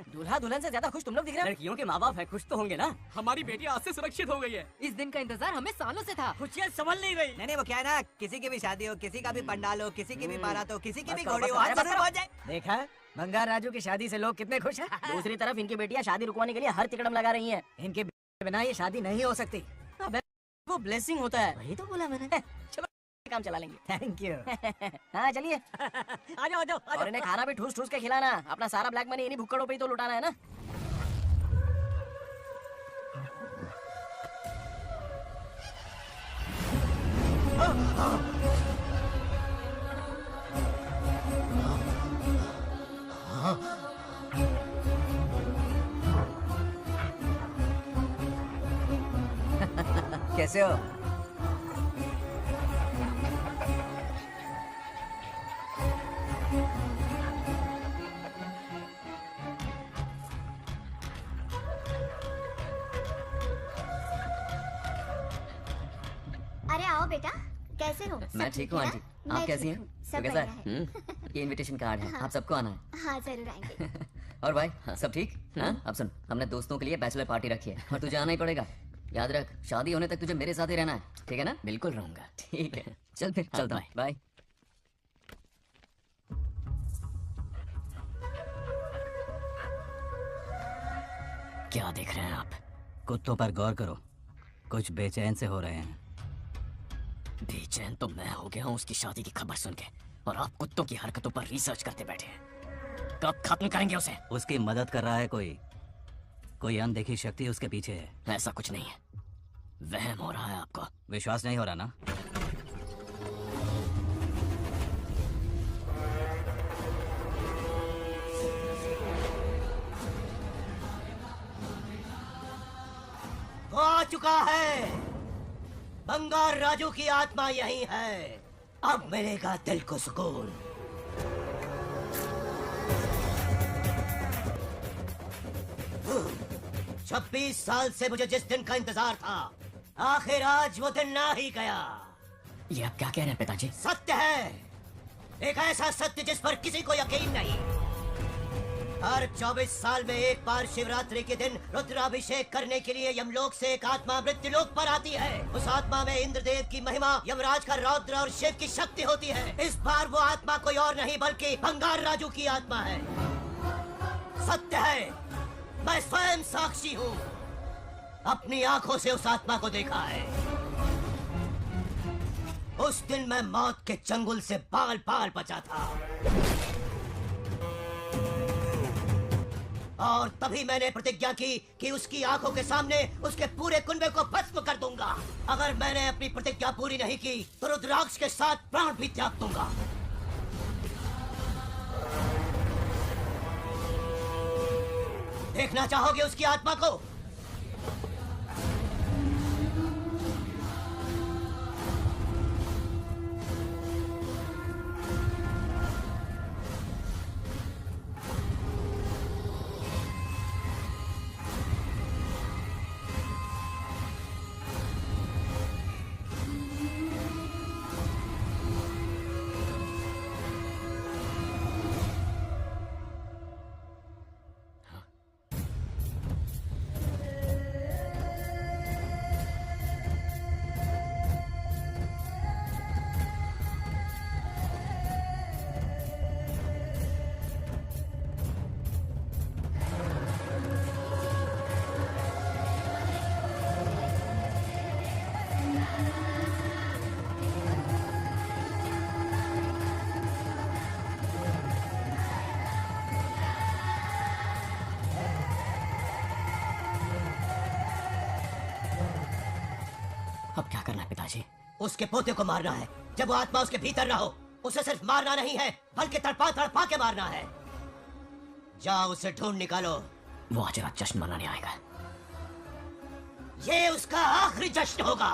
S15: दूल्हा दुल्हन से ज्यादा खुश तुम लोग दिख रहे हो।
S10: लड़कियों के माँ बाप है, खुश तो होंगे ना। हमारी बेटी आज से सुरक्षित हो गई है।
S2: इस दिन का इंतजार हमें सालों से था।
S10: खुशियाँ संभल नहीं रही।
S7: नहीं वो क्या है ना, किसी की भी शादी हो, किसी का भी पंडाल हो, किसी की भी बारात हो, किसी की भी घोड़ी हो,
S15: बस,
S7: आज
S15: बस,
S7: जरूर पहुंच जाए।
S15: देखा बंगार राजू की शादी से लोग कितने खुश हैं। दूसरी तरफ इनकी बेटियां शादी रुकवाने के लिए हर तिकड़म लगा रही हैं। इनके बिना ये शादी नहीं हो सकती। अबे, वो ब्लेसिंग होता है। वही तो बोला मैंने। चलो काम चला लेंगे। Thank you. हाँ चलिए।
S10: आ जाओ आ जाओ।
S15: और इन्हें खाना भी ठूस ठूस के खिलाना। अपना सारा ब्लैक मनी इन्हीं भुक्कड़ों पे ही तो लुटाना है ना।
S7: कैसे हो?
S5: अरे आओ बेटा, कैसे हो?
S3: मैं
S5: सब
S3: ठीक हूँ
S5: है
S3: आंटी।
S5: ना?
S3: आप
S5: मैं
S3: कैसी
S5: ठीक
S3: हैं?
S5: हूँ,
S3: तो
S5: सब
S3: कैसा
S5: बढ़िया
S3: है? ये इनविटेशन कार्ड है,
S5: हाँ।
S3: आप सबको आना है।
S5: हाँ जरूर आएंगे।
S3: और भाई सब ठीक? हाँ? अब सुन, हमने दोस्तों के लिए बैचलर पार्टी रखी है और तुझे आना ही पड़ेगा। याद रख, शादी होने तक तुझे मेरे साथ ही रहना है, ठीक है ना?
S10: बिल्कुल रहूंगा।
S3: ठीक है, चल फिर चलता हूँ। बाय।
S10: क्या देख रहे हैं आप?
S16: कुत्तों पर गौर करो, कुछ बेचैन से हो रहे हैं।
S10: बेचैन तो मैं हो गया हूँ उसकी शादी की खबर सुन के, और आप कुत्तों की हरकतों पर रिसर्च करते बैठे हैं। कब खत्म करेंगे उसे?
S16: उसकी मदद कर रहा है कोई अनदेखी शक्ति उसके पीछे है।
S10: ऐसा कुछ नहीं है, वहम हो रहा है आपको।
S16: विश्वास नहीं हो रहा ना?
S1: वो आ चुका है। बंगार राजू की आत्मा यही है। अब मिलेगा दिल को सुकून। छब्बीस साल से मुझे जिस दिन का इंतजार था, आखिर आज वो दिन ना ही गया।
S10: ये आप क्या कह रहे हैं पिताजी?
S1: सत्य है, एक ऐसा सत्य जिस पर किसी को यकीन नहीं। हर 24 साल में एक बार शिवरात्रि के दिन रुद्राभिषेक करने के लिए यमलोक से एक आत्मा मृत्युलोक पर आती है। उस आत्मा में इंद्रदेव की महिमा, यमराज का रौद्र और शिव की शक्ति होती है। इस बार वो आत्मा कोई और नहीं बल्कि बंगार राजू की आत्मा है। सत्य है, मैं स्वयं साक्षी हूँ। अपनी आंखों से उस आत्मा को देखा है। उस दिन मैं मौत के चंगुल से बाल बाल बचा था, और तभी मैंने प्रतिज्ञा की कि उसकी आंखों के सामने उसके पूरे कुनबे को भस्म कर दूंगा। अगर मैंने अपनी प्रतिज्ञा पूरी नहीं की तो रुद्राक्ष के साथ प्राण भी त्याग दूंगा। देखना चाहोगे उसकी आत्मा को?
S3: अब क्या करना है पिताजी?
S1: उसके पोते को मारना है। जब वो आत्मा उसके भीतर ना हो, उसे सिर्फ मारना नहीं है बल्कि तड़पा तड़पा के मारना है। जाओ उसे ढूंढ निकालो।
S3: वो आज रात जश्न मनाने आएगा।
S1: ये उसका आखिरी जश्न होगा।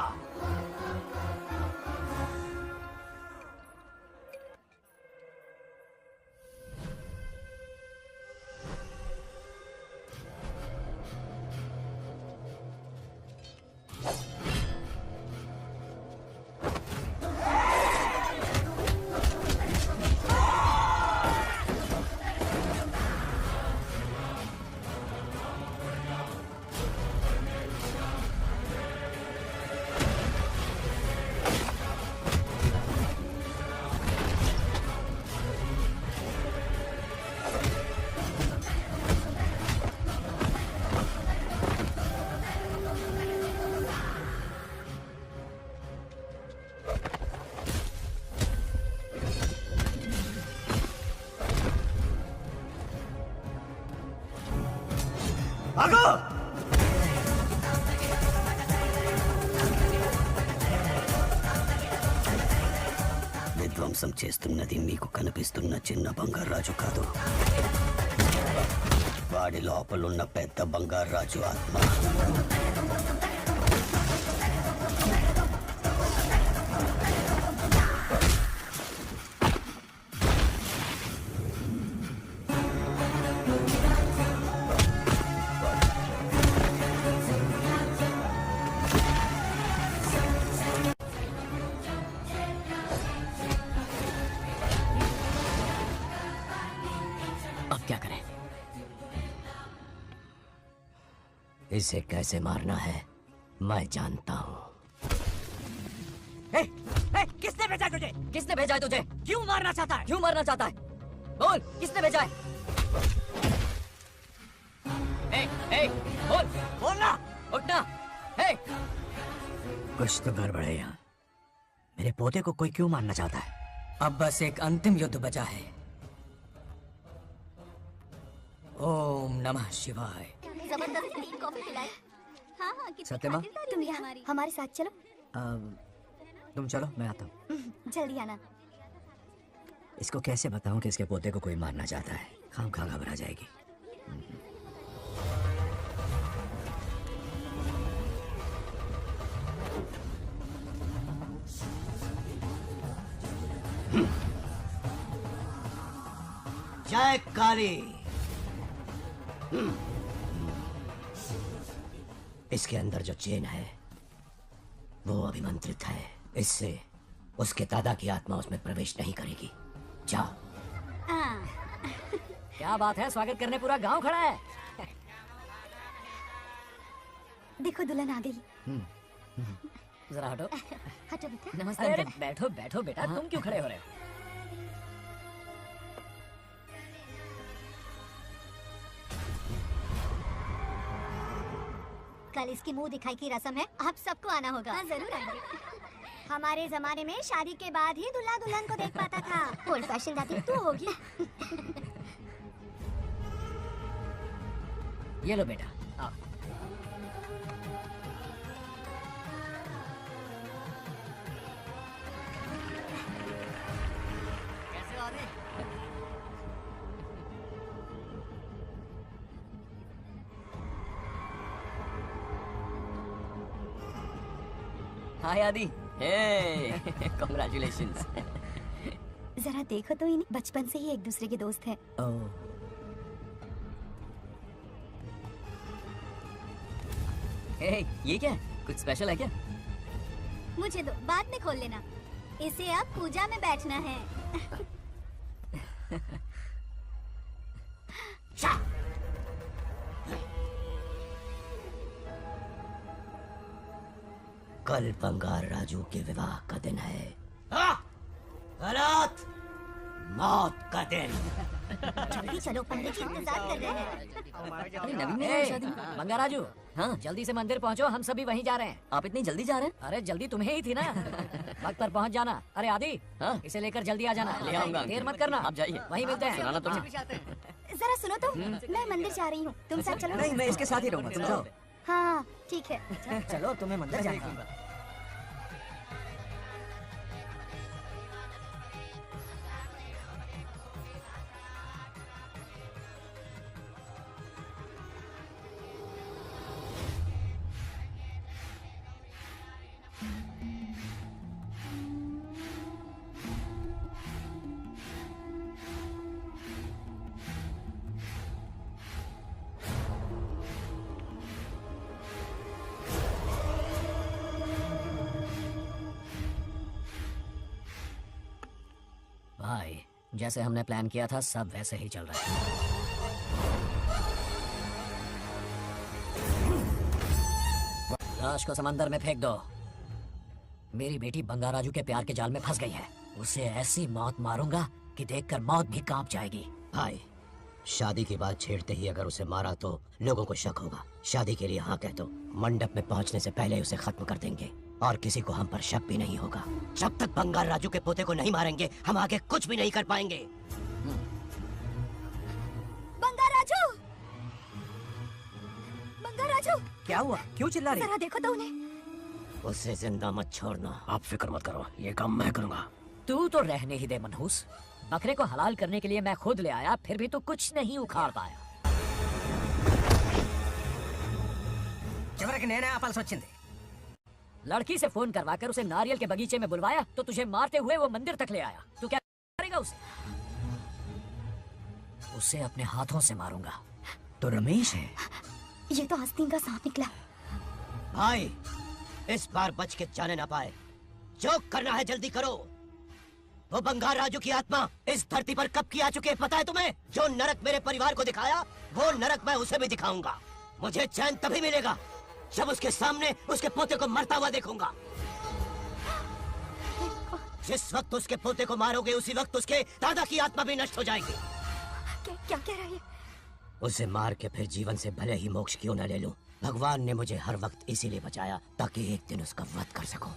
S13: भागो!
S1: విధ్వంసం చేస్తున్నది మీకు కనిపిస్తున్న చిన్న బంగారు రాజు కాదు. వాడి లోపలున్న పెద్ద బంగారు రాజు ఆత్మ.
S3: अब क्या करें?
S1: इसे कैसे मारना है मैं जानता हूँ।
S3: किसने भेजा है तुझे? किसने भेजा है तुझे? क्यों मारना चाहता है? क्यों मारना चाहता है? बोल, किसने भेजा है? बोल, बोलना, उठना।
S7: कुछ तो गड़बड़ है यहाँ। मेरे पोते को कोई क्यों मारना चाहता है?
S14: अब बस एक अंतिम युद्ध बचा है। ओम नमः शिवाय।
S8: जबरदस्त ग्रीन कॉफी पिलाई। हाँ हाँ कितनी
S7: सत्यमा?
S8: खातिरदारी तुम यहाँ हमारे साथ चलो।
S7: तुम चलो, मैं आता हूँ।
S8: जल्दी आना।
S7: इसको कैसे बताऊं कि इसके पोते को कोई मारना चाहता है? खामखा घबरा जाएगी।
S1: जय काली। इसके अंदर जो चेन है वो अभिमंत्रित है। इससे उसके दादा की आत्मा उसमें प्रवेश नहीं करेगी। जाओ।
S9: क्या बात है, स्वागत करने पूरा गांव खड़ा है।
S8: देखो दुल्हन आ गई।
S9: जरा हटो।
S8: हटो बेटा।
S9: नमस्ते। अरे बैठो बैठो बेटा, तुम क्यों खड़े हो रहे हो?
S8: कल इसकी मुंह दिखाई की रस्म है, आप सबको आना होगा। हाँ, जरूर आएंगे। हमारे जमाने में शादी के बाद ही दूल्हा दुल्हन को देख पाता था। ओल्ड फैशन दादी तू होगी।
S9: ये लो बेटा, आओ।
S3: कैसे हो आदि? हाय आदि। कॉन्ग्रेचुलेशंस।
S8: जरा देखो तो इन्हें, बचपन से ही एक दूसरे के दोस्त हैं।
S3: ये क्या है? कुछ स्पेशल है क्या?
S8: मुझे दो, बाद में खोल लेना। इसे अब पूजा में बैठना है।
S1: कल बंगार राजू के विवाह का दिन है। गलत, मौत का दिन।
S8: जल्दी चलो, पंडित जी इंतजार कर रहे हैं।
S3: अरे नवीन ने शादी।
S9: बंगाराजू, हाँ जल्दी से मंदिर पहुंचो, हम सभी वहीं जा रहे हैं।
S3: आप इतनी जल्दी जा रहे हैं?
S9: अरे जल्दी तुम्हें ही थी ना। वक्त पर पहुंच जाना। अरे आदि, इसे लेकर जल्दी आ जाना।
S3: ले आऊंगा।
S9: देर मत करना,
S3: आप जाइए,
S9: वहीं मिलते हैं।
S3: सुनाना तो
S8: जरा सुनो तो, मैं मंदिर जा रही हूँ, तुम साथ चलो।
S7: नहीं, मैं इसके साथ ही रहूंगा, तुम जाओ।
S8: हाँ ठीक है।
S7: चलो, तुम्हें मंदिर जाना है।
S9: जैसे हमने प्लान किया था सब वैसे ही चल रहा है। लाश को समंदर में फेंक दो। मेरी बेटी बंगाराजू के प्यार के जाल में फंस गई है। उसे ऐसी मौत मारूंगा कि देखकर मौत भी कांप जाएगी।
S1: भाई, शादी की बात छेड़ते ही अगर उसे मारा तो लोगों को शक होगा। शादी के लिए हाँ कह दो, मंडप में पहुंचने से पहले उसे खत्म कर देंगे और किसी को हम पर शक भी नहीं होगा। जब तक बंगार राजू के पोते को नहीं मारेंगे हम आगे कुछ भी नहीं कर पाएंगे।
S8: बंगार राजू, बंगार राजू,
S11: क्या हुआ? क्यों चिल्ला रही?
S8: जरा देखो तो उन्हें।
S1: उसे जिंदा मत छोड़ना। आप फिक्र मत करो, ये काम मैं करूंगा।
S9: तू तो रहने ही दे मनहूस। बकरे को हलाल करने के लिए मैं खुद ले आया, फिर भी तू कुछ नहीं उखाड़ पाया।
S11: చివరికి నేనే ఆపాల్సి వచ్చింది।
S9: लड़की से फोन करवाकर उसे नारियल के बगीचे में बुलवाया तो तुझे मारते हुए वो मंदिर तक ले आया। तू क्या करेगा उसे? उसे अपने हाथों से मारूंगा।
S11: तो रमेश है।
S8: ये तो आस्तीन का सांप निकला।
S1: भाई, इस बार बच के जाने ना पाए। जो करना है जल्दी करो। वो बंगार राजू की आत्मा इस धरती पर कब की आ चुकी है पता है तुम्हें? जो नरक मेरे परिवार को दिखाया वो नरक मैं उसे भी दिखाऊंगा। मुझे चैन तभी मिलेगा जब उसके सामने उसके पोते को मरता हुआ देखूंगा। जिस वक्त उसके पोते को मारोगे उसी वक्त उसके दादा की आत्मा भी नष्ट हो जाएगी।
S8: क्या कह रहा है?
S1: उसे मार के फिर जीवन से भले ही मोक्ष क्यों न ले लूं, भगवान ने मुझे हर वक्त इसीलिए बचाया ताकि एक दिन उसका वध कर सकूं।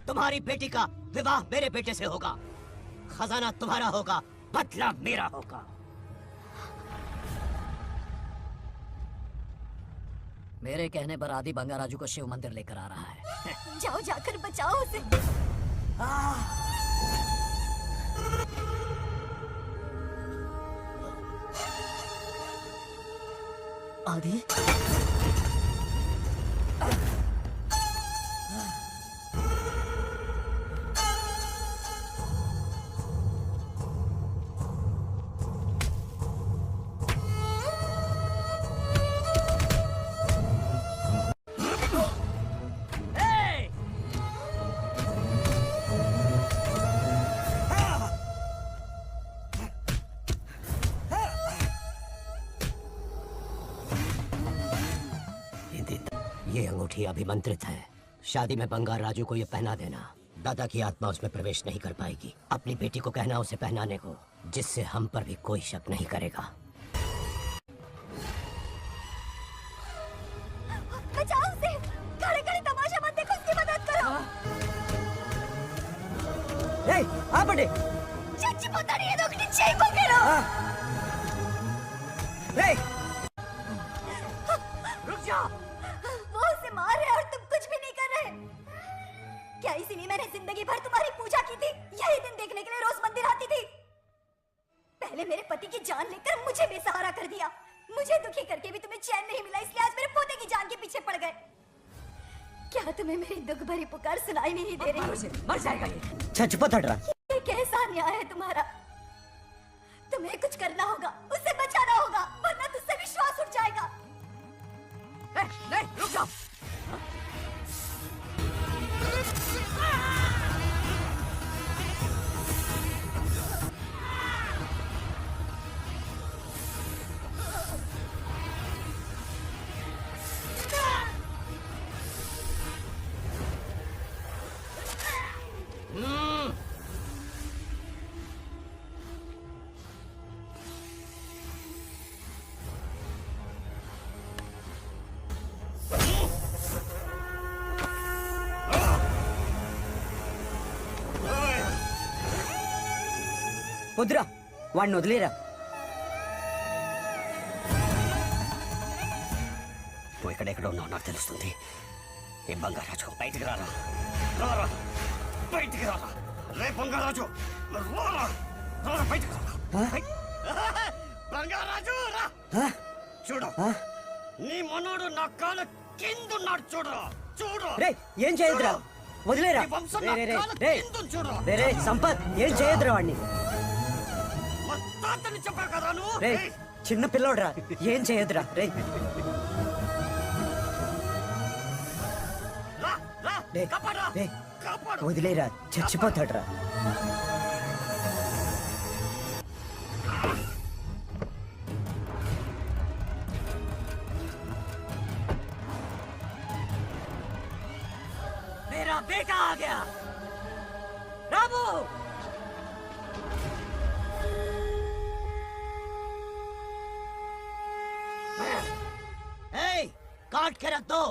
S1: तुम्हारी बेटी का विवाह मेरे बेटे से होगा, खजाना तुम्हारा होगा, बदला मेरा होगा।
S9: मेरे कहने पर आदि बंगाराजू को शिव मंदिर लेकर आ रहा है।
S8: जाओ, जाकर बचाओ उसे।
S11: आदि,
S1: ये अंगूठी अभिमंत्रित है। शादी में बंगार राजू को ये पहना देना। दादा की आत्मा उसमें प्रवेश नहीं कर पाएगी। अपनी बेटी को कहना उसे पहनाने को, जिससे हम पर भी कोई शक नहीं करेगा।
S8: बचाओ उसे। खड़े खड़े तमाशा मत देखो, उसकी मदद करो।
S11: आपड़े
S8: చచ్చిపోతాడు ఏదో ఒకటి చేయబోకేరో।
S1: रुक जाओ।
S8: वो उसे मार रहे और तुम कुछ भी नहीं कर रहे। क्या इसीलिए मैंने जिंदगी भर तुम्हारी पूजा की थी? यही दिन देखने के लिए रोज मंदिर आती थी। पहले मेरे पति की जान लेकर मुझे बेसहारा कर दिया। मुझे दुखी करके भी तुम्हें चैन नहीं मिला, इसलिए आज मेरे पोते की जान के पीछे पड़ गए। क्या तुम्हें मेरी दुख भरी पुकार सुनाई नहीं दे रही?
S11: मर जाएगा ये। చచ్చిపోతాడురా।
S8: ये कैसा न्याय है तुम्हारा? तुम्हें कुछ करना होगा, उसे बचाना होगा, वरना तुझसे विश्वास उठ जाएगा।
S11: नहीं, रुक जाओ। వద్దురా, వాడిని వదిలేరా.
S1: నువ్వు ఎక్కడెక్కడ ఉన్నావు నాకు తెలుస్తుంది. ఏ బంగారాజు బయటికి రారా, రారా బయటికి రారా. రే బంగారాజు రారా, రారా బయటికి రారా. బంగారాజు రా. చూడు, నీ మనోడు నా కాళ్ళ కిందున్నాడు. చూడు చూడు.
S11: రే ఏం చేయొద్దురా, వదిలేరా. రే రే సంపత్, ఏం చేయొద్దురా వాడిని.
S1: చెప్పావు కదా నువ్వు.
S11: రే చిన్న పిల్లోడ్రా, ఏం చేయొద్దురా. రే
S7: देख देख వదిలేరా చచ్చిపోతాడురా
S10: मेरा बेटा आ गया। रामू
S1: काट के रख दो।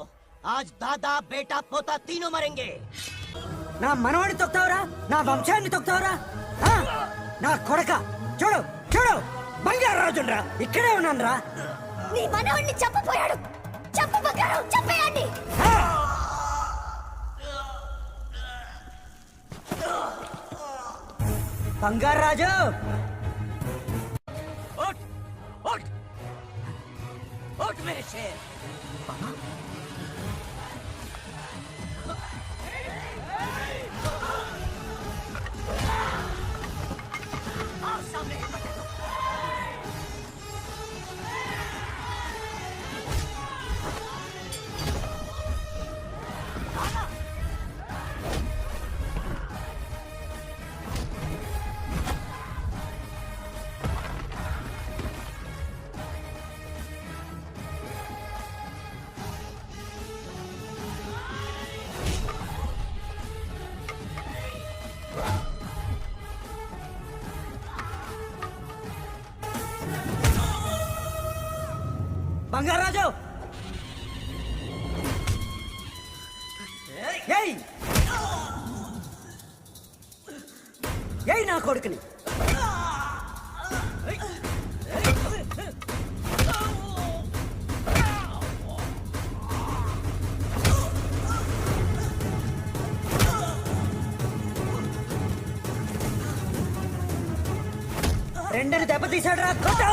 S1: आज दादा बेटा पोता तीनों मरेंगे।
S7: నా మనవాడిని తొక్తావురా నా వంశాన్ని తొక్తావురా ఆ? నా కొడక చూడు చూడు బంగారు రాజురా ఇక్కడే ఉన్నానురా
S5: నీ మనవణ్ణి చంపపోయాడు. చంపు బంగారం, చంపేయండి.
S7: బంగారు రాజు
S10: उठ उठ उठ मेरे शेर। आओ सामने हिम्मत है तो।
S7: బంగారు రాజు ఏయ్ ఏయ్ నా కొడుకుని రెండని దెబ్బతీశాడు రా కొట్టు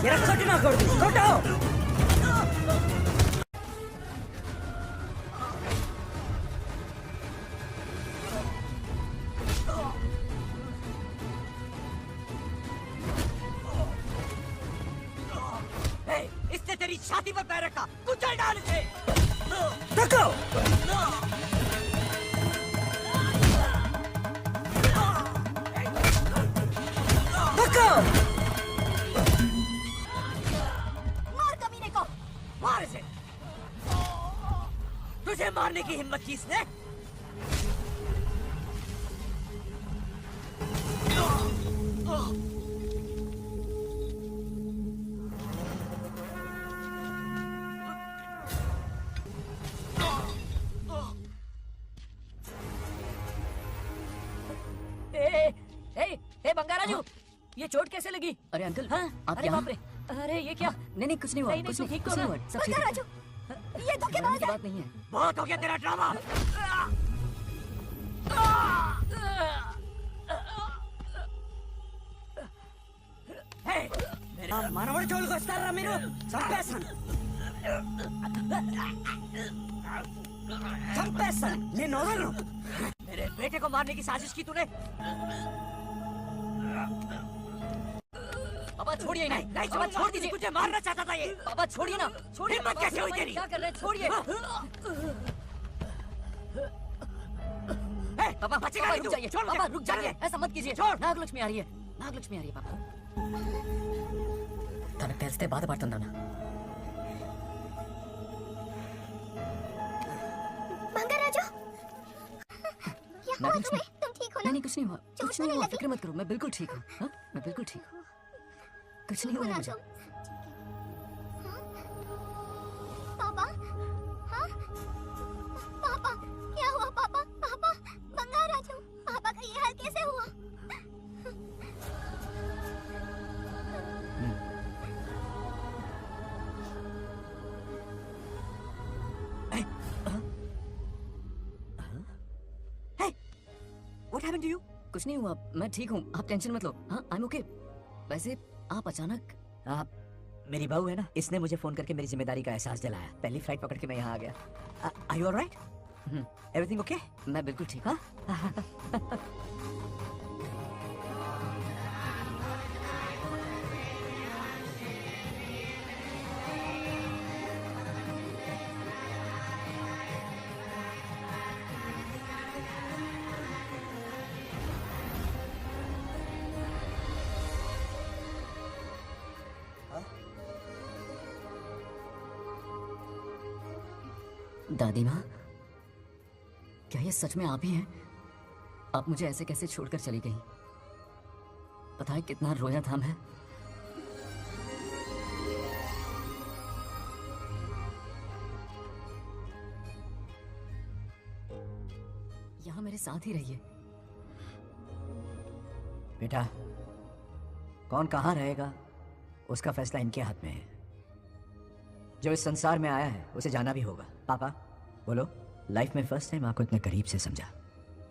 S7: ఎరగొట్టి నా కొడుకు కొట్టు
S10: इसने तेरी छाती पर पैर रखा, कुचल डाल इसे।
S7: तको तको
S5: मार कमीने को।
S10: मार इसे। तुझे मारने की हिम्मत की इसने?
S3: ए बंगाराजू, ये चोट कैसे लगी?
S15: अरे अंकल
S3: हाँ?
S15: आप
S3: अरे
S15: यहाँ?
S3: बाप रे, अरे ये क्या?
S15: नहीं नहीं कुछ नहीं हुआ
S3: नहीं,
S15: कुछ
S3: नहीं,
S15: नहीं
S3: ठीक
S15: कुछ
S3: हो
S15: नहीं
S3: ना?
S15: हुआ सब ठीक है
S5: राजू, ये धोखेबाज है।
S15: बात नहीं है
S10: बहुत हो गया तेरा ड्रामा।
S7: మనవడి జోలికి వస్తారా మీరు చంపేస్తాను చంపేస్తాను నేను వదలను
S10: मेरे बेटे को मारने की साजिश की तूने?
S3: पापा छोड़िए
S10: नहीं, नहीं, पापा छोड़ दीजिए। तुझे मारना चाहता था ये।
S3: पापा छोड़िए ना, छोड़िए।
S10: हिम्मत
S3: पापा,
S10: कैसे हुई
S3: पापा,
S10: तेरी?
S3: क्या कर रहे हैं? छोड़िए। पापा
S10: बचेगा
S3: पापा
S10: नहीं
S3: रुक
S10: तू।
S3: जाइए,
S10: छोड़ मुझे।
S3: पापा रुक जाइए,
S10: चल।
S3: ऐसा मत कीजिए।
S10: छोड़।
S3: नागलक्ष्मी आ रही है, नागलक्ष्मी आ रही है पापा। తనకు తెలిస్తే బాధపడుతుందన్నా
S5: बंगाराजू, क्या हुआ तुम्हें? तुम ठीक हो ना?
S15: नहीं कुछ नहीं हुआ
S5: चोट
S15: कुछ
S5: तो
S15: नहीं
S5: नहीं
S15: हुआ
S5: लगी?
S15: फिक्र मत करो मैं बिल्कुल ठीक हूँ हाँ? मैं बिल्कुल ठीक हूँ कुछ नहीं हुआ मुझे
S5: पापा, हाँ? पापा, क्या हुआ पापा? पापा, बंगाराजू, पापा का ये हाल कैसे हुआ?
S10: What happened to you?
S15: कुछ नहीं हुआ मैं ठीक हूँ आप टेंशन मत लो हाँ आई एम ओके वैसे आप अचानक
S7: आप मेरी बहू है ना इसने मुझे फोन करके मेरी जिम्मेदारी का एहसास दिलाया पहली फ्लाइट पकड़ के मैं यहाँ आ गया are you alright everything okay
S15: मैं बिल्कुल ठीक हाँ
S3: दादी माँ, क्या ये सच में आप ही हैं? आप मुझे ऐसे कैसे छोड़कर चली गई? पता है कितना रोया था मैं। यहाँ मेरे साथ ही रहिए।
S7: बेटा, कौन कहाँ रहेगा उसका फैसला इनके हाथ में है। जो इस संसार में आया है उसे जाना भी होगा। पापा बोलो, लाइफ में फर्स्ट टाइम आपको इतने करीब से समझा,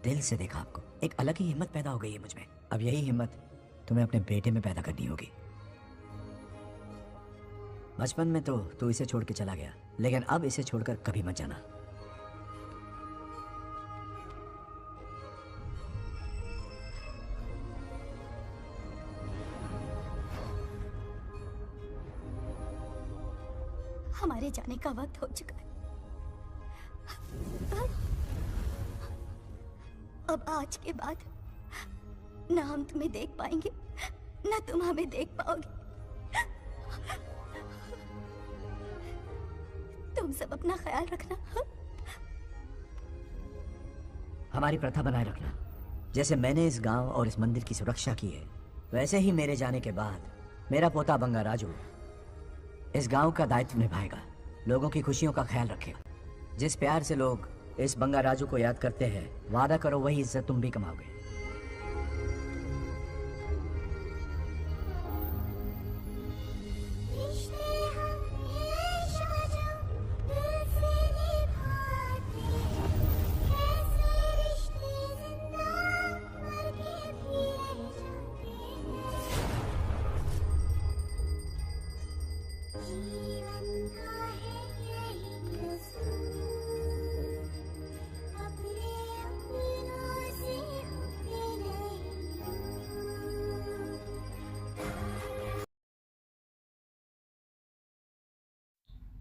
S7: दिल से देखा आपको, एक अलग ही हिम्मत पैदा हो गई है मुझ में। अब यही हिम्मत तुम्हें अपने बेटे में पैदा करनी होगी। बचपन में तो तू इसे छोड़ के चला गया, लेकिन अब इसे छोड़कर कभी मत जाना।
S8: हमारे जाने का वक्त हो चुका है। अब आज के बाद ना हम तुम्हें देख पाएंगे, ना तुम हमें देख पाओगे। तुम सब अपना ख्याल रखना।
S7: हमारी प्रथा बनाए रखना। जैसे मैंने इस गांव और इस मंदिर की सुरक्षा की है, वैसे ही मेरे जाने के बाद मेरा पोता बंगा राजू इस गांव का दायित्व निभाएगा, लोगों की खुशियों का ख्याल रखेगा। जिस प्यार से लोग इस बंगा राजू को याद करते हैं, वादा करो वही इज्जत तुम भी कमाओगे।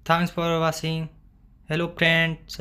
S17: Thanks for watching. Hello friends.